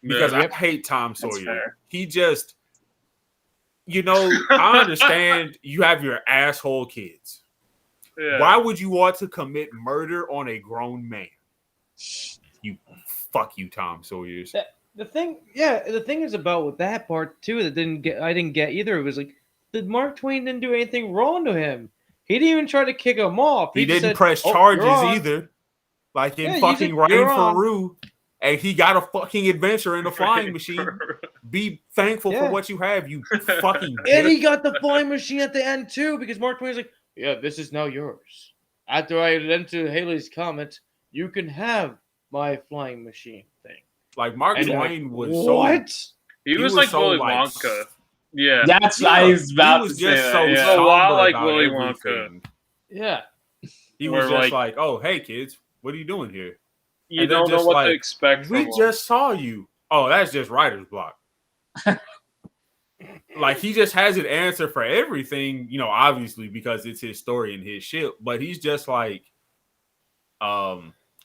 Because I hate Tom Sawyer. He just, I understand you have your asshole kids. Yeah. Why would you want to commit murder on a grown man? Fuck you, Tom Sawyer. The thing is about with that part too that I didn't get either. It was like, did Mark Twain didn't do anything wrong to him? He didn't even try to kick him off. He didn't said, press charges either. Like in fucking Rain for Rue. And he got a fucking adventure in a flying machine. Be thankful for what you have, you fucking bitch. And he got the flying machine at the end too, because Mark Twain's like, yeah, this is now yours. After I went to Halley's Comet, you can have my flying machine thing. Like Mark Twain was what? He was like Willy Wonka. Yeah. That's what I was about to say. A lot like Willy Wonka. Yeah. He was just like, oh, hey kids, what are you doing here? You don't know what to expect from We just saw you. Oh, that's just writer's block. Like, he just has an answer for everything, obviously, because it's his story and his shit. But he's just like,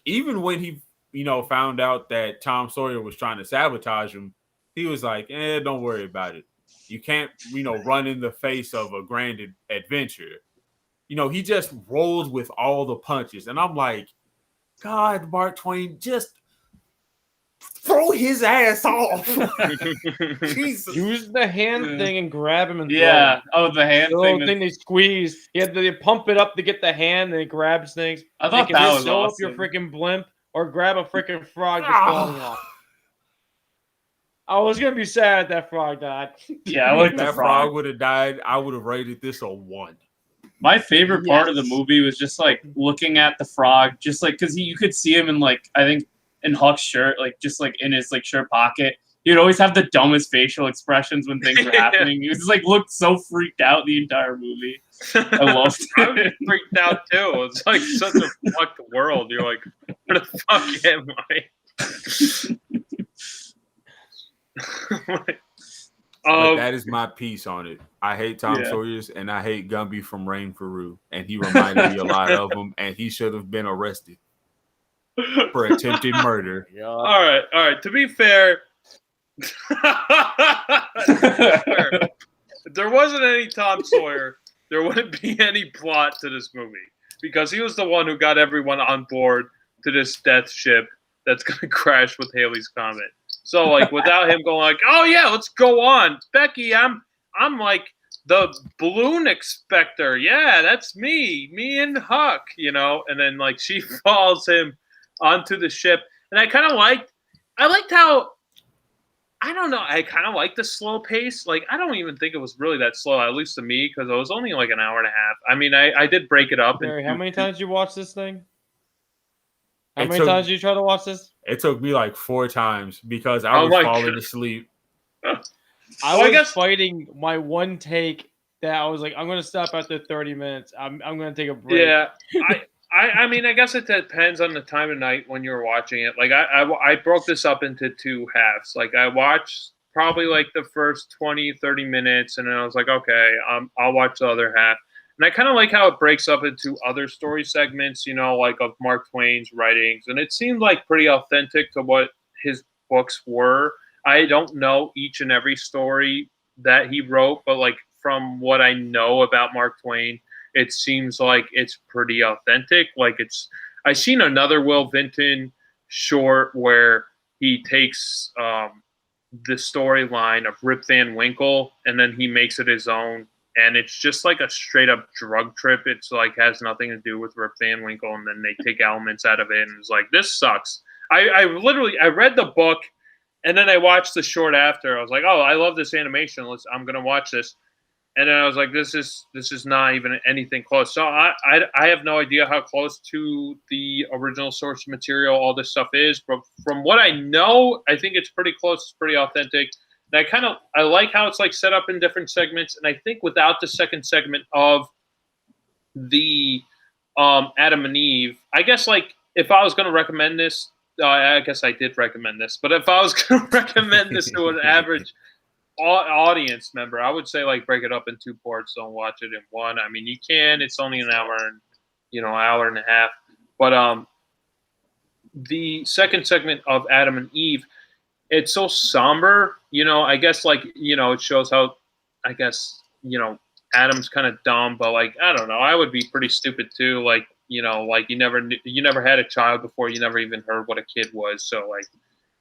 even when he, found out that Tom Sawyer was trying to sabotage him, he was like, don't worry about it. You can't, run in the face of a grand adventure. He just rolls with all the punches. And I'm like, God, Mark Twain, just throw his ass off. Jesus. Use the hand thing and grab him and throw him. Oh, the hand thing they squeeze. He had to pump it up to get the hand, and it grabs things. I thought that was awesome. Up your freaking blimp or grab a freaking frog that's falling off. I was gonna be sad that frog died. Yeah, I like that frog would have died. I would have rated this a 1. My favorite part of the movie was just like looking at the frog, just like because you could see him in like I think in Huck's shirt, like just like in his like shirt pocket. He would always have the dumbest facial expressions when things were happening. He was like looked so freaked out the entire movie. I loved it. I was freaked out too. It's like such a fucked world. You're like, where the fuck am I? But that is my piece on it. I hate Tom Sawyer's and I hate Gumby from Rain for Rue. And he reminded me a lot of him, and he should have been arrested for attempted murder. Yeah. All right. To be fair, if there wasn't any Tom Sawyer, there wouldn't be any plot to this movie because he was the one who got everyone on board to this death ship that's gonna crash with Halley's Comet. So like without him going like, oh yeah, let's go on, Becky, I'm like the balloon inspector. Yeah, that's me and Huck, you know. And then like she follows him onto the ship, and I liked how. I don't know. I kind of like the slow pace. Like, I don't even think it was really that slow, at least to me, because it was only like an hour and a half. I mean, I did break it up. Barry, how many times you watch this thing? How It many took- times you try to watch this? It took me like 4 times because I was falling asleep. I was fighting my one take that I was like, I'm going to stop after 30 minutes. I'm going to take a break. Yeah. I mean, I guess it depends on the time of night when you're watching it. Like, I broke this up into 2 halves. Like, I watched probably like the first 20, 30 minutes, and then I was like, okay, I'll watch the other half. And I kind of like how it breaks up into other story segments, you know, like of Mark Twain's writings. And it seemed like pretty authentic to what his books were. I don't know each and every story that he wrote, but like from what I know about Mark Twain, it seems like it's pretty authentic. Like I seen another Will Vinton short where he takes the storyline of Rip Van Winkle and then he makes it his own. And it's just like a straight up drug trip. It's like has nothing to do with Rip Van Winkle, and then they take elements out of it, and it's like, this sucks. I read the book, and then I watched the short after. I was like, oh, I love this animation. I'm gonna watch this. And then I was like, this is not even anything close. So I have no idea how close to the original source material all this stuff is, but from what I know, I think it's pretty close. It's pretty authentic. And I like how it's like set up in different segments. And I think without the second segment of the Adam and Eve, I guess like if I was going to recommend this, I guess I did recommend this, but if I was going to recommend this to an average audience member, I would say like break it up in 2 parts. Don't watch it in one. I mean, you can. It's only an hour and hour and a half. But the second segment of Adam and Eve, it's so somber. I guess like it shows how I guess Adam's kind of dumb, but like I don't know. I would be pretty stupid too. Like like you never had a child before. You never even heard what a kid was. So like.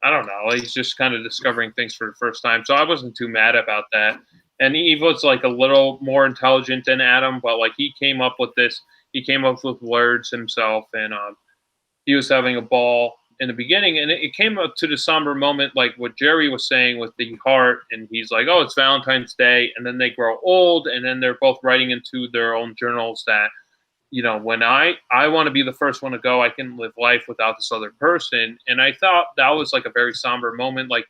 I don't know. He's just kind of discovering things for the first time. So I wasn't too mad about that. And Eve was like a little more intelligent than Adam, but like he came up with this. He came up with words himself, and he was having a ball in the beginning. And it came up to the somber moment, like what Jerry was saying with the heart. And he's like, oh, it's Valentine's Day. And then they grow old, and then they're both writing into their own journals that, when I want to be the first one to go, I can live life without this other person. And I thought that was like a very somber moment. Like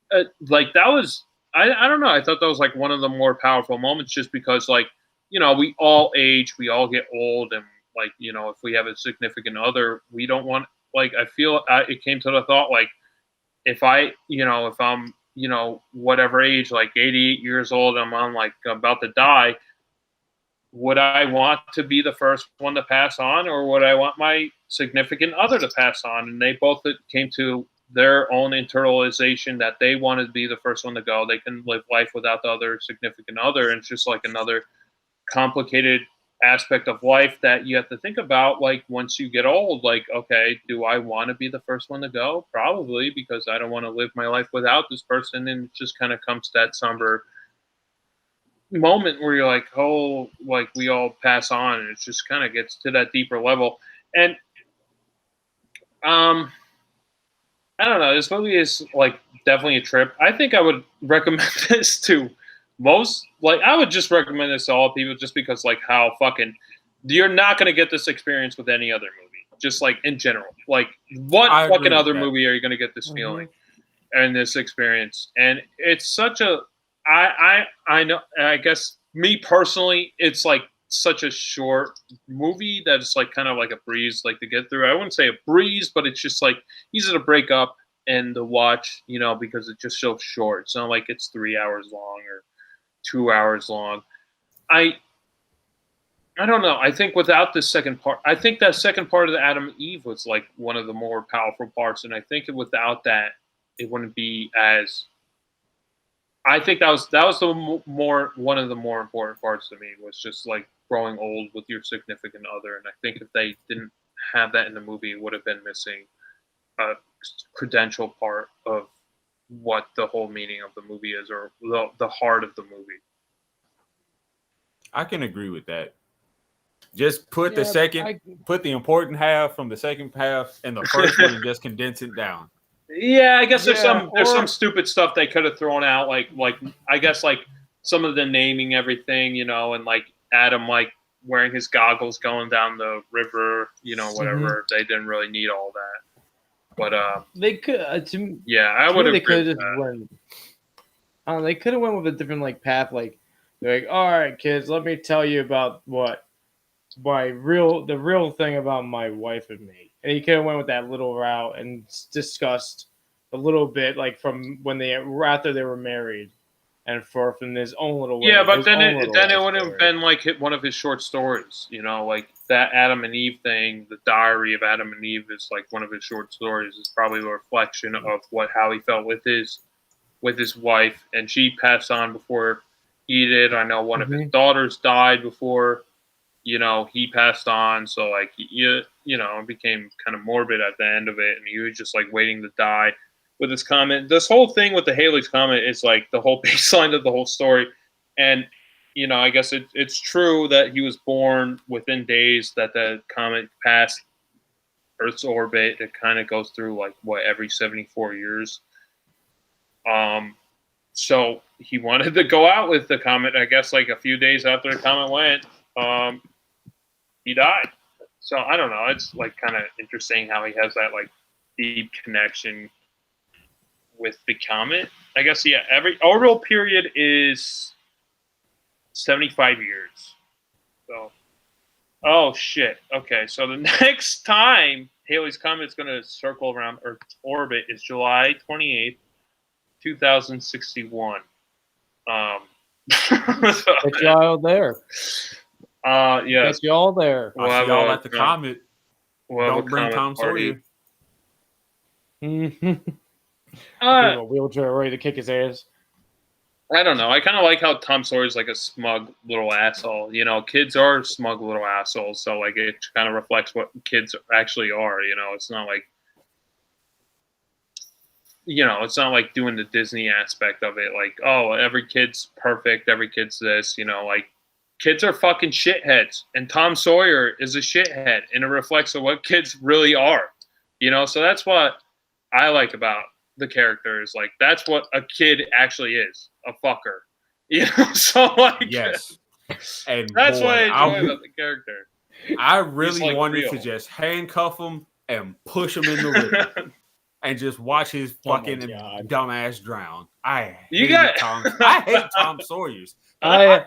that was, I don't know. I thought that was like one of the more powerful moments just because like, we all age, we all get old. And like, if we have a significant other, we don't want, like, I feel it came to the thought, like if I'm, whatever age, like 88 years old, I'm like about to die. Would I want to be the first one to pass on, or would I want my significant other to pass on? And they both came to their own internalization that they wanted to be the first one to go. They can live life without the other significant other. And it's just like another complicated aspect of life that you have to think about. Like once you get old, like, okay, do I want to be the first one to go? Probably, because I don't want to live my life without this person. And it just kind of comes to that somber moment where you're like, oh, like we all pass on, and it just kind of gets to that deeper level. And I don't know, this movie is like definitely a trip. I think I would recommend this to most, like I would just recommend this to all people just because like how fucking you're not going to get this experience with any other movie, just like in general. Like what fucking other movie are you going to get this feeling and this experience? And it's such a I know, I guess me personally, it's like such a short movie that it's like kind of like a breeze, like to get through. I wouldn't say a breeze, but it's just like easy to break up and to watch, because it's just so short. It's not like it's 3 hours long or 2 hours long. I don't know. I think without this second part, I think that second part of the Adam and Eve was like one of the more powerful parts. And I think without that, it wouldn't be as. I think that was one of the more important parts to me was just like growing old with your significant other. And I think if they didn't have that in the movie, it would have been missing a credential part of what the whole meaning of the movie is, or the heart of the movie. I can agree with that. Just put put the important half from the second half and the first one and just condense it down. Yeah, I guess there's some stupid stuff they could have thrown out, like I guess like some of the naming everything, and like Adam like wearing his goggles going down the river, whatever. They didn't really need all that, but they could. I would have. They could have just went. They could have went with a different like path, like they're like, all right, kids, let me tell you about the real thing about my wife and me. And he could have went with that little route and discussed a little bit, like from when after they were married, and forth in his own little way. Yeah, but then it would have been like one of his short stories, like that Adam and Eve thing. The Diary of Adam and Eve is like one of his short stories. It's probably a reflection of how he felt with his wife, and she passed on before he did. I know one of his daughters died before, he passed on. So like, it became kind of morbid at the end of it, and he was just like waiting to die with his Comet. This whole thing with the Halley's Comet is like the whole baseline of the whole story. And, I guess it's true that he was born within days that the comet passed Earth's orbit. It kind of goes through like every 74 years. So he wanted to go out with the comet. I guess like a few days after the comet went, he died. So I don't know. It's like kind of interesting how he has that like deep connection with the comet. I guess every orbital period is 75 years. So, oh shit. Okay, so the next time Halley's Comet is going to circle around Earth's orbit is July 28th, 2061. Get y'all there. Yeah. Get y'all there. I'll see y'all at the Comet. Don't bring Tom Sawyer. A wheelchair ready to kick his ass. I don't know. I kind of like how Tom Sawyer's like a smug little asshole. Kids are smug little assholes. So like it kind of reflects what kids actually are. It's not like, it's not like doing the Disney aspect of it. Like, oh, every kid's perfect. Every kid's this, like kids are fucking shitheads. And Tom Sawyer is a shithead, and it reflects what kids really are, So that's what I like about the characters. Like, that's what a kid actually is, a fucker. So like, yes. And that's what I enjoy about the character. I really wanted to just handcuff him and him in the river. And just watch his fucking dumbass drown. I hate Tom Sawyer's. I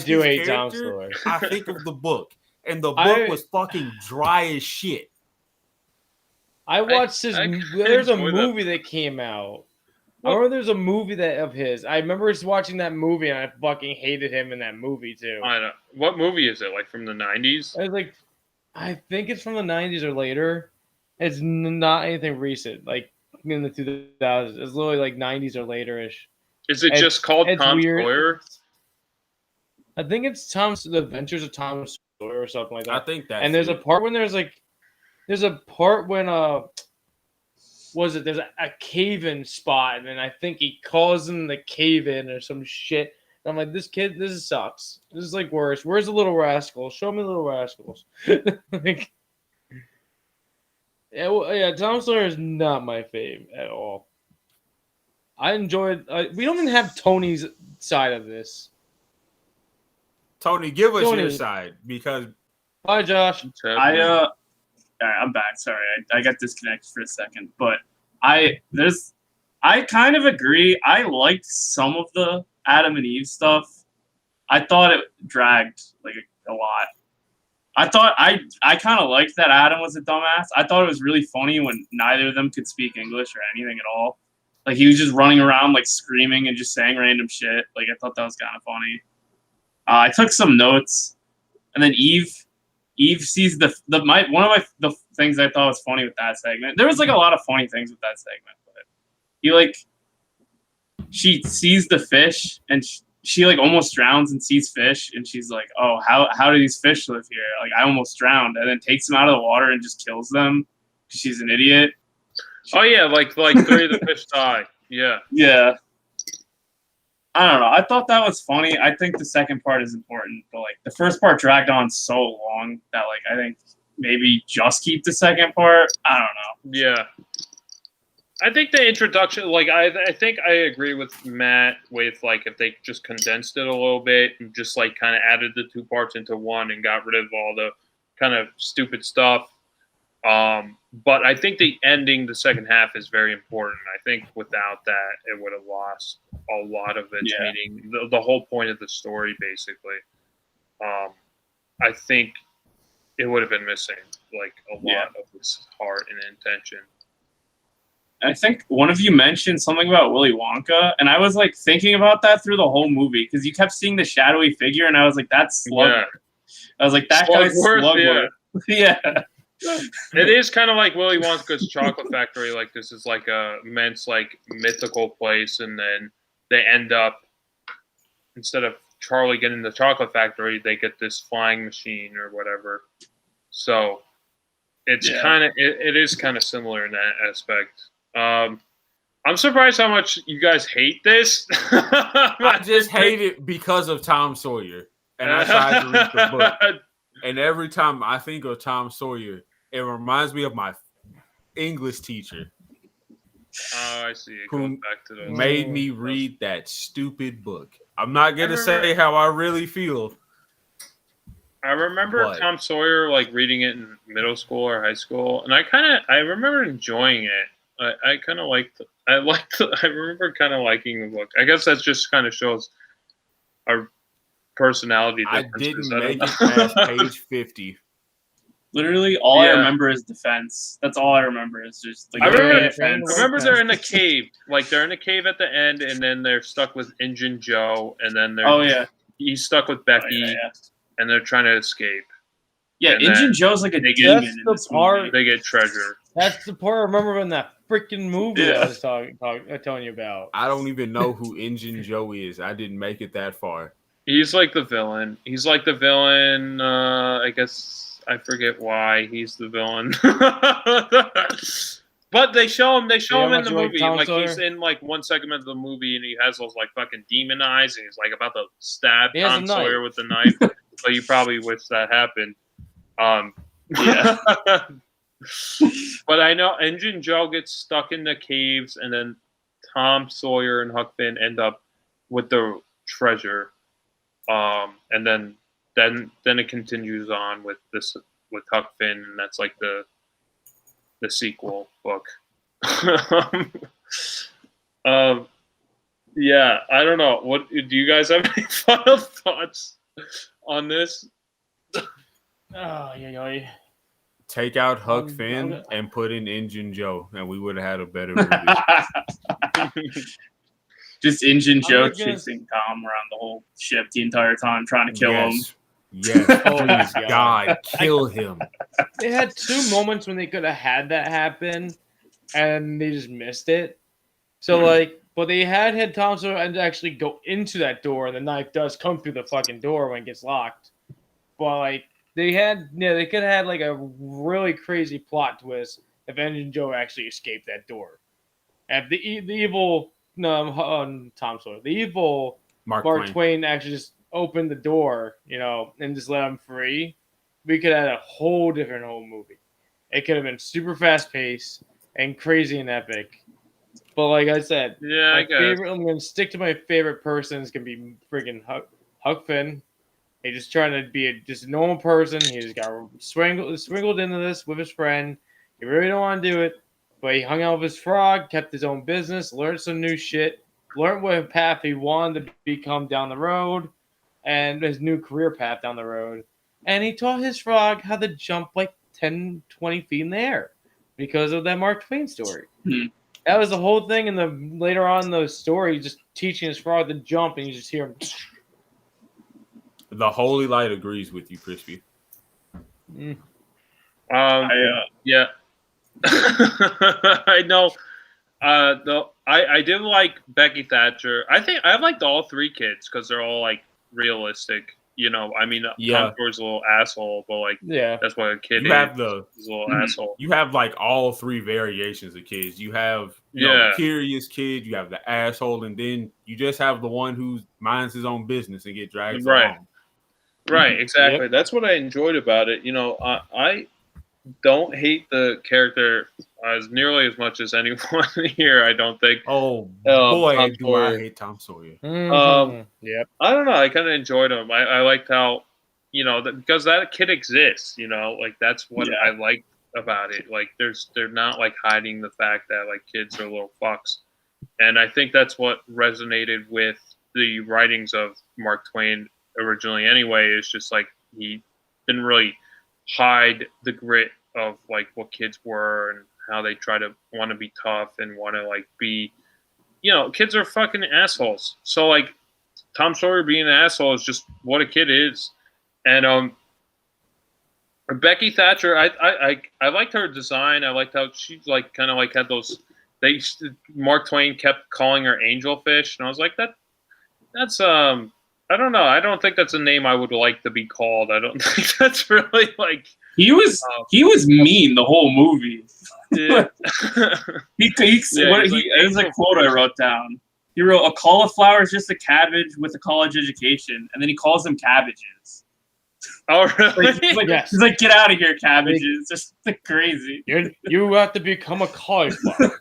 do hate Tom Sawyer. I think of the book, and the book was fucking dry as shit. I watched his. There's a movie that came out. I remember there's a movie of his. I remember just watching that movie, and I fucking hated him in that movie too. I know. What movie is it? Like from the 90s? I think it's from the 90s or later. It's not anything recent, like in the 2000s. It's literally like 90s or later-ish. Is it just called Tom Sawyer? I think it's The Adventures of Tom Sawyer or something like that. I think that. And there's a part when there's a part when there's a cave-in spot, and then I think he calls him the cave-in or some shit. And I'm like, this sucks. This is like worse. Where's the Little Rascals? Show me Little Rascals. Tom Sawyer is not my fave at all. I enjoyed. We don't even have Tony's side of this. Tony, give us your side because. Hi, Josh. All right, I'm back. Sorry, I got disconnected for a second, but I kind of agree. I liked some of the Adam and Eve stuff. I thought it dragged like a lot. I thought I kind of liked that Adam was a dumbass. I thought it was really funny when neither of them could speak English or anything at all. Like he was just running around like screaming and just saying random shit. Like I thought that was kind of funny. I took some notes, and then Eve sees the things I thought was funny with that segment. There was like a lot of funny things with that segment, but she sees the fish and she like almost drowns and sees fish, and she's like, "Oh, how do these fish live here? Like, I almost drowned," and then takes them out of the water and just kills them. She's an idiot. Oh yeah, like 3 of the fish die. Yeah. Yeah. I don't know. I thought that was funny. I think the second part is important, but like the first part dragged on so long that like I think maybe just keep the second part. I don't know. Yeah. I think the introduction, like I think I agree with Matt with like if they just condensed it a little bit and just like kind of added the 2 parts into one and got rid of all the kind of stupid stuff. But I think the ending, the second half, is very important. I think without that, it would have lost a lot of its meaning, the whole point of the story, basically. I think it would have been missing like a lot of its heart and intention. I think one of you mentioned something about Willy Wonka, and I was like thinking about that through the whole movie because you kept seeing the shadowy figure, and I was like, "That's Slugworth." I was like, "That guy's Slugworth." Yeah. It is kind of like Willy Wonka's Chocolate Factory. Like this is like a immense, like mythical place, and then they end up instead of Charlie getting the chocolate factory, they get this flying machine or whatever. So it's kind of it is kind of similar in that aspect. I'm surprised how much you guys hate this. I just hate it because of Tom Sawyer, and I tried to read the book. And every time I think of Tom Sawyer, it reminds me of my English teacher. Oh, I see. It who goes back to those. made me read that stupid book. I'm not gonna say how I really feel. I remember Tom Sawyer like reading it in middle school or high school, and I remember enjoying it. I kind of I remember kind of liking the book. I guess that just kind of shows our personality differences. I didn't make it past page 50. Literally, all I remember is defense. That's all I remember is just like I remember defense. they're in a cave. Like they're in a cave at the end, and then they're stuck with Injun Joe, and then he's stuck with Becky, and they're trying to escape. Yeah, Injun Joe's like a demon in this movie. They get treasure. That's the part I remember in that freaking movie I was telling you about. I don't even know who Injun Joe is. I didn't make it that far. He's like the villain. I guess I forget why he's the villain. But they show him in the movie. Like he's in like one segment of the movie and he has those like fucking demon eyes and he's like about to stab Tom Sawyer with the knife. So you probably wish that happened. Yeah. But I know Injun Joe gets stuck in the caves and then Tom Sawyer and Huck Finn end up with the treasure. And then it continues on with Huck Finn, and that's like the sequel book. Yeah, I don't know. What do you guys have any final thoughts on this? Oh, yeah. Take out Huck Finn and put in Injun Joe, and we would have had a better movie. Just Injun Joe chasing Tom around the whole ship the entire time, trying to kill him. Yes, please, God, kill him. They had 2 moments when they could have had that happen, and they just missed it. So, but they had Tom Sawyer actually go into that door, and the knife does come through the fucking door when it gets locked. But, they could have had, a really crazy plot twist if Injun Joe actually escaped that door. And the evil... No, Tom Sawyer. The evil Mark Twain actually just opened the door, and just let him free. We could have had a whole different movie. It could have been super fast paced and crazy and epic. But like I said, I'm going to stick to my favorite person. It's going to be freaking Huck Finn. He's just trying to be just a normal person. He just got swingled into this with his friend. He really don't want to do it. But he hung out with his frog, kept his own business, learned some new shit, learned what path he wanted to become down the road, and his new career path down the road. And he taught his frog how to jump 10, 20 feet in the air because of that Mark Twain story. That was the whole thing later on in the story, just teaching his frog to jump, and you just hear him. The Holy Light agrees with you, Crispy. Yeah. I know. I did like Becky Thatcher. I think I liked all three kids because they're all like realistic. You know, I mean, Yeah. Tom Sawyer's a little asshole, but like, Yeah. that's what a kid You is. have the He's a little asshole. you have like all three variations of kids. You have Yeah. the curious kid, you have the asshole, and then you just have the one who minds his own business and get dragged along. Right, exactly. Yep. That's what I enjoyed about it. You know, I don't hate the character as nearly as much as anyone here. I don't think. Oh boy, Tom do I Sawyer. hate Tom Sawyer. Yep. I don't know. I kind of enjoyed him. I liked how, you know, because that kid exists. You know, like that's what I liked about it. Like they're not like hiding the fact that like kids are little fucks, and I think that's what resonated with the writings of Mark Twain originally. Anyway, is just like he didn't really hide the grit of like what kids were and how they try to want to be tough and want to like be, you know, kids are fucking assholes. So like Tom Sawyer being an asshole is just what a kid is. And Becky Thatcher, I liked her design. I liked how she like kind of like had those. Mark Twain kept calling her angelfish, and I was like, that's I don't know. I don't think that's a name I would like to be called. I don't think that's really like. He was mean the whole movie. Yeah. There's a quote I wrote down. He wrote, "A cauliflower is just a cabbage with a college education," and then he calls them cabbages. Oh, really? He's like, "Get out of here, cabbages!" Just like crazy. You have to become a cauliflower.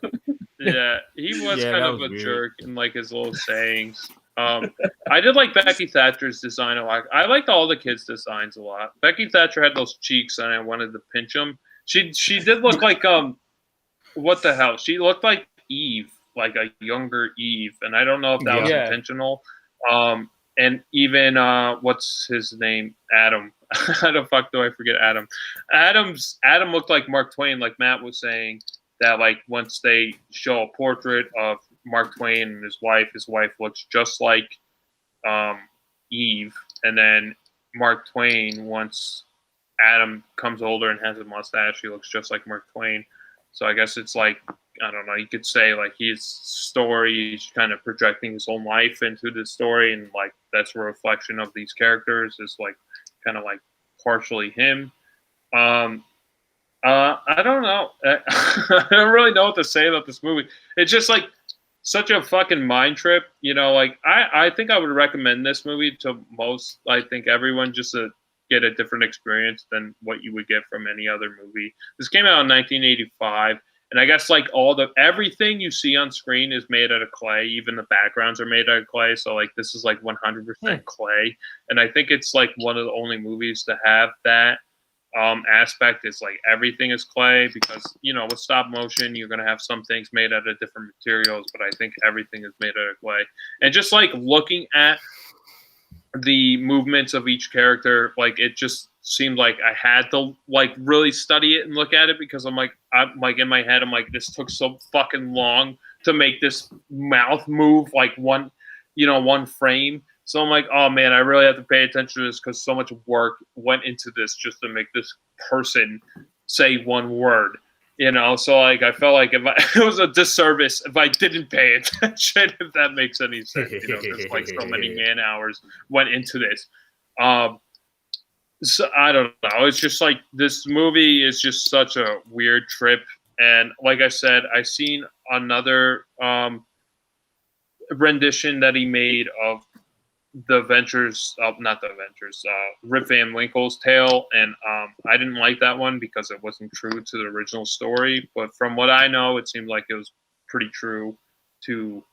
Yeah, he was kind of a weird. jerk in like his little sayings. I did like Becky Thatcher's design a lot. I liked all the kids' designs a lot. Becky Thatcher had those cheeks, and I wanted to pinch them. She did look like what the hell? She looked like Eve, like a younger Eve, and I don't know if that was intentional. And even what's his name? Adam. How the fuck do I forget Adam? Adam looked like Mark Twain, like Matt was saying. That like once they show a portrait of Mark Twain and his wife looks just like Eve, and then Mark Twain, once Adam comes older and has a mustache, he looks just like Mark Twain. So I guess it's like, I don't know, you could say like his story, he's kind of projecting his own life into the story, and like that's a reflection of these characters, is like kind of like partially him. I don't know. I don't really know what to say about this movie. It's just like such a fucking mind trip, you know. Like I think I would recommend this movie to most. I think everyone, just to get a different experience than what you would get from any other movie. This came out in 1985, and I guess like everything you see on screen is made out of clay. Even the backgrounds are made out of clay. So like this is like 100% clay, and I think it's like one of the only movies to have that aspect. Is like everything is clay, because you know with stop motion you're gonna have some things made out of different materials, but I think everything is made out of clay. And just like looking at the movements of each character, like it just seemed like I had to like really study it and look at it, because I'm like in my head I'm like, this took so fucking long to make this mouth move like one frame. So I'm like, oh man, I really have to pay attention to this, because so much work went into this just to make this person say one word, you know. So like I felt like it was a disservice if I didn't pay attention, if that makes any sense, you know, because like so many man hours went into this. So I don't know. It's just like this movie is just such a weird trip, and like I said, I seen another rendition that he made of Rip Van Winkle's Tale, and I didn't like that one because it wasn't true to the original story. But from what I know, it seemed like it was pretty true to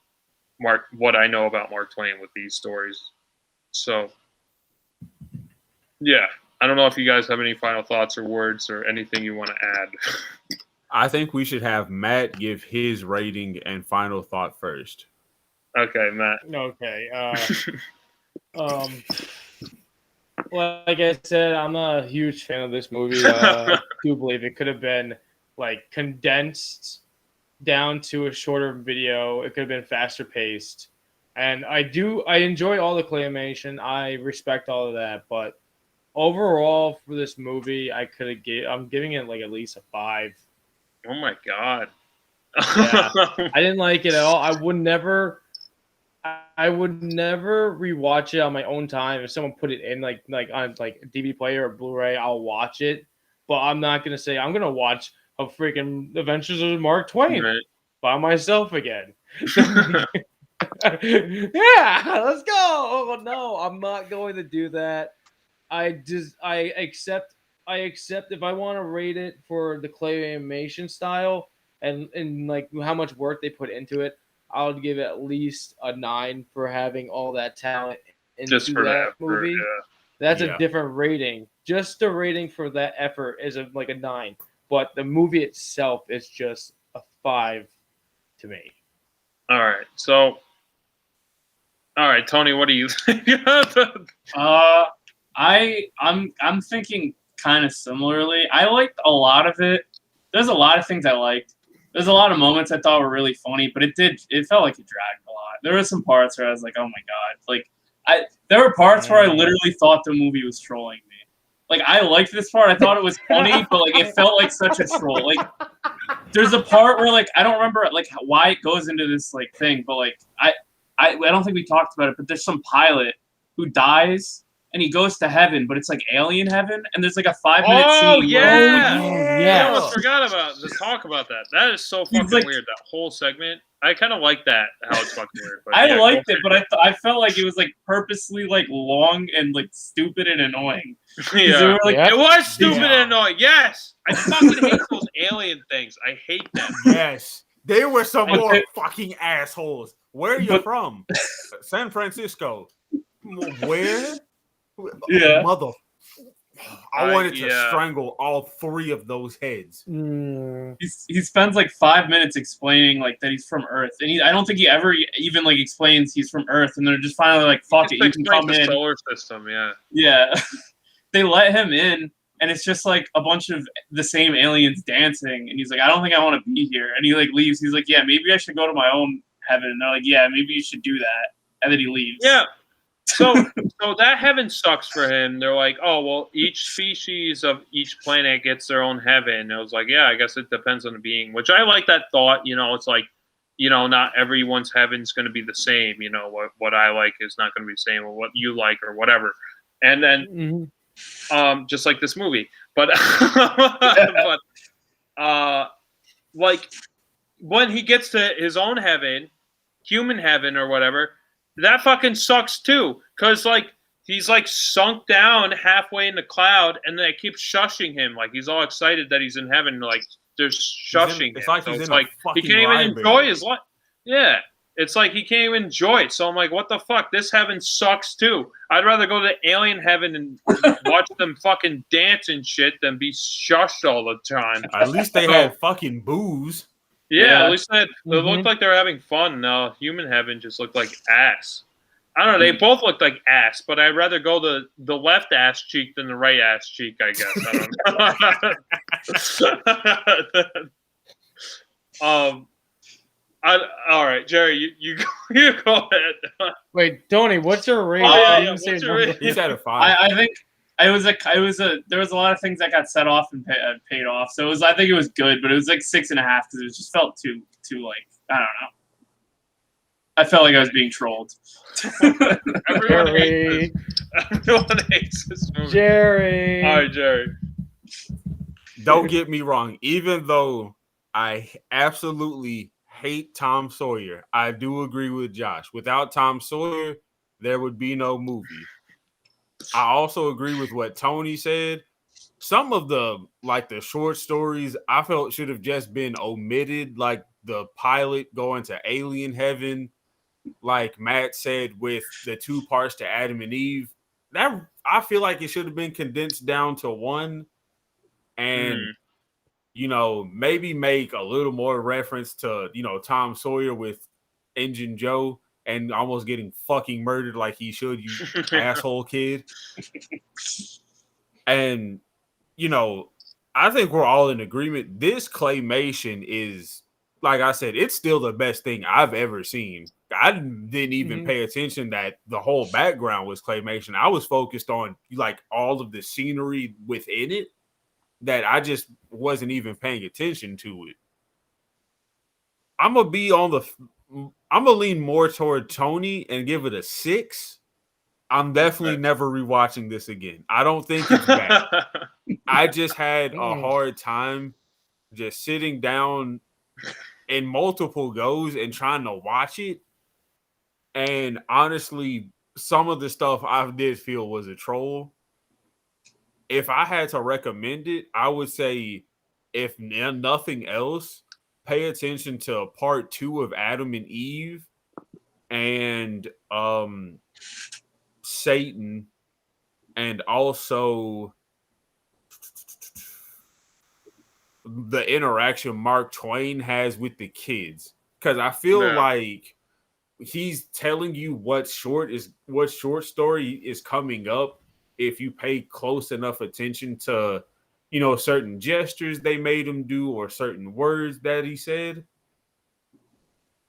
what I know about Mark Twain with these stories. So, yeah, I don't know if you guys have any final thoughts or words or anything you want to add. I think we should have Matt give his rating and final thought first. Okay, Matt. Okay. Like I said, I'm a huge fan of this movie. I do believe it could have been like condensed down to a shorter video. It could have been faster paced, and I enjoy all the claymation. I respect all of that, but overall for this movie, I'm giving it like at least a 5. Oh my god. Yeah, I didn't like it at all. I would never rewatch it on my own time. If someone put it in like on like a DVD player or Blu-ray, I'll watch it. But I'm not gonna say I'm gonna watch a freaking Adventures of Mark Twain by myself again. Yeah, let's go. Oh, no, I'm not going to do that. I accept if I want to rate it for the claymation style and like how much work they put into it, I'll give it at least a 9 for having all that talent into that movie. That's a different rating. Just the rating for that effort is like a 9, but the movie itself is just a 5 to me. All right, so. All right, Tony, what do you think? I'm thinking kind of similarly. I liked a lot of it. There's a lot of things I liked. There's a lot of moments I thought were really funny, but it felt like it dragged a lot. There were some parts where I was like, oh my god. Like there were parts where I literally thought the movie was trolling me. Like I liked this part, I thought it was funny, but like it felt like such a troll. Like there's a part where like I don't remember like why it goes into this like thing, but like I don't think we talked about it, but there's some pilot who dies and he goes to heaven, but it's like alien heaven, and there's like a 5-minute scene. Oh yeah, yeah. I almost forgot about to talk about that. That is so fucking weird. That whole segment, I kind of like that. How it's fucking weird. But I liked it, but I felt like it was like purposely like long and like stupid and annoying. Yeah, like, it was stupid and annoying. Yes, I fucking hate those alien things. I hate them. Yes, they were some more fucking assholes. Where are you from? San Francisco. Where? Yeah. Mother. I wanted to strangle all 3 of those heads. He spends like 5 minutes explaining like that he's from Earth, and I don't think he ever even like explains he's from Earth, and they're just finally like, "Fuck it, you can come in." Solar system, yeah. Yeah, they let him in, and it's just like a bunch of the same aliens dancing, and he's like, "I don't think I want to be here," and he like leaves. He's like, "Yeah, maybe I should go to my own heaven," and they're like, "Yeah, maybe you should do that," and then he leaves. Yeah. So that heaven sucks for him. They're like, oh, well, each species of each planet gets their own heaven. I was like, yeah, I guess it depends on the being, which I like that thought. You know, it's like, you know, not everyone's heaven's going to be the same. You know, what I like is not going to be the same, or what you like, or whatever. And then, just like this movie, but like when he gets to his own heaven, human heaven or whatever, that fucking sucks too, because like he's like sunk down halfway in the cloud, and they keep shushing him, like he's all excited that he's in heaven, like they're shushing him. It's like, so he's it's in like he can't even enjoy his life. Yeah, it's like he can't even enjoy it. So I'm like, what the fuck? This heaven sucks too. I'd rather go to alien heaven and watch them fucking dance and shit than be shushed all the time. At least they had fucking booze. Yeah, at least they looked like they were having fun. No, human heaven just looked like ass. I don't know. They both looked like ass, but I'd rather go the left ass cheek than the right ass cheek, I guess. I don't know. All right, Jerry, you go ahead. Wait, Tony, what's your rating? What's your rating? He's at a 5. I think there was a lot of things that got set off and paid off. So I think it was good, but it was like 6.5 because it just felt too like, I don't know. I felt like I was being trolled. Everyone hates this movie. Jerry. All right, Jerry. Don't get me wrong. Even though I absolutely hate Tom Sawyer, I do agree with Josh. Without Tom Sawyer, there would be no movie. I also agree with what Tony said. Some of the short stories I felt should have just been omitted, like the pilot going to alien heaven, like Matt said, with the 2 parts to Adam and Eve. That I feel like it should have been condensed down to 1, and you know, maybe make a little more reference to, you know, Tom Sawyer with Injun Joe and almost getting fucking murdered like he should, you asshole kid. And, you know, I think we're all in agreement. This claymation is, like I said, it's still the best thing I've ever seen. I didn't even pay attention that the whole background was claymation. I was focused on like all of the scenery within it that I just wasn't even paying attention to it. I'm gonna lean more toward Tony and give it a 6. I'm definitely never rewatching this again. I don't think it's bad. I just had a hard time just sitting down in multiple goes and trying to watch it. And honestly, some of the stuff I did feel was a troll. If I had to recommend it, I would say, if nothing else, pay attention to part 2 of Adam and Eve and Satan, and also the interaction Mark Twain has with the kids. Because I feel like he's telling you what short story is coming up if you pay close enough attention to, certain gestures they made him do or certain words that he said.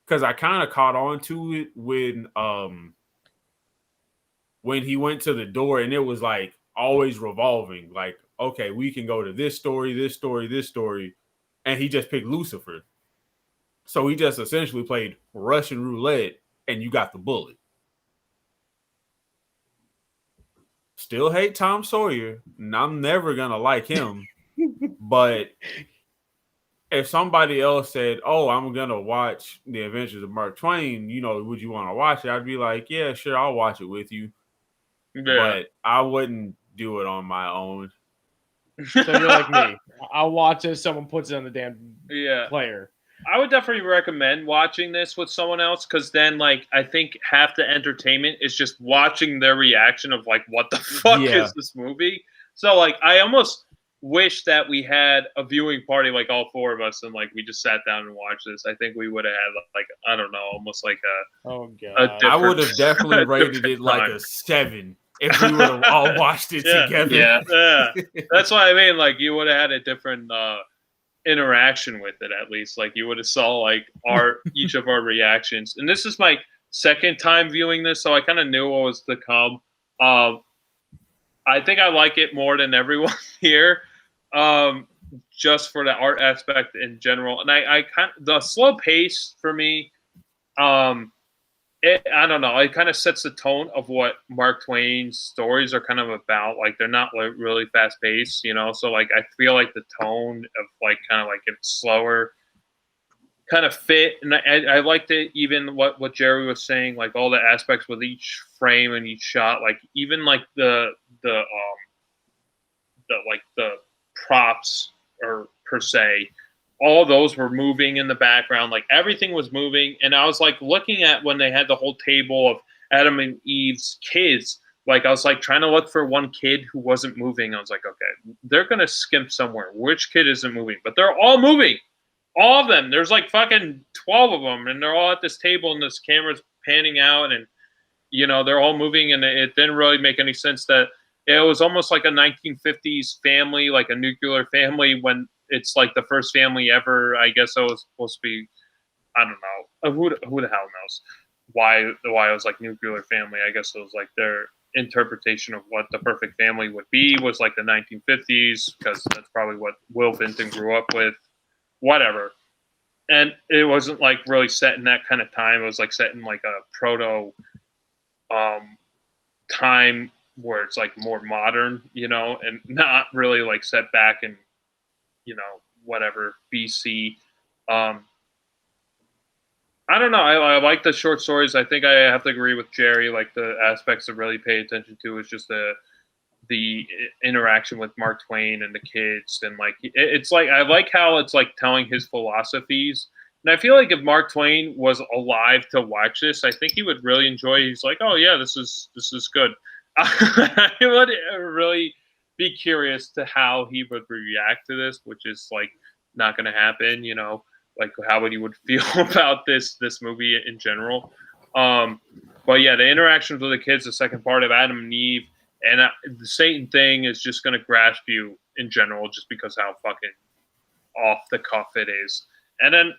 Because I kind of caught on to it when he went to the door and it was like always revolving. Like, okay, we can go to this story, this story, this story. And he just picked Lucifer. So he just essentially played Russian roulette and you got the bullet. Still hate Tom Sawyer, and I'm never going to like him. But if somebody else said, oh, I'm going to watch The Adventures of Mark Twain, would you want to watch it? I'd be like, yeah, sure, I'll watch it with you. Yeah. But I wouldn't do it on my own. So you're like me. I'll watch it if someone puts it on the damn player. I would definitely recommend watching this with someone else, because then, I think half the entertainment is just watching their reaction of, what the fuck is this movie? So, I almost wish that we had a viewing party, all 4 of us, and, we just sat down and watched this. I think we would have had, I don't know, almost like a... Oh, God. I would have definitely rated it like a 7 if we would have all watched it together. Yeah. That's what I mean. You would have had a different... interaction with it, at least. You would have saw each of our reactions. And this is my second time viewing this, so I kind of knew what was to come. I think I like it more than everyone here, just for the art aspect in general. And I the slow pace for me, I don't know, it kind of sets the tone of what Mark Twain's stories are kind of about. They're not really fast paced, so I feel like the tone of kind of it's slower kind of fit. And I liked it, even what Jerry was saying, all the aspects with each frame and each shot, even the props, or per se, all those were moving in the background. Everything was moving. And I was looking at when they had the whole table of Adam and Eve's kids. I was trying to look for one kid who wasn't moving. I was like, okay, they're going to skimp somewhere. Which kid isn't moving? But they're all moving. All of them. There's fucking 12 of them. And they're all at this table and this camera's panning out. And, they're all moving. And it didn't really make any sense that it was almost like a 1950s family, a nuclear family, when it's the first family ever. I guess it was supposed to be, I don't know, who the hell knows why it was nuclear family. I guess it was their interpretation of what the perfect family would be was the 1950s, because that's probably what Will Vinton grew up with, whatever. And it wasn't really set in that kind of time. It was set in a proto time where it's more modern, and not really set back in, whatever, BC. I don't know. I like the short stories. I think I have to agree with Jerry. The aspects to really pay attention to is just the interaction with Mark Twain and the kids. And it's I like how it's telling his philosophies. And I feel if Mark Twain was alive to watch this, I think he would really enjoy. He's oh yeah, this is good. I would really be curious to how he would react to this, which is not going to happen, how he would feel about this movie in general. But yeah, the interactions with the kids, the second part of Adam and Eve, and the Satan thing is just going to grasp you in general, just because how fucking off the cuff it is. And then,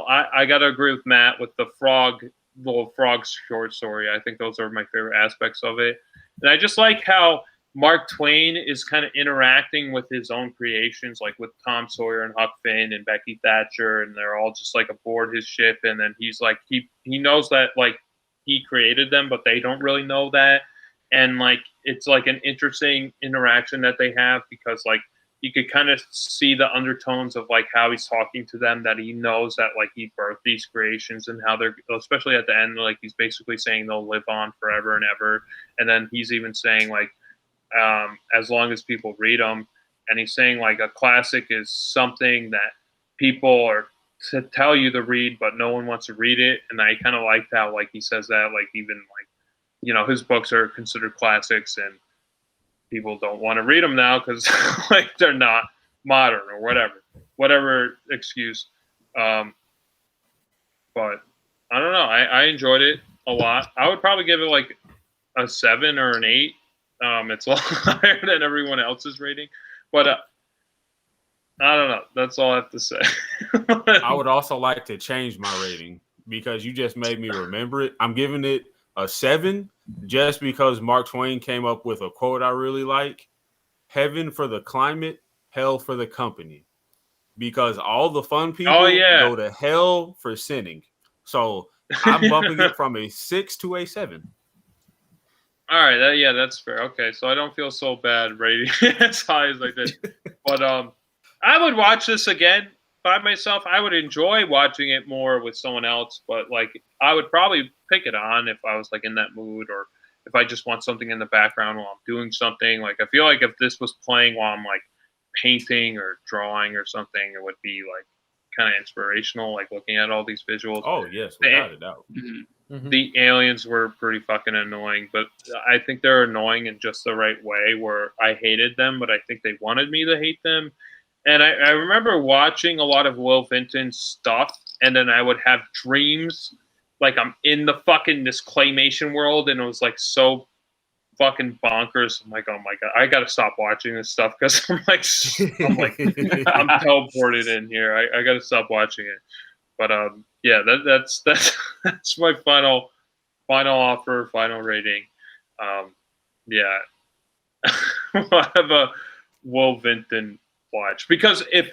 I got to agree with Matt with the little frog short story. I think those are my favorite aspects of it. And I just like how Mark Twain is kind of interacting with his own creations, like with Tom Sawyer and Huck Finn and Becky Thatcher, and they're all just like aboard his ship. And then he's like, he knows that like he created them, but they don't really know that. And like it's like an interesting interaction that they have, because like you could kind of see the undertones of like how he's talking to them, that he knows that like he birthed these creations and how they're, especially at the end, like he's basically saying they'll live on forever and ever. And then he's even saying like, as long as people read them. And he's saying like a classic is something that people are to tell you to read, but no one wants to read it. And I kind of like how like he says that, like even like, you know, his books are considered classics and people don't want to read them now because like they're not modern or whatever excuse. But I don't know. I enjoyed it a lot. I would probably give it like a 7 or an 8. It's a lot higher than everyone else's rating, but I don't know. That's all I have to say. I would also like to change my rating because you just made me remember it. I'm giving it a 7 just because Mark Twain came up with a quote I really like: "Heaven for the climate, hell for the company." Because all the fun people go to hell for sinning. So I'm bumping it from a 6 to a 7. All right, yeah, that's fair. Okay, so I don't feel so bad rating as high as I did. But I would watch this again by myself. I would enjoy watching it more with someone else, but like I would probably pick it on if I was like in that mood, or if I just want something in the background while I'm doing something. Like I feel like if this was playing while I'm like painting or drawing or something, it would be like kind of inspirational, like looking at all these visuals. Oh yes, without a doubt. The aliens were pretty fucking annoying, but I think they're annoying in just the right way, where I hated them, but I think they wanted me to hate them. And I remember watching a lot of Will Vinton stuff, and then I would have dreams like I'm in the fucking this claymation world, and it was like so fucking bonkers. I'm like, oh my god, I gotta stop watching this stuff because I'm I'm teleported in here. I gotta stop watching it. But yeah, that's my final offer, final rating. Yeah, I have a Will Vinton watch, because if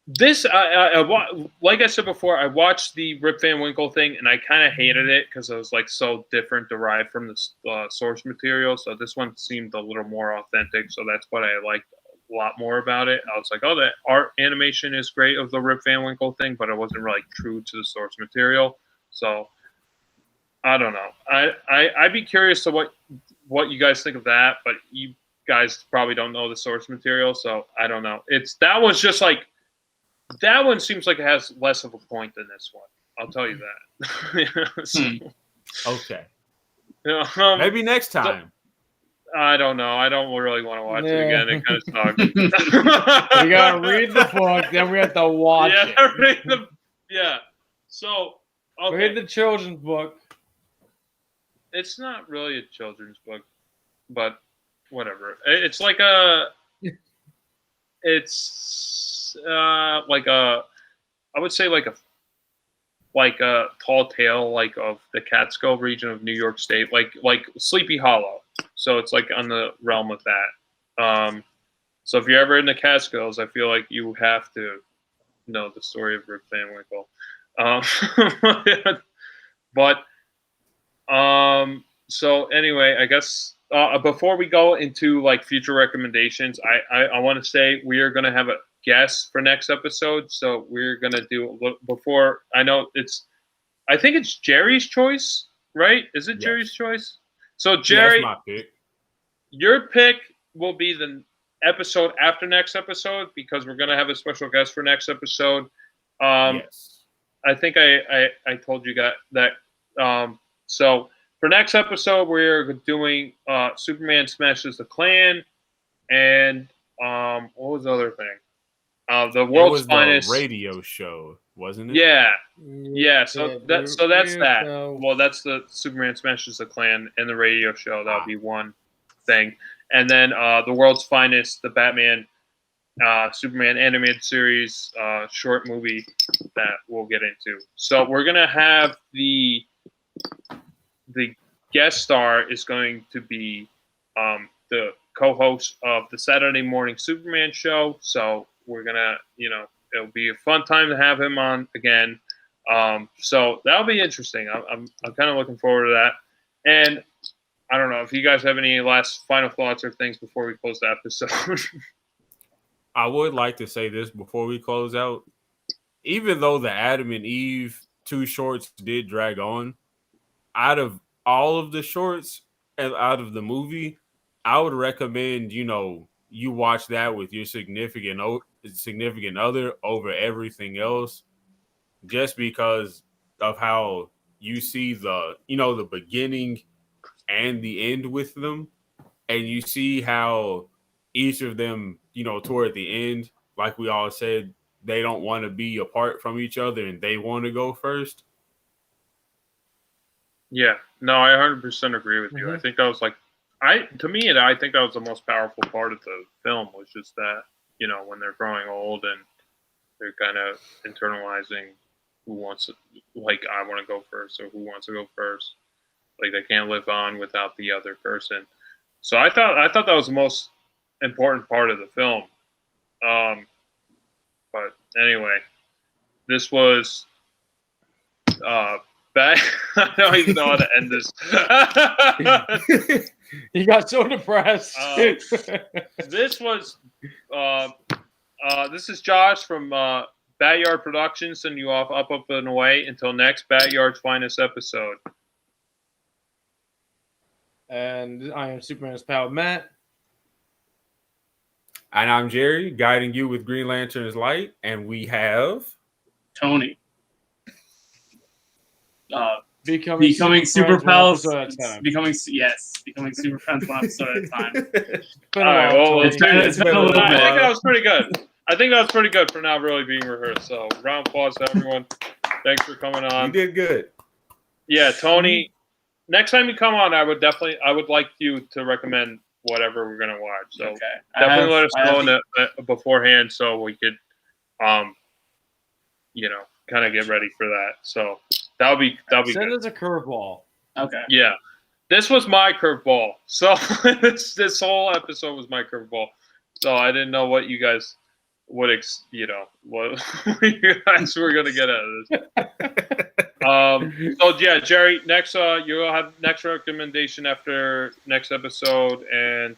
this, like I said before, I watched the Rip Van Winkle thing and I kind of hated it because it was like so different, derived from the source material. So this one seemed a little more authentic. So that's what I liked a lot more about it. I was like, oh, the art animation is great of the Rip Van Winkle thing, but it wasn't really true to the source material. So I don't know. I'd be curious to what you guys think of that, but you guys probably don't know the source material, so I don't know. That one's just like, that one seems like it has less of a point than this one. I'll tell you that. Okay. Maybe next time. I don't know. I don't really want to watch it again. It kind of sucks. We gotta read the book, then we have to watch it. Yeah. So, okay. Read the children's book. It's not really a children's book, but whatever. It's like I would say like a tall tale, like of the Catskill region of New York State, like Sleepy Hollow. So it's like on the realm of that. So if you're ever in the Catskills, I feel like you have to know the story of Rip Van Winkle. But so anyway, I guess before we go into like future recommendations, I want to say we are going to have a guest for next episode. So we're going to do before, I think it's Jerry's choice, right? Is it Yes. Jerry's choice? So Jerry, that's my pick. Your pick will be the episode after next episode, because we're going to have a special guest for next episode. Yes. I think I told you that. So for next episode, we're doing Superman Smashes the Klan, and what was the other thing? The World's Finest radio show, wasn't it? Yeah. So that's that. Well, that's the Superman Smashes the Klan and the radio show. That'll be one thing, and then the World's Finest, the Batman, Superman animated series, short movie that we'll get into. So we're gonna have the guest star is going to be the co-host of the Saturday Morning Superman show. So we're gonna, it'll be a fun time to have him on again. So that'll be interesting. I'm kind of looking forward to that. And I don't know if you guys have any last final thoughts or things before we close the episode. I would like to say this before we close out. Even though the Adam and Eve 2 shorts did drag on, out of all of the shorts and out of the movie, I would recommend, you watch that with your significant other over everything else, just because of how you see the beginning and the end with them, and you see how each of them, toward the end, like we all said, they don't want to be apart from each other and they want to go first. Yeah, no, I 100% agree with you. I think that was I think that was the most powerful part of the film, was just that, when they're growing old and they're kind of internalizing who wants to, I want to go first, or who wants to go first. Like, they can't live on without the other person. So I thought that was the most important part of the film. But anyway, this was back. I don't even know how to end this. He got so depressed. This was this is Josh from BatYard Productions, sending you off up and away until next BatYard's finest episode. And I am Superman's pal, Matt. And I'm Jerry, guiding you with Green Lantern's light. And we have Tony. Becoming super pals. Becoming super friends one episode at a time. All right, well, it's been a little bit. I think that was pretty good. I think that was pretty good for not really being rehearsed. So round of applause to everyone. Thanks for coming on. You did good. Yeah, Tony. Next time you come on, I would like you to recommend whatever we're gonna watch. So definitely let us know beforehand so we could, kind of get ready for that. So that'll be Send good. us a curveball. Okay. Yeah, this was my curveball. So this whole episode was my curveball. So I didn't know what you guys what you guys were gonna get out of this. So yeah, Jerry, next you'll have next recommendation after next episode, and